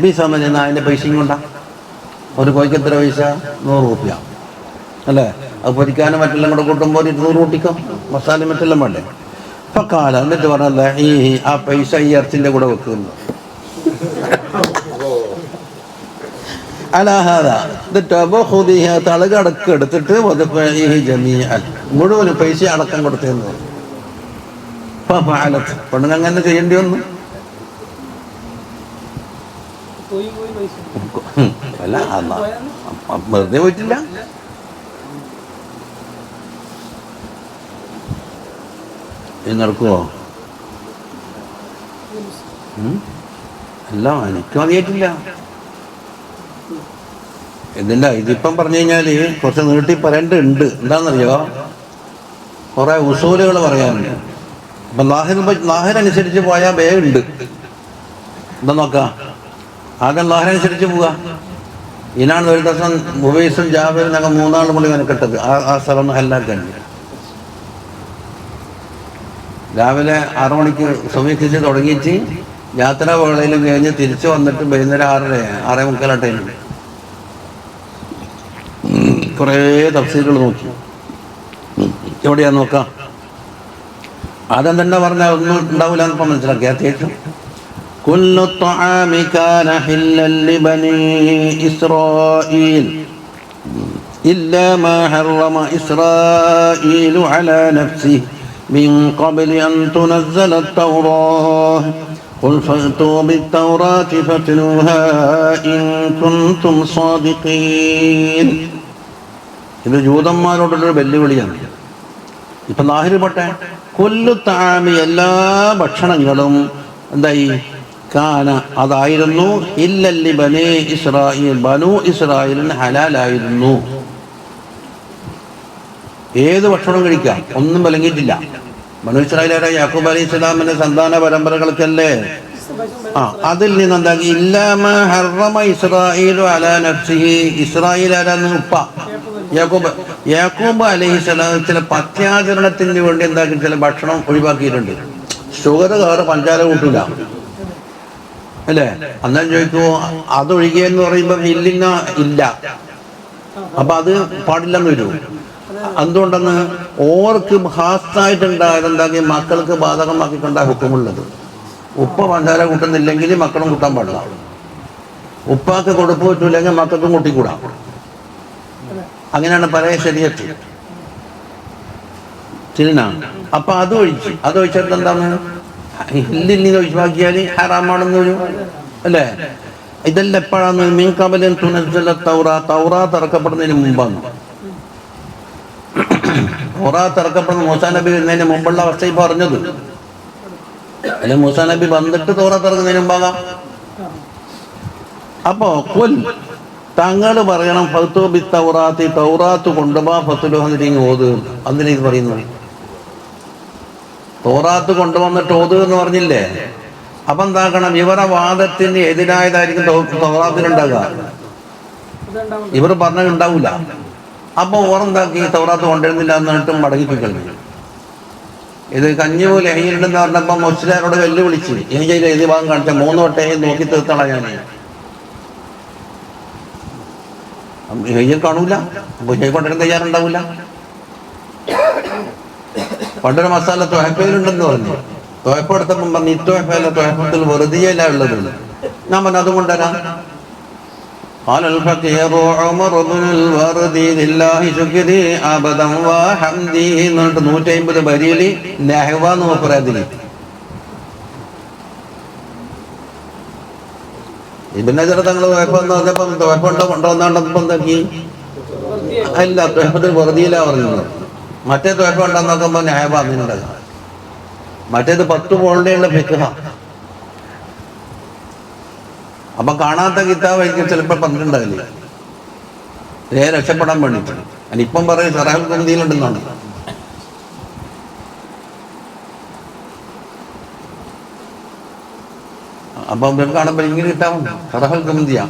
ബി സമന, അതിൻ്റെ പൈസയും കൊണ്ടാ. ഒരു കോഴിക്ക് എത്ര പൈസ? 100 രൂപ അല്ലേ. അത് പൊരിക്കാനും മറ്റെല്ലാം കൂടെ കൂട്ടുമ്പോൾ 200 കൂട്ടിക്കോ, മസാലയും മറ്റെല്ലാം വേണ്ടേ. ഇപ്പം കാലം എന്നിട്ട് പറഞ്ഞല്ല, ആ പൈസ ഈ ഇറച്ചിൻ്റെ കൂടെ വെക്കുന്നു. അലാഹാദ, തളക അടക്കം എടുത്തിട്ട് മുഴുവൻ പൈസ അടക്കം കൊടുത്തെന്ന്. പെണ്ണുങ്ങനെ ചെയ്യേണ്ടി വന്നു. അല്ല, വെറുതെ പോയിട്ടില്ല. നടക്കുവോ? അല്ല, എനിക്ക് മതിയായിട്ടില്ല. ഇതിപ്പം പറഞ്ഞു കഴിഞ്ഞാൽ കുറച്ച് നീട്ടി പറയേണ്ടതുണ്ട്. എന്താണെന്നറിയോ, കുറേ ഉസൂലുകൾ പറയാനുണ്ട്. ഇപ്പം ലാഹിറനുസരിച്ച് പോയാൽ ഉണ്ട്. എന്താ നോക്കാം, ആകെ ലാഹിറനുസരിച്ച് പോവുക. ഇതിനാണ് ഒരു ദിവസം മുബൈസും ജാബിറും ഞങ്ങൾ 3 ആൾ കൂടി മെനക്കെട്ടത്. ആ സ്ഥലം ഹല്ലാക്കാൻ രാവിലെ 6 മണിക്ക് സമീപിച്ച് തുടങ്ങിയിട്ട് യാത്രാ വേളയിലും കഴിഞ്ഞ് തിരിച്ചു വന്നിട്ട് വൈകുന്നേരം 6:30 ടൈമിൽ കുറേ തഫ്സീറുകൾ നോക്കി. എവിടെയാ നോക്കാം. ആദ്യം തന്നെ പറഞ്ഞാൽ ഒന്നും ഉണ്ടാവില്ല എന്നിപ്പം മനസ്സിലാക്കി. അത്യാവശ്യം കുല്ലു ത്വആമി കാന ഹില്ലൻ ലിബനി ഇസ്രായീൽ ഇല്ലാ മാ ഹറമ ഇസ്രായീലു അലാ നഫ്സിഹി من قبل أن تنزل التوراة قل فأتوا بالتوراة فاتلوها إن كنتم صادقين. ഇത് ജൂതന്മാരോടുള്ളൊരു വെല്ലുവിളിയാണ്. ഇപ്പം ലാഹിർപ്പെട്ട കൊല്ലു താമി, എല്ലാ ഭക്ഷണങ്ങളും എന്തായി, കാന അതായിരുന്നു, ഇല്ലല്ലി ബനേ ഇസ്രായേൽ, ബനു ഇസ്രായേലിന് ഹലാലായിരുന്നു. ഏത് ഭക്ഷണം കഴിക്കാം, ഒന്നും വിലങ്ങിയിട്ടില്ല. ബനു ഇസ്രായേലായ യാക്കൂബ് അലൈഹി സ്വലാമിന്റെ സന്താന പരമ്പരകൾക്കല്ലേ. അതിൽ നിന്ന് എന്താക്കി, ഇല്ലാമാ ഹറമ ഇസ്രായേലു അലാ നഫ്സിഹി, ഇസ്രായേൽ ആരാന്ന്? ഉപ്പ യാക്കൂബ് അലൈഹി സ്വലാം ചില പത്യാചരണത്തിന് വേണ്ടി എന്താക്കി ചില ഭക്ഷണം ഒഴിവാക്കിയിട്ടുണ്ട്. ഷുഗർ കയറ്, പഞ്ചാര കൂട്ടില്ല. അല്ലേ? അന്നേരം ചോദിക്കുമോ അതൊഴികെന്ന് പറയുമ്പോൾ ഇല്ലിന്ന ഇല്ല, അപ്പൊ അത് പാടില്ലെന്ന് വരും. എന്തുകൊണ്ടെന്ന് ഓർക്ക് ഹാസ്റ്റായിട്ടുണ്ടായത് എന്താക്കി മക്കൾക്ക് ബാധകമാക്കിക്കൊണ്ടാ ഹുക്കുമുള്ളത്. ഉപ്പ പഞ്ചാര കൂട്ടുന്നില്ലെങ്കിൽ മക്കളും കൂട്ടാൻ പാടില്ല. ഉപ്പാക്ക് കൊടുപ്പ് പറ്റൂല്ലെങ്കിൽ മക്കൾക്കും കൂട്ടിക്കൂടാം. അങ്ങനെയാണ് പല ശരീരത്ത് ചിന്നാണ്. അപ്പൊ അതൊഴിച്ചിട്ട് എന്താണ് ഇല്ലിന്ന് ഒഴിവാക്കിയാൽ ഹറാമാണെന്ന് വരും അല്ലേ? ഇതെല്ലാം എപ്പോഴാണ് മീൻ കബലൻ തുനസ്സല തൗറാത്ത് ഇറക്കപ്പെടുന്നതിന് മുമ്പാണ്. തൗറാത്ത് ഇറക്കപ്പെടുന്ന മൂസാ നബി വരുന്നതിന് മുമ്പുള്ള അവസ്ഥ ഈ പറഞ്ഞത് അല്ലെ? മൂസാ നബി വന്നിട്ട് തൗറാത്ത് ഇറക്കുന്നതിന് മുമ്പാകാം. അപ്പോ തങ്ങൾ പറയണം ഫത്വബി തൗറാത്തി, തൗറാത്ത് കൊണ്ടുപോകാ ഫത്തുലുഹന്നിരിങ്ങ് ഓത്. അതിന് ഇത് പറയുന്നത് തൗറാത്ത് കൊണ്ടുവന്നിട്ട് ഓത് എന്ന് പറഞ്ഞില്ലേ? അപ്പൊ എന്താക്കണം, ഇവരുടെ വാദത്തിന് എതിരായതായിരിക്കും തൗറാത്തിനുണ്ടാകുക. ഇവർ പറഞ്ഞത് ഉണ്ടാവില്ല. അപ്പൊ ഓറെന്താക്കി തൗറാത്ത് കൊണ്ടുവരുന്നില്ല എന്നിട്ടും മടങ്ങിപ്പിക്കളഞ്ഞു. ഇത് കഞ്ഞി പോലെ എഹിയിലുണ്ടെന്ന് പറഞ്ഞപ്പോ മുസ്ലിയാരോട് വെല്ലുവിളിച്ച് എഹിയിൽ എഴുതി ഭാഗം കാണിച്ച 3 വട്ടം നോക്കി തീർത്തളാ ഞാൻ. എഹിയിൽ കാണൂല, എഹി കൊണ്ടുവരാൻ തയ്യാറുണ്ടാവില്ല. പണ്ടൊരു മസാല തൊഹപ്പയിലുണ്ടെന്ന് പറഞ്ഞു. തൊഹപ്പ എടുത്തപ്പം പറഞ്ഞു ഇത്തൊഹപ്പല്ല, തൊഹപ്പത്തിൽ വെറുതെയല്ല ഉള്ളത്. ഞാൻ പറഞ്ഞു അതും കൊണ്ടുവരാം. എന്നിട്ട് 150 വരിയില് നെഹ്വാന്ന് പറയാതില്ല. ഇബിൻ ഹജർ തങ്ങൾ കൊണ്ടുവന്നപ്പോ എന്താക്കി? അല്ല, തൊഹപ്പത്തിൽ വെറുതെയില്ല പറഞ്ഞത്. മറ്റേ തൊഹപ്പ ഉണ്ടെന്ന് നോക്കുമ്പോ നെഹ്വ അങ്ങനെയുണ്ടാകും. മറ്റേത് 10 വോളിലുള്ള ഫിഖ്ഹ. അപ്പൊ കാണാത്ത കിതാബ് എനിക്ക് ചിലപ്പോൾ പറഞ്ഞിട്ടുണ്ടാവില്ല, രക്ഷപ്പെടാൻ വേണ്ടിയിട്ട്. അതിപ്പം പറയും സറഹൽ കുന്തിയിലുണ്ടെന്നാണ്. അപ്പൊ കാണുമ്പോൾ ഇങ്ങനെ കിട്ടാവും സറഹൽ കുന്തിയ.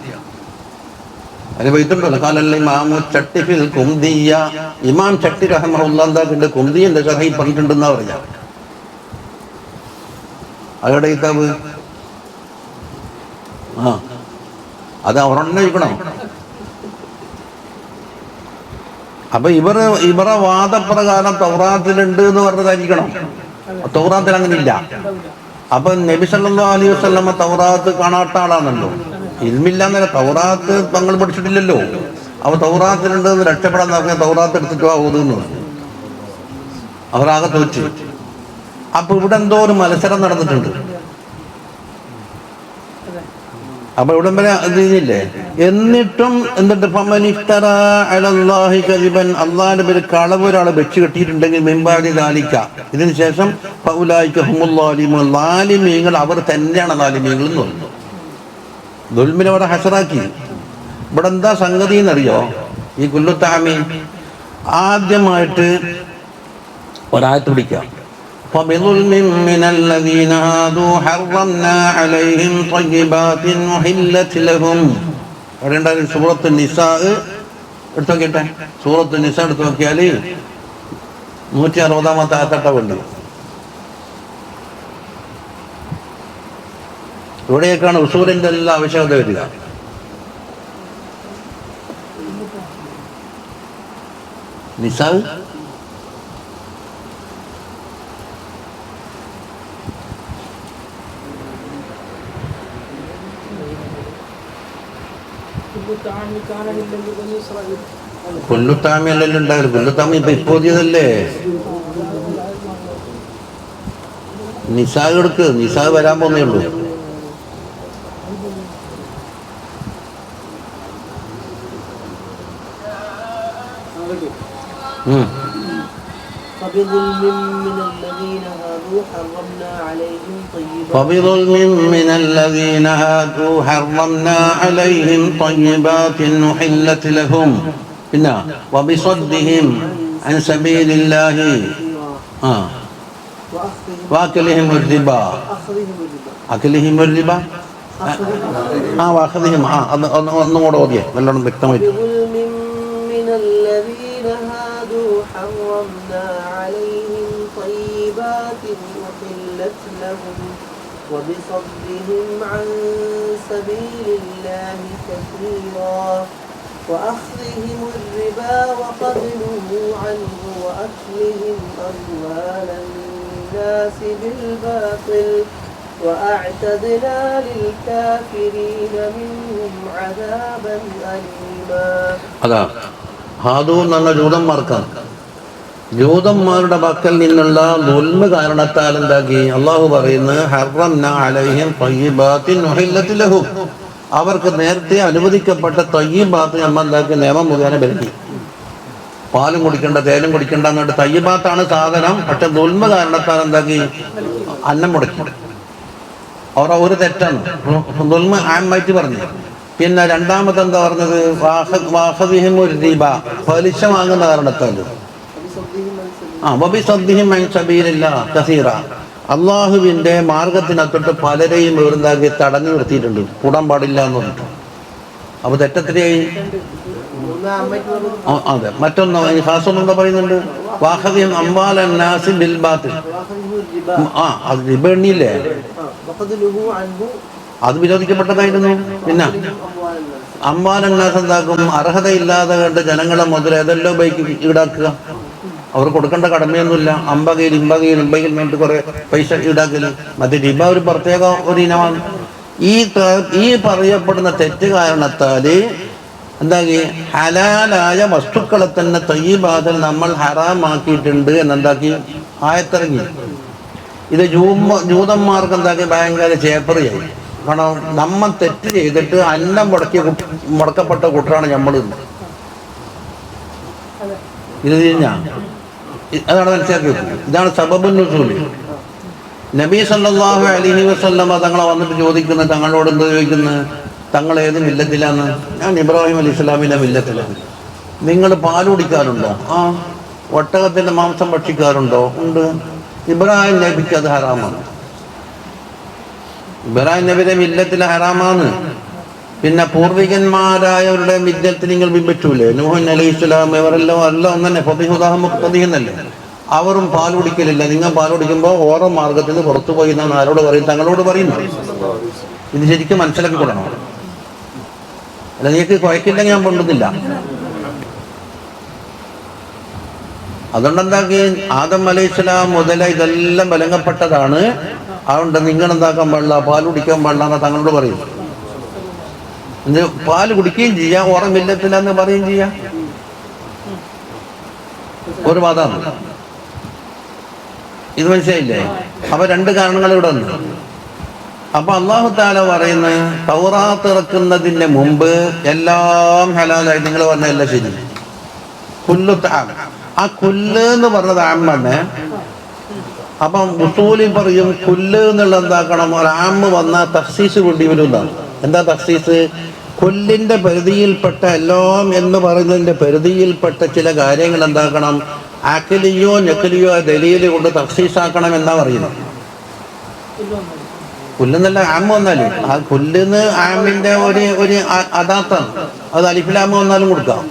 അതിന് പോയിട്ടുണ്ടല്ലോ കാലല്ലേ ഇമാമു ചട്ടിഫിൽ കുന്തിയ. ഇമാം ചട്ടി റഹ്മഹുല്ലാഹ് എന്താക്കുണ്ട്, കുന്തിയന്റെ ഷറഹിൽ പറഞ്ഞിട്ടുണ്ടെന്നാ പറയാ. അവരുടെ കിതാബ് അത് അവരെന്നെ ഇരിക്കണം. അപ്പൊ ഇവരെ വാദപ്രകാരം തൗറാത്തിലുണ്ട് എന്ന് പറഞ്ഞതായിരിക്കണം. തൗറാത്തിൽ അങ്ങനെ ഇല്ല. അപ്പൊ നബി സല്ലല്ലാഹു അലൈഹി വസല്ലമ തൗറാത്ത് കാണാത്ത ആളാണല്ലോ, ഇൽമില്ലാന്നല്ല. തൗറാത്ത് തങ്ങൾ പഠിച്ചിട്ടില്ലല്ലോ. അപ്പൊ തൗറാത്തിലുണ്ട് എന്ന് രക്ഷപ്പെടാൻ നോക്കിയാൽ തൗറാത്ത് എടുത്തിട്ട് ഓതുന്നു. അവരാകെ തോറ്റ്. അപ്പൊ ഇവിടെ എന്തോ ഒരു മത്സരം നടന്നിട്ടുണ്ട്. അപ്പൊ ഇവിടം വരെ ഇതില്ലേ. എന്നിട്ടും അള്ളാഹിന്റെ പേര് കളവ് ഒരാളെ വെച്ച് കെട്ടിയിട്ടുണ്ടെങ്കിൽ മിമ്പാടി ലാലിക്ക, ഇതിനു ശേഷം ലാലിമീങ്ങൾ അവർ തന്നെയാണ് ലാലിമീങ്ങൾ എന്ന് പറഞ്ഞു. ദുൽമിനെ അവിടെ ഹസറാക്കി. ഇവിടെ എന്താ സംഗതി എന്നറിയോ? ഈ കുല്ലുത്താമി ആദ്യമായിട്ട് ഒരായത്ത് പിടിക്കാം. فبظلم من الذين هادوا حرمنا عليهم طيبات أحلت لهم. സൂറത്ത് നിസാ എടുത്തു നോക്കിട്ടെ. സൂറത്ത് നിസാ എടുത്തു നോക്കിയാൽ 160 ആയത്തട്ട ഉണ്ട്. ഇവിടെയൊക്കെയാണ് ഉസൂലിന്റെ എല്ലാ ആവശ്യകത വരിക. നിസാ കൊല്ലുത്താമി അല്ലെല്ലാം ഉണ്ടാവില്ല. കൊല്ലുത്താമി ഇപ്പൊ ഇപ്പോതിയതല്ലേ. നിസാ എടുക്ക്, നിസാ വരാൻ പോന്നേ ഉള്ളൂ. فبظلم من الذين هادوا حرمنا عليهم طيبات أحلت لهم وبصدهم عن سبيل الله وأكلهم الربا وأخذهم ഒന്നുകൂടെ ഓതിയേ നല്ലോണം വ്യക്തമായിട്ട്. حرمنا عليهم طيبات أحلت لهم وبصدهم عن سبيل الله كثيرا وأخذهم الربا وقد نهوا عنه وأكلهم أموال الناس بالباطل وأعتدنا للكافرين منهم عذابا أليما. അതാ ഹാദൂൻ എന്ന ജൂതന്മാർക്കാണ്. ജൂതന്മാരുടെ പക്കൽ നിന്നുള്ള ദുൽമ് കാരണത്താൽ എന്താക്കി അള്ളാഹു പറയുന്നത് ഹറംനാ അലൈഹിം തയ്യിബാത്തിൻ ഉഹില്ലത് ലഹും, അവർക്ക് നേരത്തെ അനുവദിക്കപ്പെട്ട തയ്യിബാത്ത് നമ്മൾ എന്താക്കി നിയമം മുഖേന വരുത്തി. പാലും കുടിക്കണ്ട തേനും കുടിക്കണ്ട എന്നിട്ട് തയ്യിബാത്താണ് സാധനം. പക്ഷെ ദുൽമ് കാരണത്താൽ എന്താക്കി അന്നം മുടക്കി. അവർ ഒരു തെറ്റാണ്, ദുൽമ് ആമായിട്ട് പറഞ്ഞു. പിന്നെ രണ്ടാമത് എന്താ പറഞ്ഞത്, വാഹദിഹിം ഒരു ദീപ, പലിശ വാങ്ങുന്ന കാരണത്താൽ. അള്ളാഹുവിന്റെ മാർഗത്തിനകത്തോട്ട് പലരെയും ഇവരുണ്ടാക്കി തടഞ്ഞു നിർത്തിയിട്ടുണ്ട്, കൂടാൻ പാടില്ല എന്ന് പറഞ്ഞിട്ട്. അപ്പൊ തെറ്റത്തിലായി. അതെ, മറ്റൊന്ന് ഹാസൊന്നും പറയുന്നുണ്ട്, വാഹദിഹിം അംവാലന്നാസി ബിൽ ബാത്തിൽ. അത് റിബ എണ്ണിയില്ലേ, അത് വിരോധിക്കപ്പെട്ടതായിരുന്നു. പിന്നെ അംവാലന്നാസ് എന്താക്കും, അർഹതയില്ലാതെ കണ്ട് ജനങ്ങളെ മുതൽ ഏതെല്ലോ ബൈക്ക് ഈടാക്കുക. അവർ കൊടുക്കേണ്ട കടമയൊന്നുമില്ല. ഇമ്പകയിൽ വേണ്ടി കുറെ പൈസ ഈടാക്കല്. മറ്റേ റിബ ഒരു പ്രത്യേക ഒരു ഇനമാണ്. ഈ പറയപ്പെടുന്ന തെറ്റ് കാരണത്താൽ എന്താക്കി ഹലാലായ വസ്തുക്കളെ തന്നെ തയ്യിബാത്തിൽ നമ്മൾ ഹറാമാക്കിയിട്ടുണ്ട് എന്നെന്താക്കി ആയത്തിറങ്ങി. ഇത് ജൂതന്മാർക്ക് എന്താക്കി ഭയങ്കര ചേപ്പറിയായി. കാരണം നമ്മൾ തെറ്റ് ചെയ്തിട്ട് അന്നം മുടക്കപ്പെട്ട കൂട്ടരാണ് നമ്മൾ. ഇത് തിരിഞ്ഞ അതാണ് മനസ്സിലാക്കി വെക്കുന്നത്. ഇതാണ് സബബുൻ നുസൂൽ. നബി സല്ലല്ലാഹു അലൈഹി വസല്ലമ തങ്ങളെ വന്നിട്ട് ചോദിക്കുന്നത്, തങ്ങളോട് എന്ത് ചോദിക്കുന്നത്, തങ്ങൾ ഏത് മില്ലത്തിലാന്ന്? ഞാൻ ഇബ്രാഹിം അലൈഹി ഇസ്ലാമിൻ്റെ മില്ലത്തിലാണ്. നിങ്ങൾ പാൽ കുടിക്കാറുണ്ടോ? ആ. ഒട്ടകത്തിൻ്റെ മാംസം ഭക്ഷിക്കാറുണ്ടോ? ഉണ്ട്. ഇബ്രാഹിം നബിക്ക് അത് ഹറാമാണ്. ഇബ്രാഹിം നബിയുടെ മില്ലത്തിൽ ഹറാമാണ്. പിന്നെ പൂർവികന്മാരായവരുടെ മില്ലത്തിൽ നിങ്ങൾ ബിംബിച്ചൂലേ, നൂഹ് അലൈഹി ഇസ്ലാം, ഇവരെല്ലാം എല്ലാം ഒന്നെ പൊതിഹുദാഹമുക്തീന്നല്ലേ. അവരും പാൽ കുടിക്കലില്ല. നിങ്ങൾ പാൽ കുടിക്കുമ്പോൾ ഓരോ മാർഗത്തിൽ നിന്ന് പുറത്തു പോയി എന്നാണ് ആരോട് പറയും? തങ്ങളോട് പറയുന്നു. ഇത് ശരിക്കും മനസ്സിലാക്കി കൊടുക്കണം. അല്ല, നിങ്ങൾക്ക് കുഴക്കില്ലെങ്കിൽ ഞാൻ കൊണ്ടുന്നില്ല. അതുകൊണ്ടെന്താക്കി ആദം അലൈഹി ഇസ്ലാം മുതല ഇതെല്ലാം ബലങ്ങപ്പെട്ടതാണ്. അതുകൊണ്ട് നിങ്ങൾ എന്താക്കാൻ പാടില്ല, പാൽ കുടിക്കാൻ പാടില്ല എന്ന് തങ്ങളോട് പറയും. പാല് കുടിക്കുകയും ചെയ്യാം, ഓർമ്മയില്ലത്തില്ലെന്ന് പറയുകയും ചെയ്യാം. ഒരു വാദമാണ്. ഇത് മനസ്സിലായില്ലേ? അപ്പൊ രണ്ട് കാരണങ്ങൾ ഇവിടെ ഉണ്ട്. അപ്പൊ അല്ലാഹു തആല പറയുന്നത്, തൗറാത്ത് ഇറക്കുന്നതിന് മുമ്പ് എല്ലാം ഹലാലായി. നിങ്ങൾ പറഞ്ഞ എല്ലാം ശരി. കുല്ലു തആം, ആ കുല്ല് എന്ന് പറഞ്ഞത് ആമാണ്. അപ്പം ഉസൂലി പറയും കുല്ല് എന്നുള്ള എന്താക്കണം, ഒരു ആമ്മ് വന്ന തഖ്സീസ് കൊണ്ടി വരുന്നതാണ്. എന്താ തഖ്സീസ്? കുല്ലിന്റെ പരിധിയിൽപ്പെട്ട എല്ലാം എന്ന് പറയുന്നതിന്റെ പരിധിയിൽപ്പെട്ട ചില കാര്യങ്ങൾ എന്താക്കണം, അഖലിയോ നഖലിയോ ദലീല് കൊണ്ട് തഖ്സീസാക്കണം എന്നാ പറയുന്നത്. കുല്ലെന്നല്ല ആമ്മ വന്നാലും, ആ കുല്ലെന്ന് ആമിന്റെ ഒരു അദാത്താണ്. അത് അലിഫിലാമ്മ വന്നാലും കൊടുക്കാം.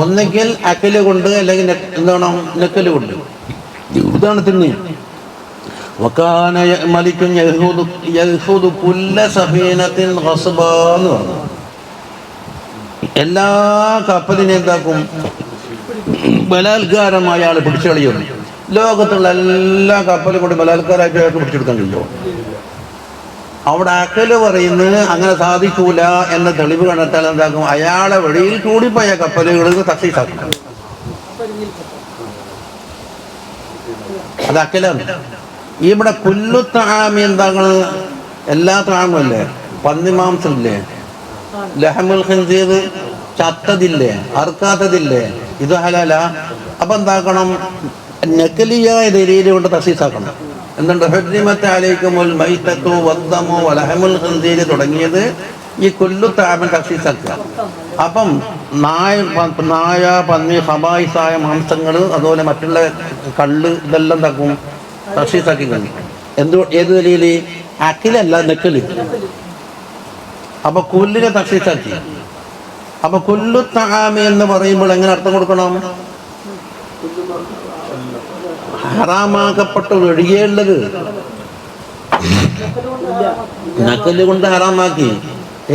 ഒന്നെങ്കിൽ അക്കല് കൊണ്ട്, അല്ലെങ്കിൽ എന്താണ് നക്കല് കൊണ്ട്. ഉദാഹരണത്തിന് വകാന മലിക്കുൻ യഹൂദു കുല്ല സഫീനത്തിൻ ഗസ്ബാ എന്ന് പറഞ്ഞു. എല്ലാ കപ്പലിനെ എന്താക്കും, ബലാത്കാരമായ ആൾ പിടിച്ചു കളിയും. ലോകത്തുള്ള എല്ലാ കപ്പലും കൊണ്ട് ബലാത്കാരമായിട്ട് അയാൾക്ക് പിടിച്ചെടുക്കാൻ കഴിയുമോ? അവിടെ അക്കല് പറയുന്നത് അങ്ങനെ സാധിക്കൂല എന്ന തെളിവ് കണ്ടെത്താൻ എന്താക്കും, അയാളെ വെളിയിൽ കൂടിപ്പോയ കപ്പലുകൾ തഖ്സീസാക്കും. അത് അക്കലാണ്. ഇവിടെ കുല്ലു തആമി എന്താണ്, എല്ലാ തആമും അല്ലേ, പന്നിമാംസമില്ലേ, ലഹമുൽ ഖിൻസീർ, ചത്തതില്ലേ, അറുക്കാത്തതില്ലേ, ഇത് ഹലാല. അപ്പൊ എന്താക്കണം, നഖലിയായ ദലീൽ കൊണ്ട് തഖ്സീസാക്കണം. എന്തുണ്ട്, ഹുർരിമത്ത് അലൈക്കുമുൽ മൈതത്തു വദ്ദമു വലഹമുൽ ഖിൻസീർ തുടങ്ങിയത് ഈ കുല്ലു തആമിൻ തഖ്സീസാക്കുക. അപ്പം നായ, പന്നി, ഖബായിസായ മാംസങ്ങൾ, അതുപോലെ മറ്റുള്ള കള്ള്, ഇതെല്ലാം എന്താക്കും, തഖ്സീസാക്കി കഴിഞ്ഞു. ഏത് ദലീല്? അഖിലല്ല, നഖല്. അപ്പൊ കുല്ലിനെ തഖ്സീസാക്കി. അപ്പൊ കുല്ലു തആമി എന്ന് പറയുമ്പോൾ എങ്ങനെ അർത്ഥം കൊടുക്കണം? ഹറാമാക്കപ്പെട്ട് ഒഴികേണ്ടത്. നക്കല് കൊണ്ട് ഹറാമാക്കി.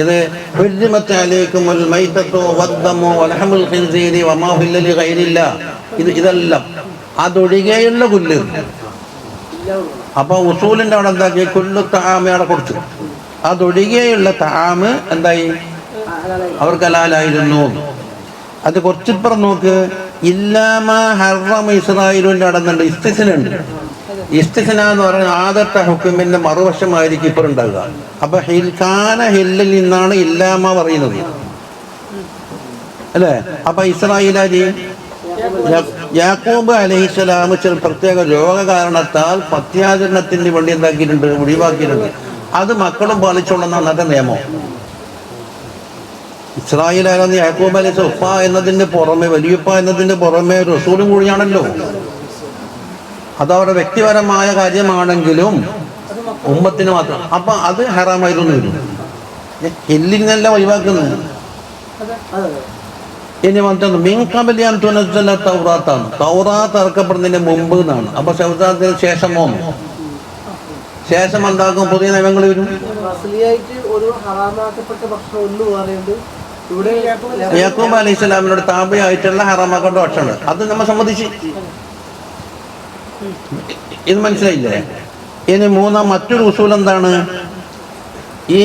ഇത് ഹുർരിമത്ത് അലൈക്കുമുൽ മൈതത്തു വദ്ദമു വലഹമുൽ ഖിൻസീരി വമാ ഉഹില്ല ലിഗൈരില്ലാ, ഇതെല്ലാം അതൊഴികെയുള്ള കുല്ല്. അപ്പൊ ഉസൂലിന്റെ അവിടെ എന്താക്കി കുല്ലു തആമി അവിടെ കൊടുത്തു. അതൊഴികെയുള്ള തആമ് എന്തായി അവർക്ക് ഹലാലായിരുന്നു. അത് കുറച്ചിപ്പുറം നോക്ക്, ഇല്ലാമാ ഹറമ ഇസ്രായേലിന്റെ നടന്നുണ്ട് ഇസ്തിസ്നുണ്ട്. ഇസ്തിസ്ന എന്ന് പറയുന്നത് ആദ്യത്തെ ഹുക്കുമിന്റെ മറുവശമായിരിക്കും ഇപ്പോൾ ഉണ്ടാകുക. അപ്പൊ ഹിൽഖാന ഹില്ലിൽ നിന്നാണ് ഇല്ലാമ പറയുന്നത് അല്ലേ? അപ്പൊ ഇസ്രായേലി യാക്കൂബ് അലൈഹിസ്സലാം ചില പ്രത്യേക രോഗ കാരണത്താൽ പത്യാചരണത്തിന് വേണ്ടി എന്താക്കിയിട്ടുണ്ട്, ഒഴിവാക്കിയിട്ടുണ്ട്. അത് മക്കളും പാലിച്ചോളുന്ന അന്നത്തെ നിയമം. ഇസ്രായേലായിരുന്നു യാക്കൂബ് അലൈഹി ഉപ്പ എന്നതിന്റെ പുറമെ, വലിയുപ്പ എന്നതിന്റെ പുറമെ റസൂലും കൂടിയാണല്ലോ. അതവരുടെ വ്യക്തിപരമായ കാര്യമാണെങ്കിലും ഉമ്മത്തിന് മാത്രം. അപ്പൊ അത് ഹറാമായിരുന്നു. എല്ലിനെല്ലാം ഒഴിവാക്കുന്നത്. ഇനി മറ്റൊന്ന് മീൻകബലിയാൻ തുനസ്സല തൗറാത്താണ്. തൗറാത്ത് ഇറക്കപ്പെടുന്നതിന് മുമ്പ് എന്നാണ്. അപ്പൊ ശൗചാത്തിന് ശേഷമോ? ശേഷം എന്താക്കും? പുതിയ നിയമങ്ങൾ വരും. യാക്കൂബ് അലൈഹി സ്വലാമിനോട് താപയായിട്ടുള്ള ഹറാമാക്കേണ്ട ഭക്ഷണം അത് നമ്മൾ സമ്മതിച്ച്. ഇത് മനസ്സിലായില്ലേ? ഇനി മറ്റൊരു ഉസൂൽ എന്താണ്? ഈ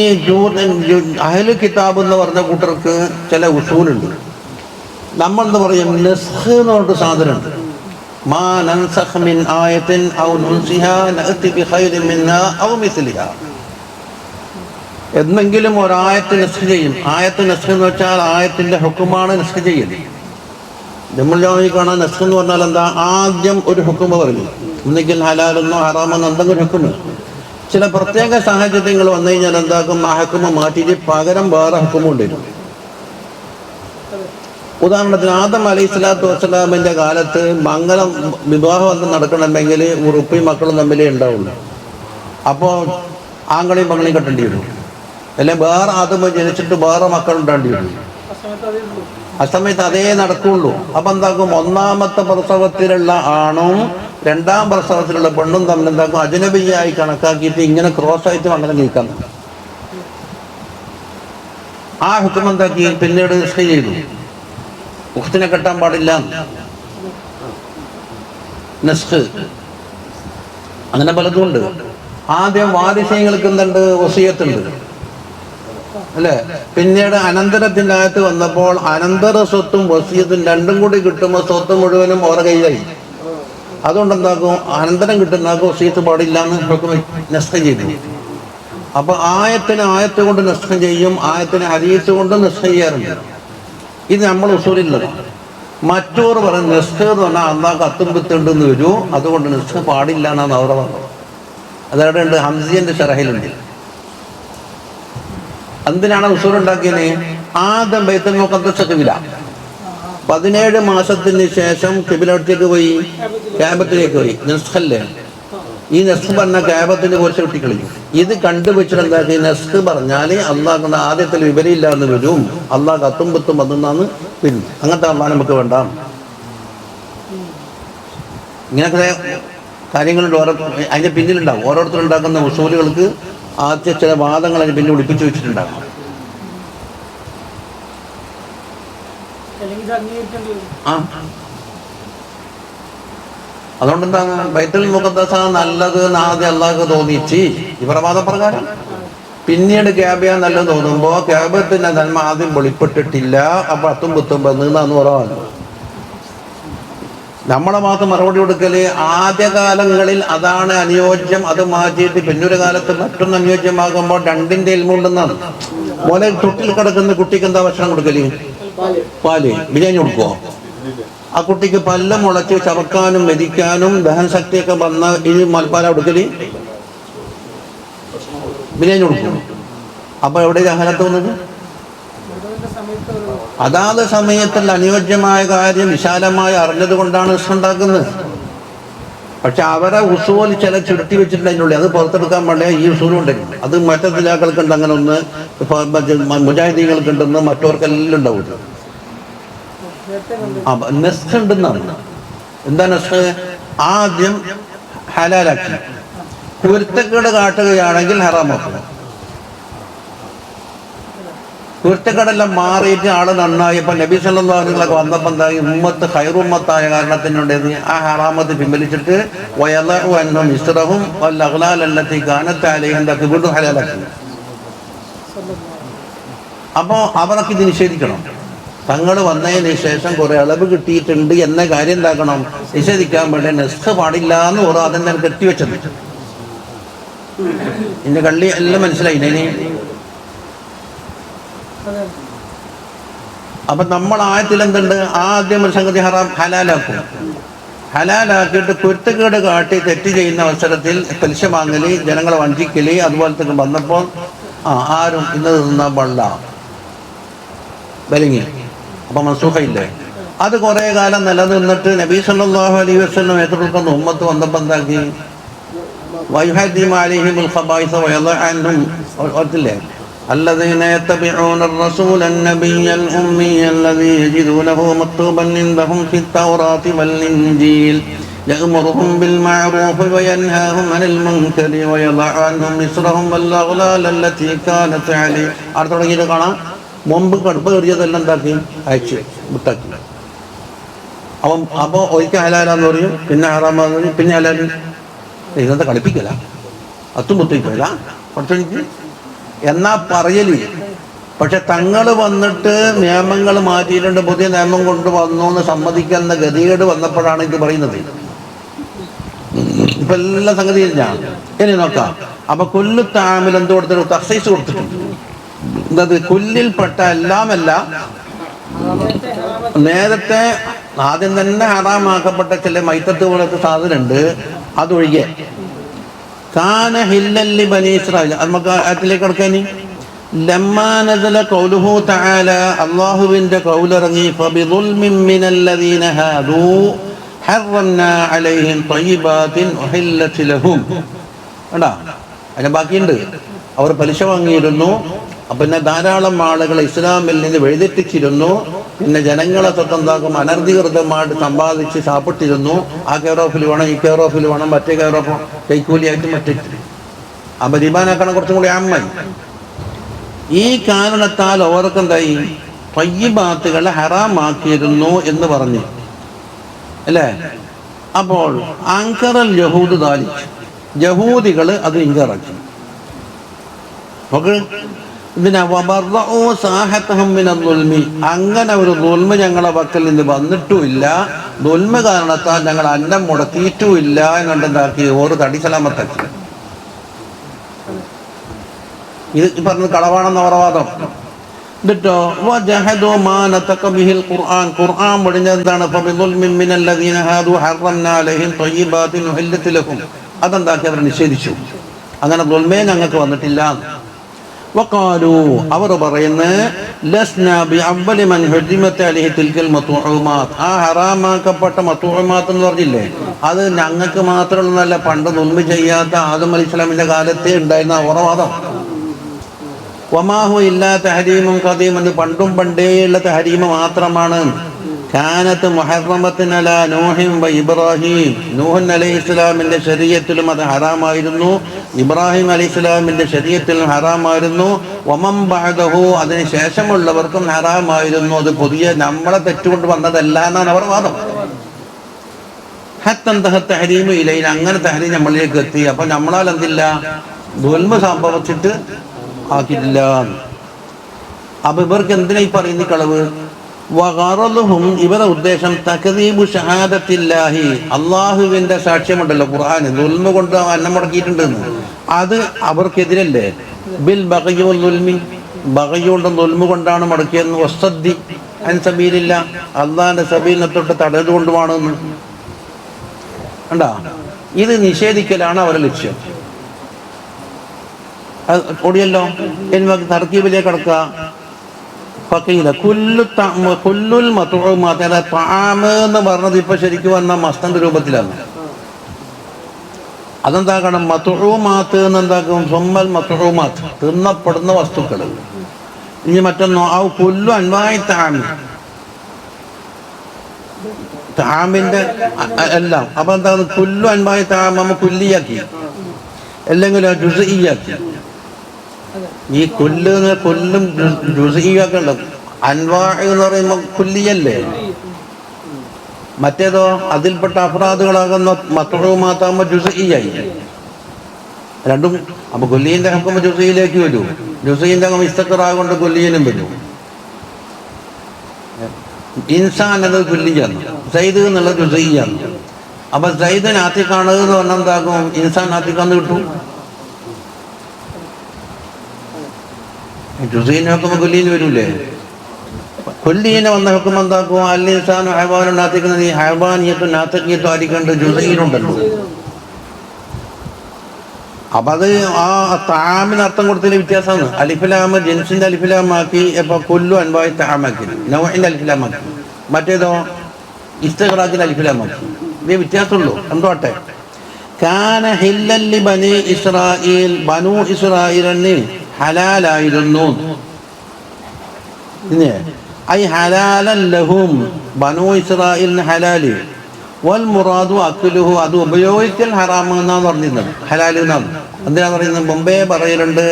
അഹ്ലു കിതാബ് എന്ന് പറഞ്ഞ കൂട്ടർക്ക് ചില ഉസൂലുണ്ട്. നമ്മളെന്ത് പറയും? നസ്ഖ് എന്ന് പറഞ്ഞിട്ട് സാധനമുണ്ട്. മാ നൻസഖ് മിൻ ആയത്തിൻ ഔ നുൻസിഹാ നഅതി ബിഖൈറിൻ മിൻഹാ ഔ മിസ്ലിഹാ. എന്തെങ്കിലും ഒരായത്ത് നസ്ഖ് ചെയ്യും. ആയത്ത് നസ്ഖ് എന്ന് വെച്ചാൽ ആയത്തിന്റെ ഹുക്കുമാണ് നസ്ഖ് ചെയ്യൽ. നമ്മൾ കാണാൻ നസ്ഖ് എന്ന് പറഞ്ഞാൽ എന്താ? ആദ്യം ഒരു ഹുക്കുമ പറഞ്ഞു, ഒന്നുകിൽ ഹലാലെന്നോ ഹറാമെന്നോ എന്തെങ്കിലും ഹുക്കുമ്. ചില പ്രത്യേക സാഹചര്യങ്ങൾ വന്നു കഴിഞ്ഞാൽ എന്താക്കും? ആ ഹുക്കുമ മാറ്റിയിട്ട് പകരം വേറെ ഹുക്കുമ കൊണ്ടുവരും. ഉദാഹരണത്തിന് ആദം അലൈഹി സ്വലാത്തു വസ്സലാമിന്റെ കാലത്ത് മംഗലം വിവാഹം നടക്കണമെങ്കിൽ ഉറുപ്പിയും മക്കളും തമ്മിലേ ഉണ്ടാവുള്ളൂ. അപ്പോൾ ആങ്ങളെയും മകളെയും കെട്ടേണ്ടി വരും. അല്ലെങ്കിൽ വേറെ ആദം ജനിച്ചിട്ട് വേറെ മക്കൾ ഉണ്ടാണ്ടി വരും. ആ സമയത്ത് അതേ നടക്കുള്ളൂ. അപ്പൊ എന്താക്കും? ഒന്നാമത്തെ പ്രസവത്തിലുള്ള ആണും രണ്ടാം പ്രസവത്തിലുള്ള പെണ്ണും തമ്മിൽ എന്താക്കും? അജ്നബിയായി കണക്കാക്കിയിട്ട് ഇങ്ങനെ ക്രോസ് ആയിട്ടും അങ്ങനെ നീക്കാൻ. ആ ഹുക്കം എന്താക്കി? പിന്നീട് ചെയ്തു. ഉഖ്തിനെ കെട്ടാൻ പാടില്ല, നസ്ഖ്, അങ്ങനെ പലതും ഉണ്ട്. ആദ്യം വാരിസ്യങ്ങൾക്ക് എന്തുണ്ട്? വസിയത്തുണ്ട് അല്ലേ? പിന്നീട് അനന്തരത്തിൻ്റെ അകത്ത് വന്നപ്പോൾ അനന്തര സ്വത്തും വസിയത്തും രണ്ടും കൂടി കിട്ടുമ്പോൾ സ്വത്ത് മുഴുവനും ഓരോ കയ്യിലായി. അതുകൊണ്ട് എന്താക്കും? അനന്തരം കിട്ടുന്നാക്കും വസിയത്ത് പാടില്ല എന്ന് നസ്ഖ് ചെയ്തു. അപ്പൊ ആയത്ത് കൊണ്ട് നസ്ഖ് ചെയ്യും, ആയത്തിന് ഹദീസ് കൊണ്ട് നസ്ഖ് ചെയ്യാറുണ്ട്. ഇത് നമ്മൾ ഉസൂലില്ലത്. മറ്റോർ പറഞ്ഞ നസ്ഖ് എന്ന് പറഞ്ഞാൽ അള്ളാഹ് കത്തും പിത്തുണ്ടെന്ന് വരൂ, അതുകൊണ്ട് നസ്ഖ് പാടില്ല എന്നാണ് അവർ പറഞ്ഞത്. അതവിടെ ഉണ്ട്, ഹംസിയന്റെ ഷറഹിലുണ്ട്. എന്തിനാണ് ഉസൂൽ ഉണ്ടാക്കിയത്? ആദ്യം ബൈത്തുൽ മുഖദ്ദസ് ഖിബില, 17 മാസത്തിന് ശേഷം ഖിബിലത്തേക്ക് പോയി, കാബത്തിലേക്ക് പോയി. നസ്ഖല്ലേ ഈ നസ്ഖ് പറഞ്ഞ കാബത്തിന് കുറച്ച് വെട്ടിക്കളി. ഇത് കണ്ടുവച്ചിട്ട് എന്താക്കി? നസ്ഖ് പറഞ്ഞാൽ അള്ളാഹ് ആദ്യത്തിൽ വിവരമില്ല എന്ന് വരും, അള്ളാഹ് കത്തും പത്തും അതെന്നാണ് വരും. അങ്ങനത്തെ അള്ളാഹ് നമുക്ക് വേണ്ട. ഇങ്ങനത്തെ കാര്യങ്ങളുണ്ട്. അതിന്റെ പിന്നിലുണ്ടാവും. ഓരോരുത്തരുണ്ടാക്കുന്ന ഉസൂലുകൾക്ക് ആദ്യ ചില വാദങ്ങൾ അതിന് പിന്നെ ഒളിപ്പിച്ചു വെച്ചിട്ടുണ്ടാകും. അതുകൊണ്ട് എന്താണ്? ബൈത്തുൽ മുഖദ്ദസ നല്ലത് ആദ്യം അള്ളാഹ് തോന്നിച്ച് ഇവരുടെ വാദപ്രകാരം. പിന്നീട് ക്യാബിയ നല്ലത് തോന്നുമ്പോ ക്യാബത്തിന്റെ നന്മ ആദ്യം വെളിപ്പെട്ടിട്ടില്ല. അപ്പൊ 19 കുറവാണ്. നമ്മളെ മാത്രം മറുപടി കൊടുക്കല് ആദ്യകാലങ്ങളിൽ അതാണ് അനുയോജ്യം, അത് മാറ്റിയിട്ട് പിന്നൊരു കാലത്ത് മറ്റൊന്ന് അനുയോജ്യമാകുമ്പോൾ രണ്ടിന്റെ എൽമുണ്ടെന്നാണ്. പോലെ തൊട്ടിൽ കിടക്കുന്ന കുട്ടിക്ക് എന്താ ഭക്ഷണം കൊടുക്കല്? പാല്. ബിരിയാണി കൊടുക്കുവോ? ആ കുട്ടിക്ക് പല്ല മുളച്ച് ചവക്കാനും മെതിക്കാനും ദഹന ശക്തിയൊക്കെ വന്ന ഈ മൽപ്പാല കൊടുക്കല്? ബിരിയാണി കൊടുക്കും. അപ്പൊ എവിടെ ദഹനത്ത് വന്നത്? അതാത് സമയത്തുള്ള അനുയോജ്യമായ കാര്യം വിശാലമായി അറിഞ്ഞത് കൊണ്ടാണ് ഉണ്ടാക്കുന്നത്. പക്ഷെ അവരെ ഉസൂൽ ചില ചുരുട്ടി വെച്ചിട്ടുണ്ട് അതിനുള്ളിൽ. അത് പുറത്തെടുക്കാൻ വേണ്ടി ഈ ഉസൂലും ഉണ്ടായിരുന്നു. അത് മറ്റു ജില്ലാക്കൾക്കുണ്ട്, അങ്ങനെ ഒന്ന് മുജാഹിദീകൾക്കുണ്ടെന്ന് മറ്റവർക്കെല്ലാം ഉണ്ടാവും. നസ്ഖ് ഉണ്ടെന്നാണ്. എന്താ നസ്ഖ്? ആദ്യം ഹലാലാക്കി, കുരുത്തക്കേട് കാട്ടുകയാണെങ്കിൽ ഹറാമാക്കും. കുരുത്തക്കേടെല്ലാം മാറിയിട്ട് ആള് നന്നായി. ഇപ്പൊ നബി സല്ലല്ലാഹു അലൈഹി വസല്ലം വന്നപ്പോൾ എന്തായി, ഉമ്മത്ത് ഖൈറുമ്മത്തായ കാരണത്തിനുണ്ടായിരുന്നു ആ ഹറാമത്ത് പിൻവലിച്ചിട്ട് വയലഉ അൻഹും ഇസ്റഹും വൽ അഗ്ലാൽ അല്ലതി കാനത് അലൈഹിം വീണ്ടും ഹലാലാക്കി. അപ്പോൾ അവരൊക്കെ ഇത് നിഷേധിക്കണം. തങ്ങൾ വന്നതിന് ശേഷം കുറെ അളവ് കിട്ടിയിട്ടുണ്ട് എന്ന കാര്യം എന്താക്കണം, നിഷേധിക്കാൻ വേണ്ടി നെസ്ഖ് പാടില്ല എന്ന് ഓരോ അതെന്നെ കെട്ടിവെച്ചത്. ഇന്റെ കള്ളി എല്ലാം മനസ്സിലായി. അപ്പൊ നമ്മൾ ആയത്തിൽ എന്തുണ്ട്, ആദ്യം ഒരു സംഗതി ഹലാലാക്കും. ഹലാലാക്കിയിട്ട് കുരുത്തക്കേട് കാട്ടി തെറ്റ് ചെയ്യുന്ന അവസരത്തിൽ പലിശ വാങ്ങല്, ജനങ്ങളെ വഞ്ചിക്കല്, അതുപോലത്തെ വന്നപ്പോൾ ആരും ഇന്നത് തിന്നാൻ പാടില്ല ബലിങ്ങി. അപ്പൊ മൻസൂഖയില്ലേ. അത് കുറെ കാലം നിലനിന്നിട്ട് നബി സല്ലല്ലാഹു അലൈഹി വസല്ലം നേതൃത്വം ഉമ്മത്ത് വന്നപ്പോൾ എന്താക്കി, വയുഹദ്ദിമു അലൈഹിമുൽ ഖബായിസ വയദഉ അൻഹും ഓർത്തില്ലേ, الذين يتبعون الرسول النبي الأمي الذي يجدونه مكتوبا عندهم في التوراة والإنجيل يأمرهم بالمعروف وينهاهم عن المنكر ويضع عنهم إصرهم والأغلال التي كانت عليهم. അടുത്ത തുടങ്ങിയിട്ട് കാണാം, മുമ്പ് കടുപ്പ് കയറിയതെല്ലാം എന്താക്കി അയച്ചു വിട്ടാക്കി. അപ്പോൾ ഒരിക്കൽ ഹലാലാന്ന് പറയും, പിന്നെ ഹറാമാന്ന് പറയും, പിന്നെ ഹലാല്. ഇന്നത്തെ കളിപ്പിക്കല, അത്തും മുത്തിക്കല കുറച്ചെനിക്ക് എന്നാ പറയല്. പക്ഷെ തങ്ങൾ വന്നിട്ട് നിയമങ്ങൾ മാറ്റിയിട്ടുണ്ട്, പുതിയ നിയമം കൊണ്ടുവന്നു എന്ന് സമ്മതിക്കുന്ന ഗതികേട് വന്നപ്പോഴാണ് ഇത് പറയുന്നത്. ഇപ്പൊ എല്ലാ സംഗതിയും ഞാൻ ഇനി നോക്കാം. അപ്പൊ കൊല്ലു താമിൽ എന്ത് കൊടുത്തിട്ട് തഖ്സീസ് കൊടുത്തിട്ടുണ്ട്. എന്നത് കൊല്ലിൽപ്പെട്ട എല്ലാമല്ല, നേരത്തെ ആദ്യം തന്നെ ഹറാമാക്കപ്പെട്ട ചില മൈത്തത്ത് പോലത്തെ സാധനമുണ്ട്, അതൊഴികെ കാന ഹില്ലല്ലി ബനി ഇസ്രായേൽ. നമുക്ക് അതിലേക്ക് കിടക്കാൻ ലമ്മാ നസല ഖൗലുഹു തആല, അല്ലാഹുവിന്റെ ഖൗലിറങ്ങി, ഫബിദുൽമിൻ മിനല്ലദീന ഹാദൂ ഹറംനാ അലൈഹിം ത്വയ്യിബാത്തിൻ ഉഹില്ലത് ലഹും. കണ്ടാ, അതിന് ബാക്കിയുണ്ട്. അവർ പലിശ വാങ്ങിയിരുന്നു, പിന്നെ ധാരാളം ആളുകൾ ഇസ്ലാമിൽ നിന്ന് വഴിതെറ്റിച്ചിരുന്നു, പിന്നെ ജനങ്ങളെ തൊട്ടെന്താക്കും അനധികൃതമായിട്ട് സമ്പാദിച്ച് സാപ്പിട്ടിരുന്നു. ആ കെയർ ഓഫിൽ വേണം, ഈ കെയർ ഓഫിൽ വേണം, മറ്റേ കെയർ ഓഫ് കൈക്കൂലിയായിട്ട് മറ്റേ. അപ്പൊ റിബാനാക്കണം കുറച്ചും കൂടി അമ്മായി. ഈ കാരണത്താൽ അവർക്കെന്തായി, ത്വയ്യിബാത്തുകളെ ഹറാമാക്കിയിരുന്നു എന്ന് പറഞ്ഞു അല്ലേ. അപ്പോൾ അങ്കറൽ യഹൂദ് ദാലിക്, യഹൂദികൾ അത് ഇങ്കറാക്കി. അങ്ങനെ ഒരു ദുൽമ ഞങ്ങളെ പക്കൽ നിന്ന് വന്നിട്ടുമില്ല, ദുൽമ കാരണത്താൽ ഞങ്ങൾ അന്നം മുടക്കിയിട്ടുമില്ല എന്നുണ്ടാക്കി ഓരോ തടി സലാമത്താക്കി. ഇത് പറഞ്ഞത് കളവാണെന്ന പറവാദം. എന്നിട്ടോ ഖുർആൻ പഠിഞ്ഞെന്താണ്, അതെന്താക്കി അവർ നിഷേധിച്ചു. അങ്ങനെ ദുൽമയെ ഞങ്ങൾക്ക് വന്നിട്ടില്ല. വഖാലു, അവർ പറയുന്നത്, ലസ്നാ ബിഅവ്വലി മൻ ഹുരിമത് അലൈഹി തിൽകൽ മത്ഊമാത്ത്, ആ ഹറാമാക്കപ്പെട്ട മത്ഊമാത്ത് എന്ന് പറഞ്ഞില്ലേ, അത് ഞങ്ങൾക്ക് മാത്രമുള്ളതല്ല, പണ്ട് ദുൽമ ചെയ്യാത്ത ആദം അലൈഹിസ്സലാമിന്റെ കാലത്തെ ഉണ്ടായിരുന്ന ഉറവാദം. വമാഹു ഇല്ലാ തഹരീമുൻ ഖദീം, എന്ന് പണ്ടും പണ്ടേയുള്ള തഹരീമ മാത്രമാണ്. കാനത്ത് മുഹറമത്തിൻ അലാ നൂഹിൻ വ ഇബ്രാഹിം, നൂഹ് അലൈഹിസ്സലാമിന്റെ ശരീഅത്തിലും അത് ഹറാമായിരുന്നു, ഇബ്രാഹിം അലൈഹിസ്സലാമിന്റെ ശരീഅത്തിലും ഹറാമായിരുന്നു. വമൻ ബഅദഹു, അതിന് ശേഷമുള്ളവർക്കും ഹറാമായിരുന്നു. അത് പുതിയ നമ്മളെ തെറ്റുകൊണ്ട് വന്നതല്ല എന്നാണ് അവർ വാദം. ഹത്തന്തഹ തഹരീമു ഇലൈന, അങ്ങനെ തഹരീം നമ്മളിലേക്ക് എത്തി. അപ്പൊ നമ്മളാൽ എന്തില്ല, ദുൽമ സംഭവിച്ചിട്ട് ആക്കിയിട്ടില്ല. അപ്പൊ ഇവർക്ക് എന്തിനാ ഈ പറയുന്ന കളവ്? വഗറലുഹും, ഇവരുടെ ഉദ്ദേശം തക്ദീബു ഷഹാദത്തില്ലാഹി, അള്ളാഹുവിന്റെ സാക്ഷ്യമുണ്ടല്ലോ ഖുർആൻ, ദുൽമ കൊണ്ട് അന്നം മുടക്കിയിട്ടുണ്ടെന്ന്, അത് അവർക്കെതിരല്ലേ. ബിൽ ബഗയി വൽ ദുൽമി, ബഗയി കൊണ്ടും ദുൽമ കൊണ്ടാണ് മുടക്കിയെന്ന്. വസ്സദ്ദി അൻ സബീലില്ല, അള്ളാഹിന്റെ സബീലിനെ തൊട്ട് തടഞ്ഞുകൊണ്ടുമാണെന്ന്. കണ്ടാ, ഇത് നിഷേധിക്കലാണ് അവരുടെ ലക്ഷ്യം. ഓടിയല്ലോ. ഇനി നമുക്ക് തർക്കീബിലേക്ക് കടക്കുക. കുല്ലുൽ മത്ഊമാത്ത്, തആമ് എന്ന് പറഞ്ഞത് ഇപ്പൊ ശരിക്കും വന്ന മസ്തന്റെ രൂപത്തിലാണ്. അതെന്താക്കണം, മത്ഊമാത്ത് എന്നെന്താക്കും, സുമ്മൽ മത്ഊമാത്ത്, തിന്നപ്പെടുന്ന വസ്തുക്കൾ. ഇനി മറ്റൊന്നോ, ആ കുല്ലു അൻവാഇ തആമി, തആമിന്റെ എല്ലാം. അപ്പൊ എന്താ, കുല്ലു അൻവാഇ തആം നമ്മ കുല്ലിയാക്കി. അല്ലെങ്കിലും ജുസ്ഇയ്യാക്കി. ഈ കൊല്ലും ജുസ്ഇയ്യൊക്കെ ഉണ്ട്. അൻവാ എന്ന് പറയുമ്പോൾ കുല്ലിയല്ലേ, മറ്റേതോ അതിൽപ്പെട്ട അഫ്രാദുകളാകുന്ന മത്റൂമാത്താകുമ്പോൾ ജുസ്ഇയ്യായി. രണ്ടും. അപ്പൊ കൊല്ലീന്റെ ഹുക്കം ജുസ്ഇയിലേക്ക് വരൂ, ജുസ്ഇന്റെ ഹുക്കം ഇസ്തിഖ്റാറുകൊണ്ട് കൊല്ലിയനും വരും. ഇൻസാൻ എന്നത് കുല്ലിയാണ്, സൈദ് എന്നുള്ളത് ജുസ്ഇയാണ്. അപ്പൊ സൈദ് നാത്തിക്കാണ് എന്ന് പറഞ്ഞാൽ എന്താകും, ഇൻസാൻ നാത്തിക്കാന്ന് കിട്ടും. ജുസ്ഇനെ ഹുക്കം കൊല്ലീന് വരൂലേ. കൊല്ലീനെ വന്ന ഹുക്കം എന്താക്കും, അൽ ഇൻസാൻ ഹൈവാനും നാത്തിക്കുന്നത്. ഈ ഹൈവാനിയത്തും നാത്തിക്കീയത്തും ആയിരിക്കേണ്ട ജുസ്ഇയിലുണ്ടല്ലോ. അപ്പൊ അത് ആ താമിന് അർത്ഥം കൊടുത്തതിന് വ്യത്യാസമാണ്. അലിഫിലാമ ജിൻസിന്റെ അലിഫിലാമാക്കി, ഇപ്പൊ കൊല്ലു അൻവായി താമാക്കി, നൗഇന്റെ അലിഫിലാമാക്കി. മറ്റേതോ ഇസ്തിഖ്റാഖിന്റെ അലിഫിലാമാക്കി. ഇതേ വ്യത്യാസമുള്ളൂ. എന്തോട്ടെ. കാന ഹില്ലൻ ലി ബനി ഇസ്രായീൽ, ബനു ഇസ്രായീലിന് ഹലാലായിരുന്നു. ഐ ഹലാലൻ ലഹും, ബനു ഇസ്രായീലിന് ഹലാല്. വൽ മുറാദു അക്ലുഹു, അത് ഉപയോഗിക്കൽ ഹറാമ് എന്നാണ് പറഞ്ഞിരുന്നത്, ഹലാല് എന്നാണ്. എന്തിനാ പറയുന്നത്? മുമ്പേ പറയലുണ്ട്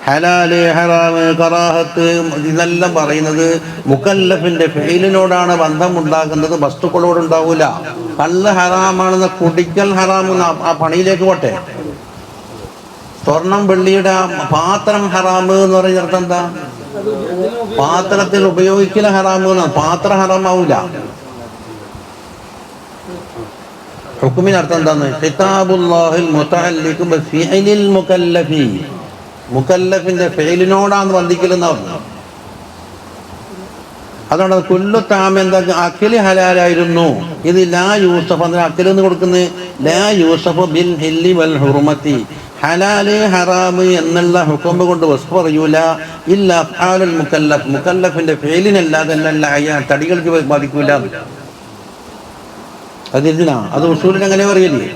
ഹലാല്, ഹറാമ്, കറാഹത്ത് ഇതെല്ലാം പറയുന്നത് മുക്കല്ലഫിന്റെ ഫെയിലിനോടാണ് ബന്ധം ഉണ്ടാകുന്നത്, വസ്തുക്കളോട് ഉണ്ടാവൂല. കള്ള് ഹറാമാണെന്ന്, കുടിക്കൽ ഹറാമെന്ന് ആ പണിയിലേക്ക് പോട്ടെ. സ്വർണം വെള്ളിയുടെ പാത്രം ഹറാമ് എന്ന് പറയുന്നത് എന്താ? പാത്രത്തിൽ ഉപയോഗിക്കൽ ഹറാമ് എന്നാണ്, പാത്രം ഹറാമാവൂല. ഹുക്മിന് അർത്ഥം എന്താണ്? ഖിതാബുല്ലാഹിൽ മുതഅല്ലിഖു ബിഫിഇലിൽ മുകല്ലഫി, മുകല്ലഫിന്റെ ഫെയിലിനോടാണ് ബന്ധിക്കലെന്ന് പറഞ്ഞു. അതുകൊണ്ട് കുല്ലു താമ എന്താ, അഖില് ഹലാലായിരുന്നു. ഇത് ലാ യൂസഫ്, അതിന് അഖിലെന്ന് കൊടുക്കുന്നത് ലാ യൂസഫ് ബിൽ ഹില്ലി വൽ ഹുർമത്തി, ഹലാല് ഹറാമ് എന്നുള്ള ഹുക്മ കൊണ്ട് വസ്ഫ് പറയൂല. ഇല്ല അഫ്ആലുൽ മുകല്ലഫ്, മുകല്ലഫിന്റെ ഫെയിലിനല്ലാതെ തടികൾക്ക് ബാധിക്കൂല. അതിരുന്നാ അത് ഉസൂലിന് അങ്ങനെ പറയല്ലേ.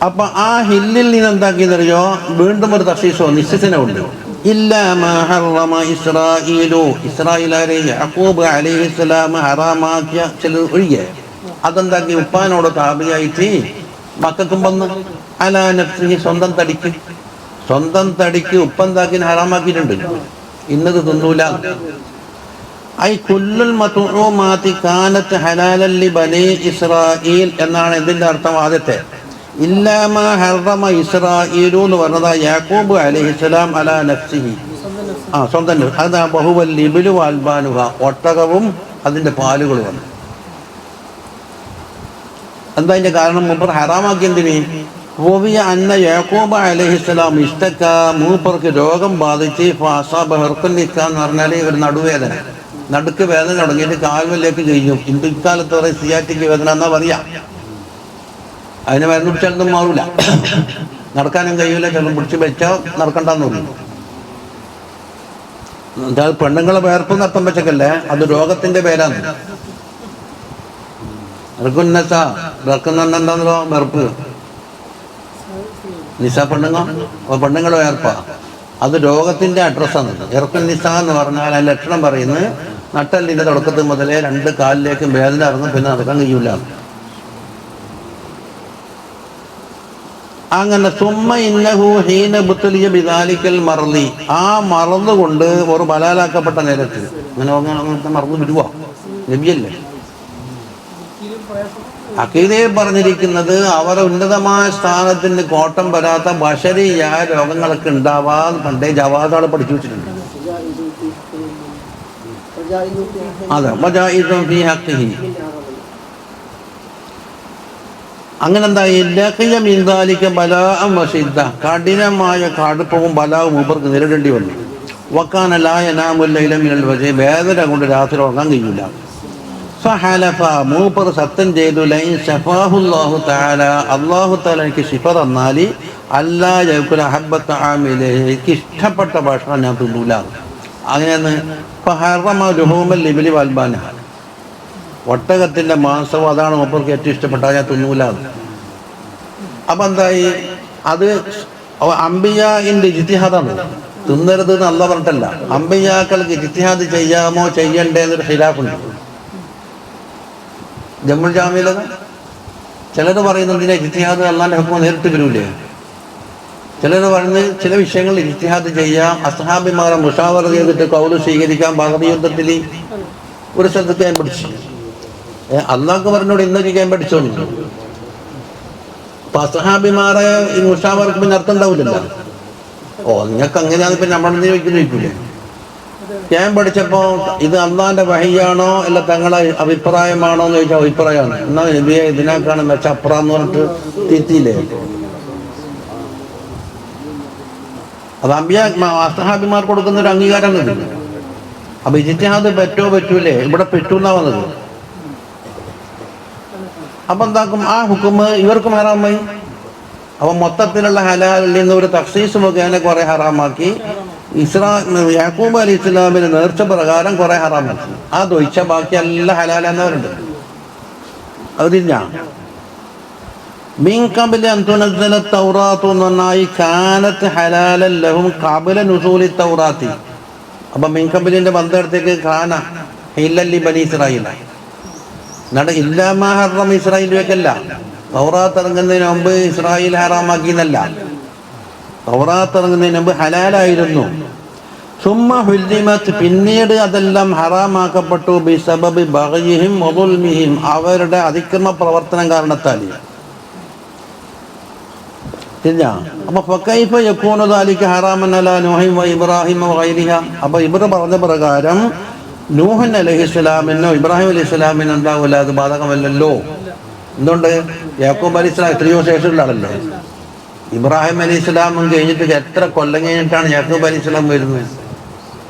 അപ്പൊ ആ ഹില്ലിൽ നിന്ന് എന്താക്കിയെന്നറിയോ, വീണ്ടും ഒരു തഖ്സീസോ നിശ്ചിതനുണ്ട്. ഇല്ലാ മാ ഹറമ ഇസ്രായീലു, ഇസ്രായേലാരെ യാക്കൂബ് അലൈഹിസ്സലാം ഹറാമാക്കിയ ചില ഒഴികെ. അതെന്താക്കി, ഉപ്പാനോട് താബിയായിട്ട് മക്കൾക്കും വന്ന് അലാ നഫ്സിഹി, സ്വന്തം തടിക്ക് ഉപ്പെന്താക്കി ഹറാമാക്കിയിട്ടുണ്ട്, ഇന്നത് തിന്നൂല. ഐ കുല്ലുൽ മത്ഊമാതി കാനത്ത് ഹലാലൻ ലി ബനി ഇസ്രായീൽ എന്നാണ് ഇതിന്റെ അർത്ഥം. ആദ്യത്തെ ഇല്ലാ മാ ഹറമ ഇസ്രായീലു എന്ന് പറഞ്ഞത് യാക്കൂബ് അലൈഹിസ്സലാം അലാ നഫ്സിഹി, സ്വന്തം. അത് ബഹുവൽ ലിബ്ലു വൽബാനുഹ, ഒട്ടകവും അതിന്റെ പാലുകളുമാണ്. എന്താ അതിന്റെ കാരണം? മൂപ്പർ ഹറാമാക്കി എന്തിന്? റൂവിയ അന്ന യാക്കൂബ് അലൈഹിസ്സലാം ഇസ്തക, മൂപ്പർക്ക് രോഗം ബാധിച്ച് ഫഅസാബ ഹർഖുന്നിക്ക എന്ന് പറഞ്ഞാൽ ഒരു നടുവേദന, നടുക്ക് വേദന തുടങ്ങിയിട്ട് കാൽവല്ലേക്ക് ചെയ്യും. ഇക്കാലത്ത് പറയും സിയാറ്റിക് വേദന എന്നാ പറയാ. അതിന് മരുന്ന് പിടിച്ചാലൊന്നും മാറൂല, നടക്കാനും കഴിയൂല. ചിലപ്പോൾ പിടിച്ച് വെച്ചാൽ നടക്കണ്ടെന്ന് പറയും. പെണ്ണുങ്ങളെ വേർപ്പ് നഷ്ടം വെച്ചൊക്കെയല്ലേ, അത് രോഗത്തിന്റെ പേരാണ്. ഇറക്കുന്നസ ഇറക്കുന്നുണ്ടെന്നോ വെറുപ്പ്, നിസ പെണ്ണുങ്ങളെ വേർപ്പാ, അത് രോഗത്തിന്റെ അഡ്രസ്സാണ്. ഇറക്കുൻ നിസ എന്ന് പറഞ്ഞാൽ ആ ലക്ഷണം പറയുന്നത് നട്ടലിന്റെ തുടക്കത്തിൽ മുതലേ രണ്ട് കാലിലേക്കും വേദന ഇറങ്ങും, പിന്നെ നടക്കാൻ കഴിയൂല. അങ്ങനെ സുമ്മ ഇന്നഹു ഹീന ബുത്തലിയ ബിദാലിക്കൽ മറലി, ആ മറന്ന് കൊണ്ട് ഒരു ബലാലാക്കപ്പെട്ട നേരത്ത് അങ്ങനെ മറന്നു വിടുവാ. നബിയല്ലേ അഖീദയെ പറഞ്ഞിരിക്കുന്നത് അവരെ ഉന്നതമായ സ്ഥാനത്തിന് കോട്ടം വരാത്ത ബശരിയായ രോഗങ്ങളൊക്കെ ഉണ്ടാവാൻ പണ്ടേ ജവാദാളെ പഠിച്ചു വെച്ചിട്ടുണ്ട്. അതെ, അങ്ങനെ എന്തായി, കഠിനമായ കടുപ്പവും ബലാവും മൂപ്പർക്ക് നേരിടേണ്ടി വന്നു. വക്കാനലായ നാമുല്ലയിലമിനൽ വജെ, വേദന കൊണ്ട് രാത്രി ഉറങ്ങാൻ കഴിയില്ല. ഫഹലഫ, മൂപ്പർ സത്യം ചെയ്തു, ലൈൻ ശഫാഹുല്ലാഹു തആല, അല്ലാഹു തആല എനിക്ക് ശിഫ തന്നാൽ അല്ലാ യകുല ഹബ്ബത ആമിലെ, എനിക്ക് ഇഷ്ടപ്പെട്ട ഭക്ഷണം ഞാൻ തിന്നൂല. അങ്ങനെയാണ് ഫഹറമ ലുഹൂമൽ ലിബ്ലി വൽബാന, ഒട്ടകത്തിന്റെ മാംസവും അതാണ് മൂപ്പർക്ക് ഏറ്റവും ഇഷ്ടപ്പെട്ട, ഞാൻ തിന്നൂല. അപ്പൊ എന്തായി, അത് അംബിയാഇന്റെ ഇജ്തിഹാദാണ്. തിന്നരുത് എന്ന് അല്ലാഹ് പറഞ്ഞിട്ടല്ല, അംബിയാക്കൾക്ക് ഇജ്തിഹാദ് ചെയ്യാമോ ചെയ്യണ്ടേ എന്നൊരു ഖിലാഫുണ്ട്. ജമ്മുൽ ജാമിയിലത് ചിലത് പറയുന്നതിനെ ഇജ്തിഹാദ് അല്ലാഹുവിന്റെ ഹുക്മ നേരിട്ട് വരൂലേ, ചിലർ പറഞ്ഞ് ചില വിഷയങ്ങൾ ഇജ്തിഹാദ് ചെയ്യാം, അസ്ഹാബിമാരെ മുഷാവറ ചെയ്തിട്ട് കൗല് സ്വീകരിക്കാം. ബദർ യുദ്ധത്തിൽ ഒരു സ്ഥലത്ത് ഞാൻ പഠിച്ചു, അള്ളാഹ് പറഞ്ഞോട് ഇന്ന് ചെയ്യാൻ പഠിച്ചോണ്ട്. അപ്പൊ അസ്ഹാബിമാരെ ഈ മുഷാവർക്ക് പിന്നെ അർത്ഥം ഉണ്ടാവില്ലല്ലോ. നിങ്ങൾക്ക് അങ്ങനെയാണ് പിന്നെ നമ്മളെന്തിനു ചോദിക്കില്ലേ? ഞാൻ പഠിച്ചപ്പോ ഇത് അള്ളാന്റെ വഹിയാണോ അല്ല തങ്ങളെ അഭിപ്രായമാണോ എന്ന് ചോദിച്ചാൽ അഭിപ്രായമാണ്. എന്നാ നബിയെ ഇതിനേക്കാണ് മെച്ച അപ്പുറാന്ന് പറഞ്ഞിട്ട് തിരിച്ചില്ലേ? അത് അസ്ഹാബിമാർക്ക് കൊടുക്കുന്ന ഒരു അംഗീകാരമാണ്. അപ്പൊ ഇജ്തിഹാദ് പറ്റൂലേ? ഇവിടെ പെറ്റൂന്നാ വന്നത്. അപ്പൊ എന്താക്കും? ആ ഹുക്കുമ് ഇവർക്കും ഹറാമായി. അപ്പൊ മൊത്തത്തിലുള്ള ഹലാലിൽ നിന്ന് ഒരു തഖ്സീസ് മുഖേന കുറെ ഹറാമാക്കി. യാക്കൂബ് അലി ഇസ്ലാമിന് നേർച്ച പ്രകാരം കുറെ ഹറാമാക്കി. ആ ദൊഴിച്ച ബാക്കി എല്ലാം ഹലാലെന്നവരുണ്ട്. അത് തിരിഞ്ഞ മിൻ ഖബ്ലി അൻ തുനസ്സല തൗറാത്തു എന്ന് പറഞ്ഞാൽ കാനത്ത് ഹലാലൻ ലഹും ഖബ്ല നുസൂലി തൗറാത്തി. അപ്പൊ മിൻ ഖബ്ലിന്റെ ബന്ധത്തേക്ക് കാന ഹില്ലല്ലി ബനി ഇസ്രായീൽ ഇല്ലാമാ ഹറം ഇസ്രായേൽ വെക്കല്ല. തൗറാത്ത് ഇറങ്ങുന്നതിന് മുമ്പ് ഇസ്രായേൽ ഹറാമാക്കി എന്നല്ല, തൗറാത്ത് ഇറങ്ങുന്നതിന് മുമ്പ് ഹലാലായിരുന്നു. സുമ്മ ഹുല്ലിമത്ത്, പിന്നീട് അതെല്ലാം ഹറാമാക്കപ്പെട്ടു. ബിസബബി ബഗയിഹിം വദുൽമിഹിം, അവരുടെ അതിക്രമ പ്രവർത്തനം കാരണത്താൽ. അപ്പൊ ഫകൈഫ യകൂനു ദാലിക ഹറാമൻ അലാ നൂഹി വ ഇബ്രാഹിം വ ഗൈരിഹ. അപ്പൊ ഇബ്രാഹിം പറഞ്ഞ പ്രകാരം നൂഹ് അലൈഹിസ്സലാമിനോ ഇബ്രാഹിം അലൈഹിസ്സലാമിനോ എന്താവില്ല, അത് ബാധകമല്ലല്ലോ. എന്തുകൊണ്ട്? യാക്കൂബ് അലൈഹി സ്വലാം എത്രയോ ശേഷമുള്ള ആളല്ലേ. ഇബ്രാഹിം അലൈഹി സ്വലാമും കഴിഞ്ഞിട്ട് എത്ര കൊല്ലം കഴിഞ്ഞിട്ടാണ് യാക്കൂബ് അലൈഹി സ്വലാം വരുന്നത്?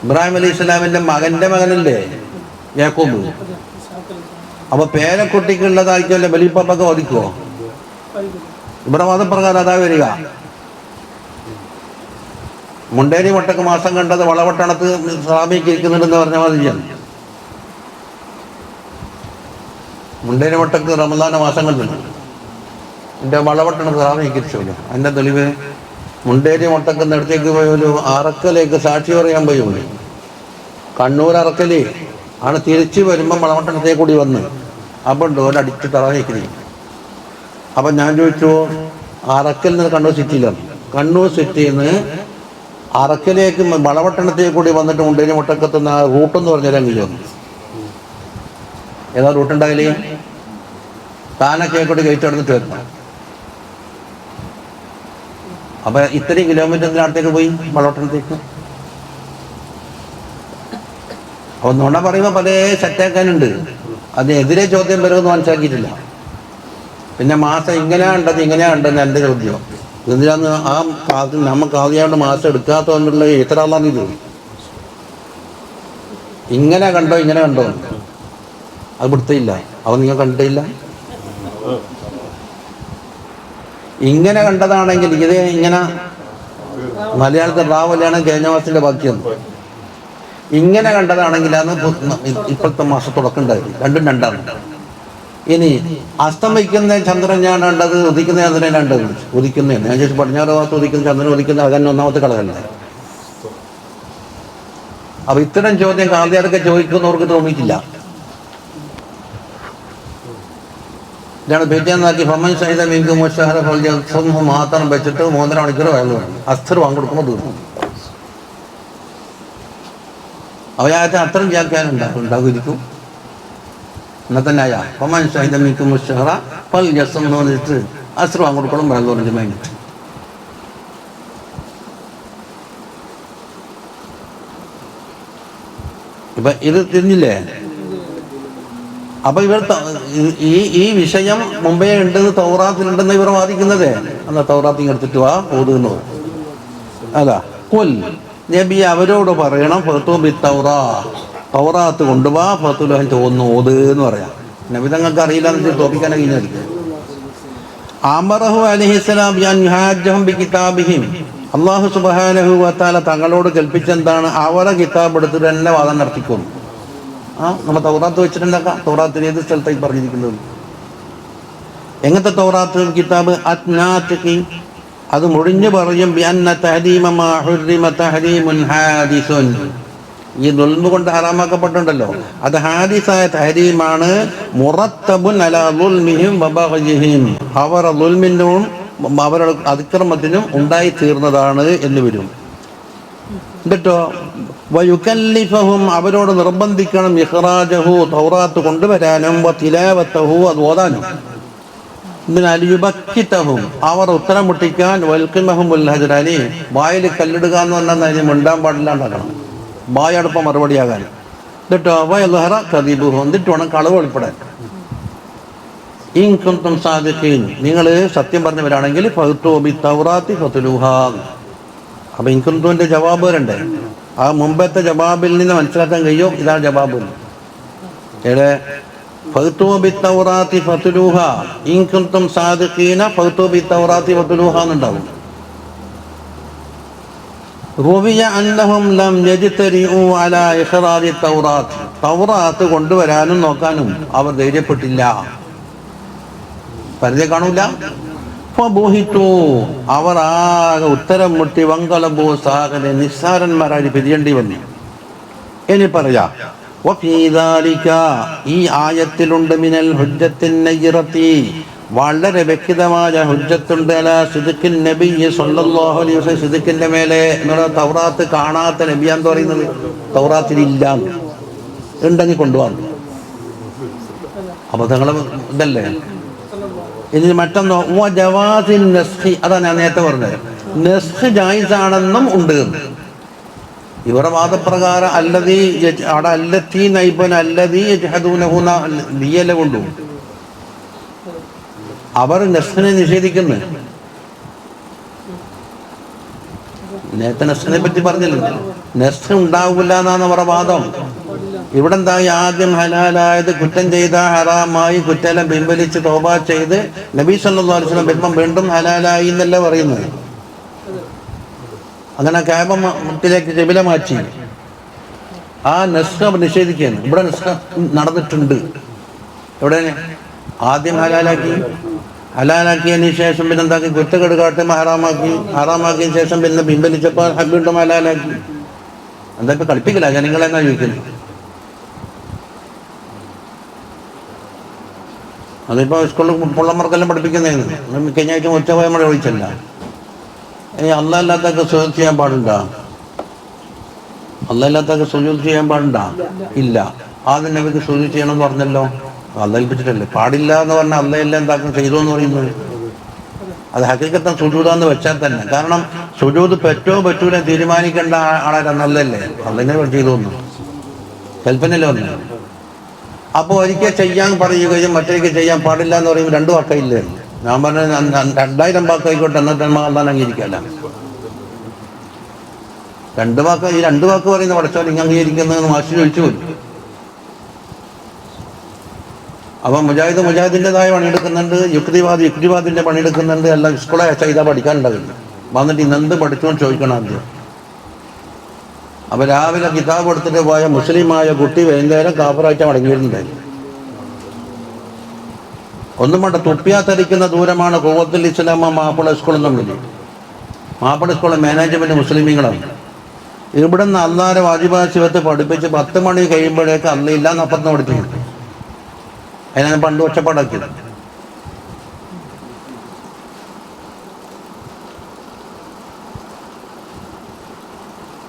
ഇബ്രാഹിം അലൈഹി സ്വലാമിന്റെ മകന്റെ മകനല്ലേ യാക്കൂബ്. അപ്പൊ പേരക്കുട്ടിക്കുള്ളതായിക്കല്ലേ വലിയപ്പൊക്കെ ഒതുക്കുവോ? ഇവിടെ മതപ്രകാരം അതാ വരിക. മുണ്ടേരി മുട്ടക്ക് മാസം കണ്ടത് വളവട്ടണത്ത് സ്വാമിക്ക് ഇരിക്കുന്നുണ്ടെന്ന് പറഞ്ഞ മാതിരിയാണ്. മുണ്ടേരി മുട്ടക്ക് റമദാന മാസം കണ്ടുണ്ട്. എൻ്റെ വളവട്ടണത്ത് സ്വാമിക്ക് ഇരിച്ചല്ലോ. അതിൻ്റെ തെളിവ് മുണ്ടേരി മുട്ടക്കുന്ന അടുത്തേക്ക് പോയ ഒരു അറക്കലേക്ക് സാക്ഷി പറയാൻ പോയി. കണ്ണൂർ അറക്കല് ആണ്. തിരിച്ചു വരുമ്പം വളവട്ടണത്തേക്ക് കൂടി വന്ന് അപ്പം ഡോലടിച്ച് തറാഹിക്കുന്നു. അപ്പം ഞാൻ ചോദിച്ചു, അറക്കലിൽ നിന്ന് കണ്ണൂർ സിറ്റിയിലാണ്. കണ്ണൂർ സിറ്റിയിൽ നിന്ന് അറക്കലേക്ക് വളവട്ടണത്തേക്ക് കൂടി വന്നിട്ട് മുണ്ടേരി മുട്ടക്കത്തുന്ന റൂട്ടെന്ന് പറഞ്ഞാൽ അംഗീകാരം. ഏതാ റൂട്ടുണ്ടാകില്ലേ? താനൊക്കെ ഗേറ്റ് അടന്നിട്ട് വരണം. അപ്പൊ ഇത്രയും കിലോമീറ്റർ അടുത്തേക്ക് പോയി വളവട്ടണത്തേക്ക്. അപ്പൊ നുണ പറയുമ്പോൾ പല സെറ്റാക്കാനുണ്ട്. അതിനെതിരെ ചോദ്യം വരുമെന്ന് മനസ്സിലാക്കിയിട്ടില്ല. പിന്നെ മാസം ഇങ്ങനെയാ ഉണ്ടെന്ന് എൻ്റെ ചോദ്യം. എന്തിനാന്ന് ആ നമുക്ക് ആദ്യമായിട്ട് മാസം എടുക്കാത്തതുകൊണ്ടുള്ള എത്ര ആളാണ് ഇത്? ഇങ്ങനെ കണ്ടോ അത് പിടുത്തില്ല. അവ നിങ്ങൾ കണ്ടില്ല. ഇങ്ങനെ കണ്ടതാണെങ്കിൽ ഇത് ഇങ്ങനെ മലയാളത്തിൽ റാവലാണ് കഴിഞ്ഞ മാസത്തിന്റെ ബാക്കിയൊന്നും. ഇങ്ങനെ കണ്ടതാണെങ്കിലാണ് ഇപ്പോഴത്തെ മാസം തുടക്കമുണ്ടായത്. രണ്ടും രണ്ടാണ്. ഇനി അസ്തമിക്കുന്ന ചന്ദ്രൻ ഞാൻ കണ്ടത്, ഉദിക്കുന്ന ചന്ദ്രൻ കണ്ടത്. ഉദിക്കുന്നതാണ് ഞാൻ ചോദിച്ചു. പടിഞ്ഞാറ് ഭാഗത്ത് ഉദിക്കുന്ന ചന്ദ്രൻ ഉദിക്കുന്ന അകന്നെ ഒന്നാമത്തെ കളറല്ലേ. അപ്പൊ ഇത്തരം ചോദ്യം കാന്തിയാരൊക്കെ ചോദിക്കുന്നവർക്ക് തോന്നിയിട്ടില്ല. ഇതാണ് പേറ്റിയാന്നാക്കി ഫമൻ സഹിത മീൻക്ക് മുഷഹറ മാത്രം വെച്ചിട്ട് 3.5 മണിക്കൂർ വയലു വേണം. അസ്തർ വാങ്ങിക്കൊടുക്കുമ്പോൾ തീർന്നു. അവയായിട്ട് അത്രയും വ്യാഖ്യാനം ഇന്നത്തെ ന്യായ ഫമൻ സഹിത മീൻക്ക് മുഷഹറ പൽ ജസം എന്ന് പറഞ്ഞിട്ട് അസ്തർ വാങ്ങിക്കൊടുക്കണം വയലു പറഞ്ഞ് മൈൻഡ്. ഇപ്പൊ ഇത് തിരിഞ്ഞില്ലേ? അപ്പൊ ഇവർ ഈ വിഷയം മുമ്പേ ഉണ്ടെന്ന് തൗറാത്തിലുണ്ടെന്ന് ഇവർ വാദിക്കുന്നത്. എന്നാ തൗറാത്ത് എടുത്തിട്ട് വാ ഓതുന്നു. അതാ കുൽ നബി അവരോട് പറയണം, തൗറാത്ത് കൊണ്ടുപോവാ, ഫത്തുലഹൻ തോന്നുന്നു ഓത് എന്ന് പറയാം. നബി തങ്ങൾക്ക് അറിയില്ല എന്ന് തോപ്പിക്കാനെ കഴിഞ്ഞായിരിക്കും. അമറഹു അലൈഹിസ്സലാം യുഹാജ്ജഹും ബികിതാബിഹിം. അല്ലാഹു സുബ്ഹാനഹു വ തആല തങ്ങളോട് കൽപ്പിച്ചെന്താണ്? അവരെ കിതാബ് എടുത്തിട്ട് തന്നെ വാദം നടത്തിക്കൊള്ളു. നമ്മൾ തൗറാത്ത് വെച്ചിട്ടുണ്ടാക്കാം. തൗറാത്തിൽ ഏത് സ്ഥലത്തായി പറഞ്ഞിരിക്കുന്നത്? എങ്ങനത്തെ തൗറാത്ത് കിതാബ്? അത്നാത്തിഖി, അത് മുഴിഞ്ഞു പറയും. ബിഅന്ന തഹരീമ മാ ഹുർരിമ തഹരീമുൻ ഹാദിസുൻ. ഈ ദുൽമ കൊണ്ട് ഹറാമാക്കപ്പെട്ടുണ്ടല്ലോ, അത് ഹാദിസായ തഹരീമാണ്. മുറത്തബുൻ അലാ ദുൽമിഹിം വ ബഗ്യിഹിം, അവരുടെ ദുൽമിനും അവരുടെ അതിക്രമത്തിനും ഉണ്ടായി തീർന്നതാണ് എന്ന് വരും. എന്നിട്ടോ വയുകല്ലിഫഹും അവരോട് നിർബന്ധിക്കണം ഇഖ്റാജഹു തൗറാത്ത് കൊണ്ടുവരാനും തിലാവത്തഹു അത് ഓതാനും. അലിയുബക്കിത്തഹും അവർ ഉത്തരം മുട്ടിക്കാൻ വൽക്കിമഹുൽ ഹജറലി വായിൽ കല്ലിടുക എന്ന് പറഞ്ഞാൽ അതിന് മിണ്ടാൻ പാടില്ലാണ്ടാക്കണം, വായടുപ്പം മറുപടിയാകാൻ. എന്നിട്ടോ വയൽഹറ കദീബുഹു എന്നിട്ട് വേണം കളവ് വെളിപ്പെടാൻ. ഇൻ കുൻതും സാദിഖീൻ നിങ്ങൾ സത്യം പറഞ്ഞവരാണെങ്കിൽ ഫഅ്തു ബിത്തൗറാത്തി ഫത്ലൂഹാ. അപ്പം ഇൻ കുൻതുവിൻ്റെ ജവാബ് വരണ്ടേ? ആ മുമ്പത്തെ ജവാബിൽ നിന്ന് മനസ്സിലാക്കാൻ കഴിയും ഇതാണ് ജവാബ്. ഏടെ ഫഅ്തു ബിത്തൗറാത്തി ഫത്ലൂഹാ ഇൻ കുൻതും സാദിഖീന ഫഅ്തു ബിത്തൗറാത്തി ഫത്ലൂഹാ എന്നുണ്ടാവും. റുവിയ അന്നഹും ലം യജ്തരിഉ അലാ ഇഖ്റാജി തൗറാത്ത് തൗറാത്ത് കൊണ്ടുവരാനും നോക്കാനും അവർ ധൈര്യപ്പെട്ടില്ല, പരിചയം കാണൂല. ഫബുഹിതു അവർ ആകെ ഉത്തരം മുട്ടി വങ്കലബു സാഗനെ നിസ്സാരന്മാരായി പിരിയേണ്ടി വന്നു. ഇനി പറയാ വഫീ ദാലിക ഈ ആയത്തിലുണ്ട് മിനൽ ഹുജ്ജത്തിൻ നയ്റത്തി വളരെ വ്യക്തമായ ഹുജ്ജത്തുണ്ട് അലാ സിദ്ഖിൻ നബി സല്ലല്ലാഹു അലൈഹി വസല്ലം സിദ്ഖിന്റെ മേലെ. എന്നുള്ള തൗറാത്ത് കാണാത്ത നബിയാന്ന് പറയുന്നത് തൗറാത്തിൽ ഇല്ല, ഉണ്ടെങ്കിൽ കൊണ്ടുപോകാം. അപ്പോൾ നിങ്ങൾ ഇതല്ലേ. ഇനി മറ്റൊന്നോ ജവാസിൻ നസ്ഖി, അതാണ് ഞാൻ നേരത്തെ പറഞ്ഞത്. നസ്ഖ് ജായിസാണെന്നും ഉണ്ട്. ഇവരുടെ വാദപ്രകാരം അല്ലദീ അവിടെ അല്ലത്തി നൈബൻ അല്ലദീ യജ്ഹദൂനഹു ദിയല കൊണ്ടു അവർ നസ്ഖിനെ നിഷേധിക്കുന്നു. നേരത്തെ നസ്ഖിനെ പറ്റി പറഞ്ഞില്ല, നസ്ഖ് ഉണ്ടാവില്ല എന്നാണ് അവരുടെ വാദം. ഇവിടെ എന്തായി ആദ്യം ഹലാലായത് കുറ്റം ചെയ്ത ഹറാമായി കുറ്റെല്ലാം പിൻവലിച്ച് തൗബ ചെയ്ത് നബി സല്ലല്ലാഹു അലൈഹി വസല്ലം വരുമ്പം വീണ്ടും ഹലാലായി എന്നല്ല പറയുന്നത്. അങ്ങനെ കാബത്തിലേക്ക് ജബില മാറ്റി ആ നസ്ഖ് നിഷേധിക്കുകയാണ്. ഇവിടെ നസ്ഖ് നടന്നിട്ടുണ്ട്. എവിടെ ആദ്യം ഹലാലാക്കിയതിന് ശേഷം പിന്നെ എന്താക്കി കുറ്റക്കെട് കാട്ടുമ്പോൾ ഹറാമാക്കിയതിന് ശേഷം പിന്നെ പിൻവലിച്ചപ്പോൾ വീണ്ടും ഹലാലാക്കി. എന്താ ഇപ്പം കളിപ്പിക്കില്ല ജനങ്ങളെന്നാ ചോദിക്കുന്നത്. അതിപ്പോൾ സ്കൂളിൽ പൊള്ളമർക്കെല്ലാം പഠിപ്പിക്കുന്നതാണ്. കഴിഞ്ഞാഴ്ച ഉച്ചപോയ മഴ ഒഴിച്ചല്ല. ഇനി അല്ലാത്തൊക്കെ സുജൂദ് ചെയ്യാൻ പാടുണ്ടോ? അല്ലാത്തൊക്കെ സുജൂദ് ചെയ്യാൻ പാടുണ്ടോ? ഇല്ല. ആദ്യം നബിക്ക് സുജൂദ് ചെയ്യണമെന്ന് പറഞ്ഞല്ലോ, അല്ല ഏൽപ്പിച്ചിട്ടല്ലേ. പാടില്ല എന്ന് പറഞ്ഞാൽ അല്ലയെല്ലാം എന്താക്കും ചെയ്തു എന്ന് പറയുന്നത്. അത് ഹഖീഖത്തൻ സുജൂദാന്ന് വെച്ചാൽ തന്നെ. കാരണം സുജൂദ് പറ്റൂല തീരുമാനിക്കേണ്ട ആളാരാ? നല്ലല്ലേ, അല്ലെങ്ങനെ ചെയ്തു വന്നു ഹെൽപ്പിനല്ലേ വന്നു. അപ്പോൾ ഒരിക്കൽ ചെയ്യാൻ പറയുകയും മറ്റൊരിക്കൽ ചെയ്യാൻ പാടില്ല എന്ന് പറയുമ്പോൾ രണ്ടു വാക്കയില്ലേ. ഞാൻ പറഞ്ഞ 2000 വാക്കായിക്കോട്ടെ, എന്നിട്ട് അള്ളാൻ അംഗീകരിക്കല്ല. ഈ രണ്ട് വാക്ക് പറയുന്ന പഠിച്ചാൽ നിങ്ങൾ അംഗീകരിക്കുന്നതെന്ന് മാഷി ചോദിച്ചു പോലും. അപ്പം മുജാഹിദിൻ്റെതായ പണിയെടുക്കുന്നുണ്ട്, യുക്തിവാദിൻ്റെ പണിയെടുക്കുന്നുണ്ട്. എല്ലാം സ്കൂളെ ചെയ്താൽ പഠിക്കാനുണ്ടാവില്ല. വന്നിട്ട് ഇന്നെന്ത് പഠിച്ചോന്ന് ചോദിക്കണം ആദ്യം. അപ്പം രാവിലെ കിതാബ് എടുത്തിട്ട് പോയ മുസ്ലിമായ കുട്ടി വൈകുന്നേരം കാഫറായിട്ട് മടങ്ങി വരുന്നുണ്ടായിരുന്നു. ഒന്നും വേണ്ട, തുപ്പിയാത്തരിക്കുന്ന ദൂരമാണ് ഖുവ്വത്തുൽ ഇസ്ലാം മാപ്പിള സ്കൂളും തമ്മിൽ. മാപ്പിള സ്കൂളിലെ മാനേജ്മെൻറ്റ് മുസ്ലിമീങ്ങളാണ്. ഇവിടെ നിന്ന് അള്ളാരെ വാജിബാശിവത്ത് പഠിപ്പിച്ച് 10 മണി കഴിയുമ്പോഴേക്ക് അല്ലയില്ല എന്ന് അപ്പുറത്ത് പഠിപ്പിക്കും. അതിനാണ് പണ്ട് ഒച്ചപ്പാടാക്കിയത്.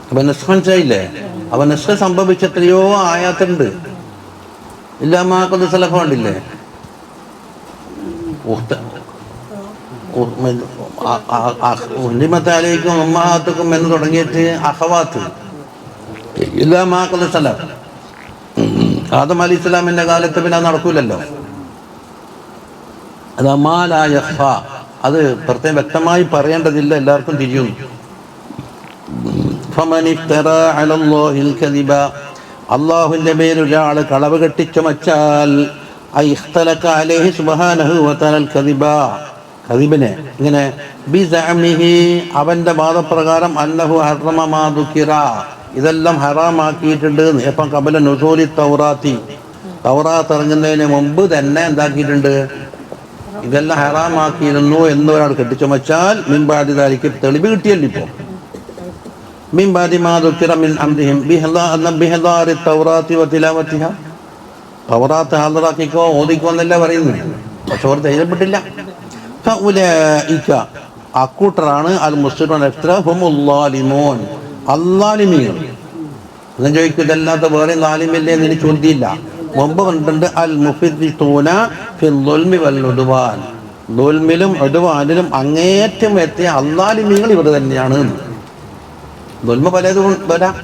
അപ്പം നിസ്ഖ് മനസ്സിലായില്ലേ? അപ്പം നിസ്ഖ് സംഭവിച്ച എത്രയോ ആയാത്തുണ്ട്. ഇല്ലാമാക്കുന്ന സലഫ് കണ്ടില്ലേ? ഉന്നിമത്താലേക്കും ഉമ്മഹാത്തുക്കും എന്ന് തുടങ്ങിയിട്ട് അഖവാത്ത് ഇല്ലാമാക്കുന്ന സലഫ്. ആദം അലി ഇസ്ലാമിൻ്റെ കാലത്ത് പിന്നെ അത് നടക്കൂലല്ലോ. അത് അമാലായ അത് പ്രത്യേകം വ്യക്തമായി പറയേണ്ടതില്ല, എല്ലാവർക്കും തിരിയുന്നു. അള്ളാഹുവിൻ്റെ പേരിൽ ഒരാൾ കളവ് കെട്ടിച്ചുമച്ചാൽ കദിബിനെ ഇങ്ങനെ അവൻ്റെ വാദപ്രകാരം അന്നഹു ഹറമ മാ ദുക്കിറ ഇതെല്ലാം ഹറാമാക്കിയിട്ടുണ്ട്. എപ്പം കബല നുസൂലി തൗറാത്ത് ഇറങ്ങുന്നതിന് മുമ്പ് തന്നെ എന്താക്കിയിട്ടുണ്ട്, ഇതെല്ലാം ഹറാമാക്കിയിരുന്നു എന്നൊരാൾ കെട്ടിച്ചുമച്ചാൽ മിൻബാദിദാലിക്ക് തെളിവ് കിട്ടിയല്ലോ. ഇപ്പോൾ മിൻബാദി മാ ദുക്കിറ മിൻ അംരിഹിം ബിഹദാരി തൗറാത്തി വതിലാവതിഹ തൗറാത്ത് ഹാദറാക്കിക്കോ ഓദിക്കോ എന്നല്ല പറയുന്നത്. പക്ഷെ അവർ ധൈര്യപ്പെട്ടില്ല. ഫഉലൈക അക്കൂട്ടറാണ് അൽ മുസ്ലിമൂൻ ഹുമുല്ലാലിമൂൻ അല്ലാലിമീൻ. ഞാൻ ചോദിക്കും ഇതല്ലാത്ത വേറെ ലാലിമില്ലേ എന്ന് ചോദ്യമില്ല. മുമ്പ് കണ്ടിട്ടുണ്ട് അൽ മുഫ്രിത്തൂന ഫിൽ ദുൽമി വൽ ഉദ്വാൻ, ദുൽമിലും ഉദ്വാനിലും അങ്ങേറ്റം എത്തിയ അല്ലാലിമീങ്ങൾ ഇവർ തന്നെയാണ്. ദുൽമ പലതും വരാം,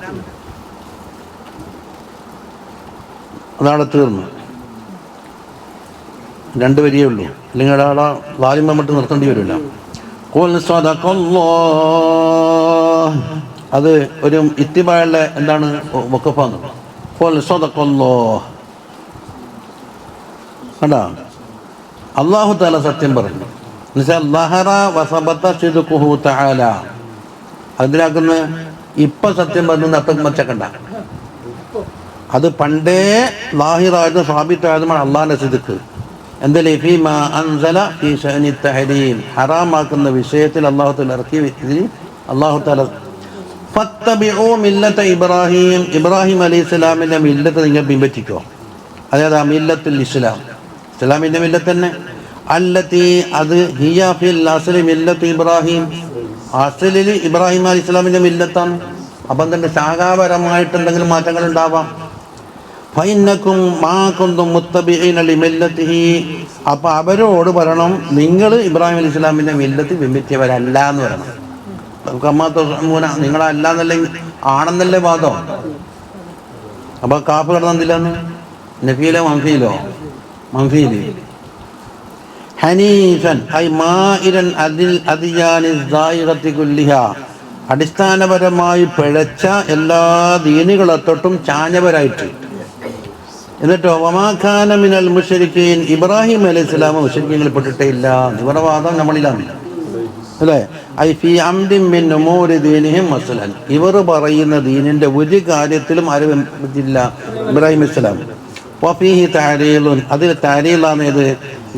അതാണ് തീർന്നു. രണ്ട് വരിയേ ഉള്ളൂ, അല്ലെങ്കിൽ ഒരാളെ ലാലിമ മട്ട് നിർത്തേണ്ടി വരില്ല. ഖുൽ സദഖല്ലാഹ്, അത് ഒരു ഇത്തിബായുള്ള എന്താണ് വഖഫാണ്. ഖുൽ സദഖല്ലാഹ് കണ്ടാ, അല്ലാഹു തആല സത്യം പറഞ്ഞു. എന്നുവെച്ചാൽ ലഹറ വസബത സിദ്ഖുഹു തആല, അതിനാക്കുന്ന ഇപ്പൊ സത്യം പറഞ്ഞു അപ്പം മച്ചക്കണ്ട, അത് പണ്ടേ ലാഹിറായിരുന്നു സാബിത്തായതുമാണ് അള്ളാഹിന്റെ സിദ്ഖ്. എന്തല്ലേ ഫീമാ അൻസല ഫീ ശഅനി തഹരീം, ഹറാമാക്കുന്ന വിഷയത്തിൽ അല്ലാഹു തആല ഇറക്കിയ അല്ലാഹു തആല ഫത്തബിഉ മില്ലത ഇബ്രാഹിം, ഇബ്രാഹിം അലൈഹിസ്സലാമിന്റെ മില്ലത്ത് നിങ്ങൾ പിൻപറ്റിക്കോ. അതായത് ആ മില്ലത്തുൽ ഇസ്ലാം, ഇസ്ലാമിന്റെ മില്ലത്ത് തന്നെ. അല്ലത്തി, അത് ഹിയ ഫിൽ അസ്ലി മില്ലത്ത് ഇബ്രാഹിം, അസ്ലിൽ ഇബ്രാഹിം അലൈഹി ഇസ്ലാമിന്റെ മില്ലത്താണ്. അപ്പം തന്നെ ശാഖാപരമായിട്ട് എന്തെങ്കിലും മാറ്റങ്ങൾ ഉണ്ടാവാം. ഫൈന്നക്കും മാ കുന്തും മുത്തബിഈന ലിമില്ലത്തിഹി, അപ്പം അവരോട് പറയണം നിങ്ങൾ ഇബ്രാഹിം അലൈഹി ഇസ്ലാമിന്റെ മില്ലത്ത് പിൻപറ്റിയവരല്ല എന്ന് പറയണം. നിങ്ങളല്ല എന്നല്ലേ ആണെന്നല്ലേ വാദം. അപ്പൊ കാപ്പ് കിടന്നില്ലെന്ന് നഫീലോ മൻഫീലോ? മൻഫീല്. ഹനീഫൻ ഐ മാഇരൻ അദിൽ അദിയാനി സായിഗത്തി കുല്ലിഹാ, അടിസ്ഥാനപരമായി പിഴച്ച എല്ലാ ദീനുകളെ തൊട്ടും ചാഞ്ഞവരായിട്ട്. എന്നിട്ടോ വമാ കാന മിനൽ മുശ്രിക്കീൻ, ഇബ്രാഹിം അലൈഹിസ്സലാം മുശ്രിക്കീങ്ങളിൽ പെട്ടിട്ടേ ഇല്ല. ഇവരുടെ വാദം നമ്മളിലാണ് അല്ലേ? ഐ ഫി അംദിൻ മിൻ ഉമൂരി ദീനിഹിം മസലൻ, ഇവർ പറയുന്ന ദീനിന്റെ ഒരു കാര്യത്തിലും ആരും പറ്റില്ല ഇബ്രാഹിം ഇസ്ലാം. വഫീഹി തഅരീലുൻ, അതിൽ തഅരീലാണ് ഏത്?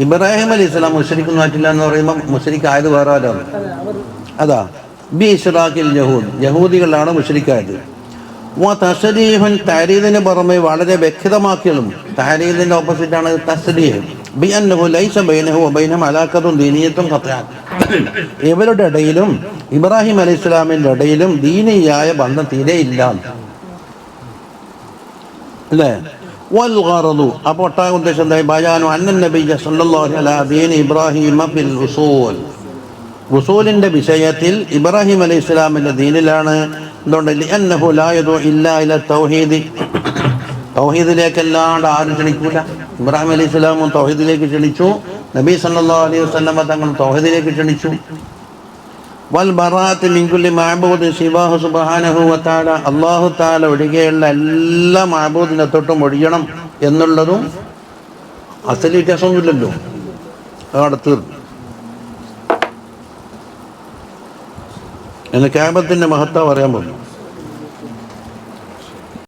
ഇബ്രാഹിം അലൈഹി സ്വലാം മുശ്രിക്ക് മാറ്റില്ല എന്ന് പറയുമ്പോൾ മുശ്രിക്ക് ആയത് വേറെ ആരാണ്? അതാ ബി ഇശ്റാഖിൽ യഹൂദ്, യഹൂദികളാണ് മുശ്രിക്കായത്. തസ്രീഹുൻ, തഅരീദിന് പുറമെ വളരെ വ്യക്തമാക്കിയതും. തഅരീദിന്റെ ഓപ്പോസിറ്റാണ് തസ്രീഹ്. ബി അന്നഹു ലൈസ ബൈനഹു വബൈനഹും അലാഖത്തുൻ ദീനിയ്യത്തുൻ ഖത്അൻ, ഇവരുടെ ഇടയിലും ഇബ്രാഹിം അലൈഹി സ്വലാമിന്റെ ഇടയിലും ദീനിയായ ബന്ധം തീരെ ഇല്ല അല്ലേ? വൽ ഗറദു, അപ്പോൾ ഒട്ടാക ഉദ്ദേശം എന്തായി? ബയാനു അന്നൻ നബിയ്യ സല്ലല്ലാഹു അലാ ദീനി ഇബ്രാഹിമ ഫിൽ ഉസൂൽ, ഉസൂലിന്റെ വിഷയത്തിൽ ഇബ്രാഹിം അലൈഹി സ്വലാമിന്റെ ദീനിലാണ്. എന്തുകൊണ്ട്? ലിഅന്നഹു ലാ യദഉ ഇല്ലാ ഇല തൗഹീദ്, തൗഹീദിലേക്കല്ലാണ്ട് ആരും ക്ഷണിക്കൂല. ഇബ്രാഹിം അലൈഹി സ്വലാമും തൗഹീദിലേക്ക് ക്ഷണിച്ചു, നബി സല്ലല്ലാഹു അലൈഹി വസല്ലമ തങ്ങൾ തൗഹീദിലേക്ക് ക്ഷണിച്ചു. വൽ ബറാഅത്ത് മിൻ കുല്ലി മഅബൂദ് സിവാഹു സുബ്ഹാനഹു വ തആല, അല്ലാഹു തആല ഒഴികെയുള്ള എല്ലാ മഅബൂദിനെ തൊട്ടും ഒഴിയണം എന്നുള്ളതും അസലി വ്യത്യാസമൊന്നുമില്ലല്ലോ. അവിടെ തീർന്നു. എന്ന് കഅബത്തിന്റെ മഹത്വം അറിയാൻ പോകുന്നു.